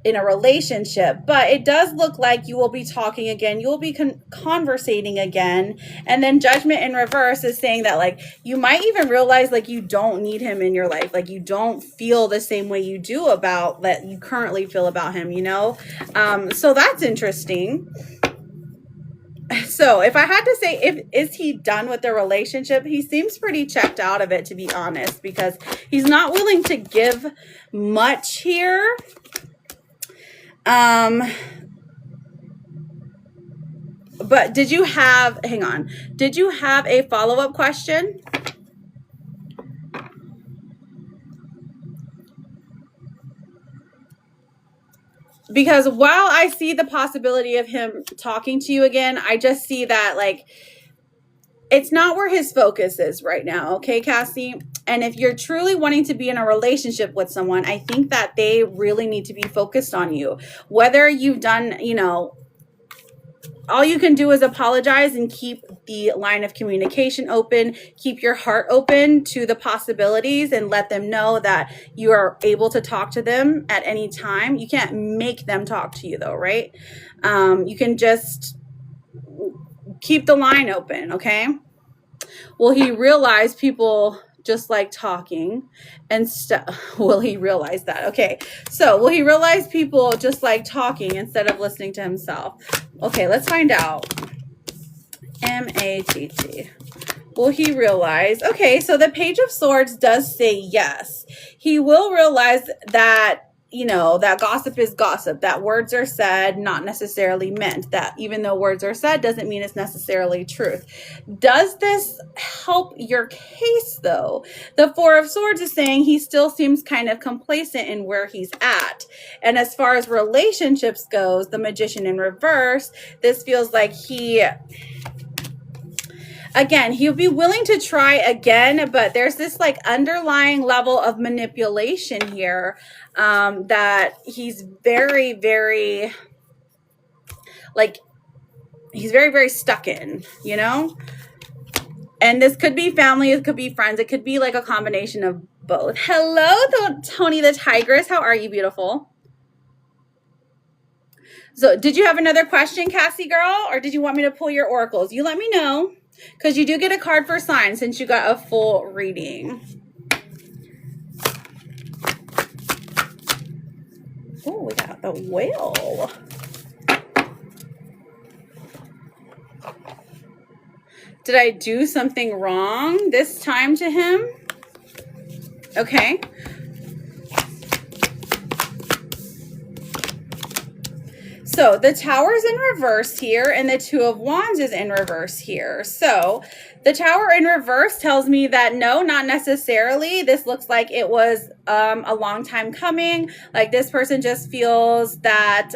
in a relationship, but it does look like you will be talking again. You will be conversating again. And then Judgment in reverse is saying that, like, you might even realize, like, you don't need him in your life. Like, you don't feel the same way you do about that you currently feel about him, So that's interesting. So if I had to say, is he done with the relationship? He seems pretty checked out of it, to be honest, because he's not willing to give much here. But did you have a follow-up question? Because while I see the possibility of him talking to you again, I just see that, like, it's not where his focus is right now. Okay, Cassie? And if you're truly wanting to be in a relationship with someone, I think that they really need to be focused on you. Whether you've done, all you can do is apologize and keep the line of communication open. Keep your heart open to the possibilities and let them know that you are able to talk to them at any time. You can't make them talk to you, though, right? You can just keep the line open, okay? Will he realize people just like talking and stuff? Will he realize that? Okay, so will he realize people just like talking instead of listening to himself? Okay, let's find out. M-A-T-T. Will he realize? Okay, so the Page of Swords does say yes. He will realize that, that gossip is gossip, that words are said, not necessarily meant, that even though words are said doesn't mean it's necessarily truth. Does this help your case, though? The Four of Swords is saying he still seems kind of complacent in where he's at. And as far as relationships goes, the Magician in reverse, this feels like again, he'll be willing to try again, but there's this like underlying level of manipulation here that he's very, very, he's very, very stuck in, And this could be family, it could be friends, it could be like a combination of both. Hello, Tony the Tigress. How are you, beautiful? So did you have another question, Cassie girl, or did you want me to pull your oracles? You let me know. Because you do get a card for sign since you got a full reading. Oh, we got the whale. Did I do something wrong this time to him? Okay. So the Tower's in reverse here, and the Two of Wands is in reverse here. So the Tower in reverse tells me that no, not necessarily. This looks like it was a long time coming. Like this person just feels that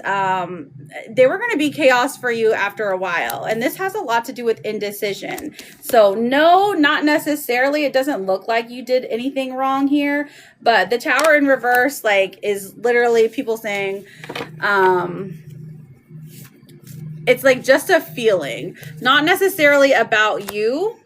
they were going to be chaos for you after a while. And this has a lot to do with indecision. So no, not necessarily. It doesn't look like you did anything wrong here. But the Tower in reverse, is literally people saying, it's like just a feeling, not necessarily about you,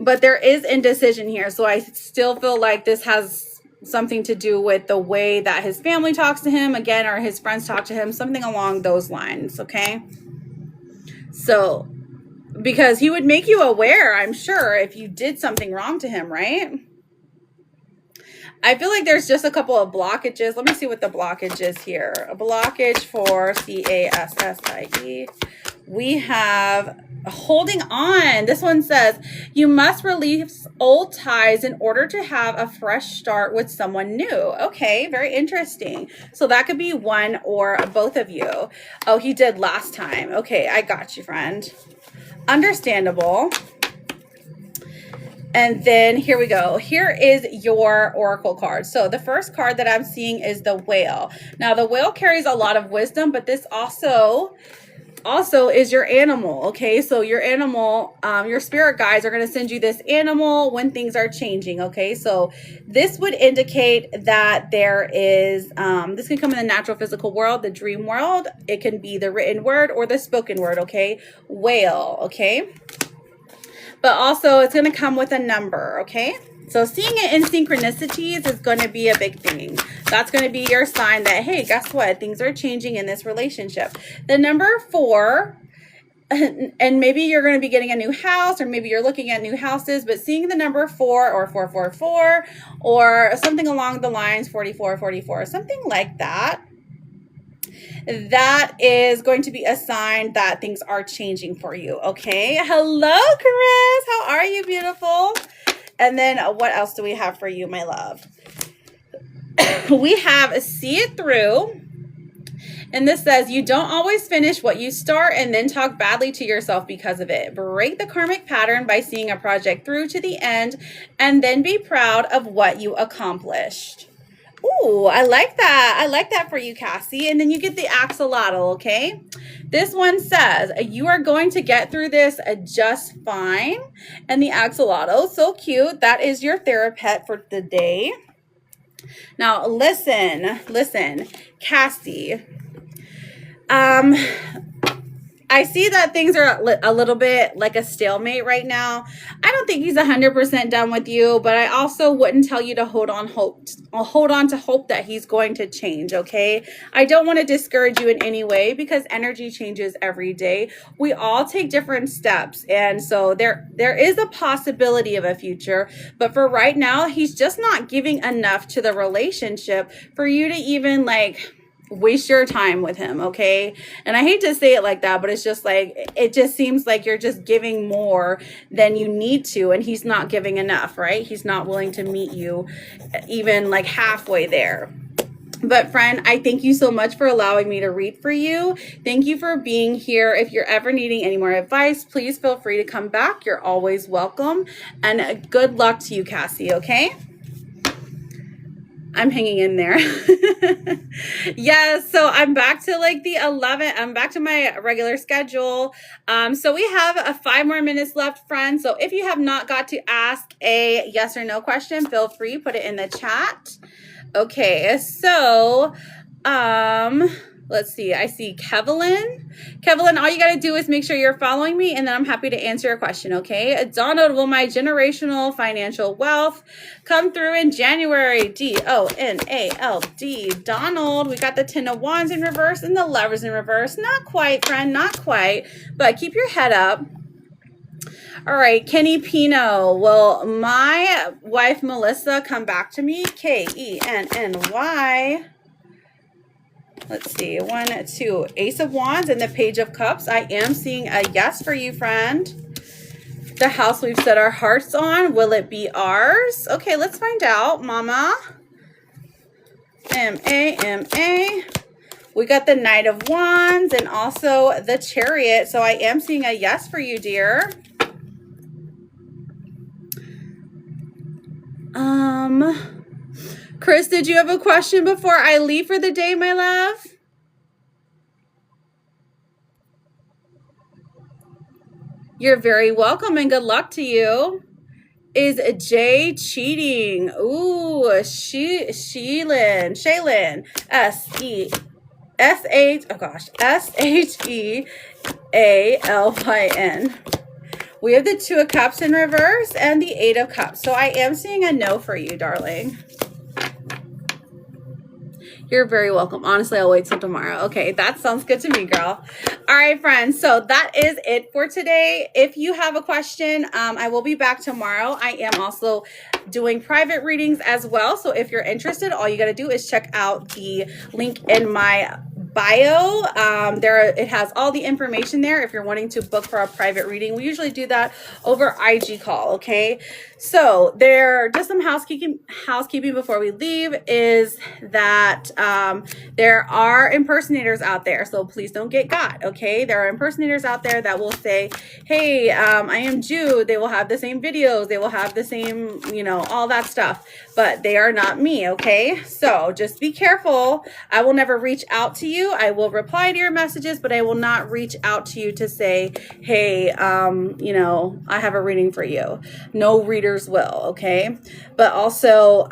but there is indecision here. So I still feel like this has something to do with the way that his family talks to him again, or his friends talk to him, something along those lines. Okay. So, because he would make you aware, I'm sure, if you did something wrong to him, right? I feel like there's just a couple of blockages. Let me see what the blockage is here. A blockage for CASSIE. We have holding on. This one says, you must release old ties in order to have a fresh start with someone new. Okay, very interesting. So that could be one or both of you. Oh, he did last time. Okay, I got you, friend. Understandable. And then here we go. Here is your oracle card. So the first card that I'm seeing is the whale. Now the whale carries a lot of wisdom, but this also is your animal. Okay, so your animal, your spirit guides are going to send you this animal when things are changing. Okay, so this would indicate that there is this can come in the natural physical world, the dream world. It can be the written word or the spoken word. Okay, whale. Okay, but also it's going to come with a number. Okay, so seeing it in synchronicities is going to be a big thing. That's going to be your sign that, hey, guess what? Things are changing in this relationship. The number 4, and maybe you're going to be getting a new house, or maybe you're looking at new houses, but seeing the number 4 or 444 or something along the lines 4444, something like that. That is going to be a sign that things are changing for you. Okay. Hello, Chris. How are you, beautiful? And then what else do we have for you, my love? We have see it through. And this says, you don't always finish what you start and then talk badly to yourself because of it. Break the karmic pattern by seeing a project through to the end and then be proud of what you accomplished. Ooh, I like that. I like that for you, Cassie. And then you get the axolotl, okay? This one says, you are going to get through this just fine. And the axolotl, so cute. That is your therapet for the day. Now, listen, Cassie. I see that things are a little bit like a stalemate right now. I don't think he's 100% done with you, but I also wouldn't tell you to hold on to hope that he's going to change, okay? I don't want to discourage you in any way because energy changes every day. We all take different steps, and so there is a possibility of a future, but for right now, he's just not giving enough to the relationship for you to even waste your time with him, okay? And I hate to say it like that, but it's just like, it just seems like you're just giving more than you need to, and he's not giving enough, right? He's not willing to meet you even halfway there. But friend, I thank you so much for allowing me to read for you. Thank you for being here. If you're ever needing any more advice, please feel free to come back. You're always welcome. And good luck to you, Cassie, okay? I'm hanging in there. Yes, so I'm back to the 11. I'm back to my regular schedule. So we have 5 more minutes left, friends. So if you have not got to ask a yes or no question, feel free, put it in the chat. Okay, so let's see. I see Kevlin. Kevlin, all you got to do is make sure you're following me, and then I'm happy to answer your question, okay? Donald, will my generational financial wealth come through in January? D-O-N-A-L-D. Donald, we got the 10 of Wands in reverse and the Lovers in reverse. Not quite, friend, not quite, but keep your head up. All right, Kenny Pino, will my wife Melissa come back to me? K-E-N-N-Y. Let's see, 1, 2, Ace of Wands and the Page of Cups. I am seeing a yes for you, friend. The house we've set our hearts on, will it be ours? Okay, let's find out, mama. M-A-M-A. We got the Knight of Wands and also the Chariot. So I am seeing a yes for you, dear. Chris, did you have a question before I leave for the day, my love? You're very welcome and good luck to you. Is Jay cheating? Ooh, Shaylin, S-H-E-A-L-Y-N. We have the 2 of Cups in reverse and the 8 of Cups. So I am seeing a no for you, darling. You're very welcome. Honestly, I'll wait till tomorrow. Okay, that sounds good to me, girl. All right, friends. So that is it for today. If you have a question, I will be back tomorrow. I am also doing private readings as well. So if you're interested, all you got to do is check out the link in my bio. It has all the information there if you're wanting to book for a private reading. We usually do that over IG call. Okay, so there just some housekeeping before we leave is that there are impersonators out there, so please don't get got. Okay, there are impersonators out there that will say, hey, I am Jude. They will have the same videos, they will have the same, you know, all that stuff, but they are not me. Okay, so just be careful. I will never reach out to you. I will reply to your messages, but I will not reach out to you to say, hey, you know, I have a reading for you. No readers will. Okay, but also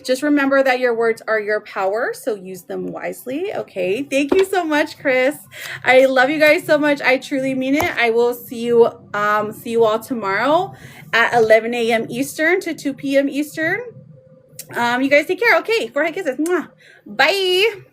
just remember that your words are your power, so use them wisely. Okay, thank you so much, Chris. I love you guys so much. I truly mean it. I will see you all tomorrow at 11 a.m. Eastern to 2 p.m. Eastern. You guys take care. Okay, forehead kisses. Mwah. Bye.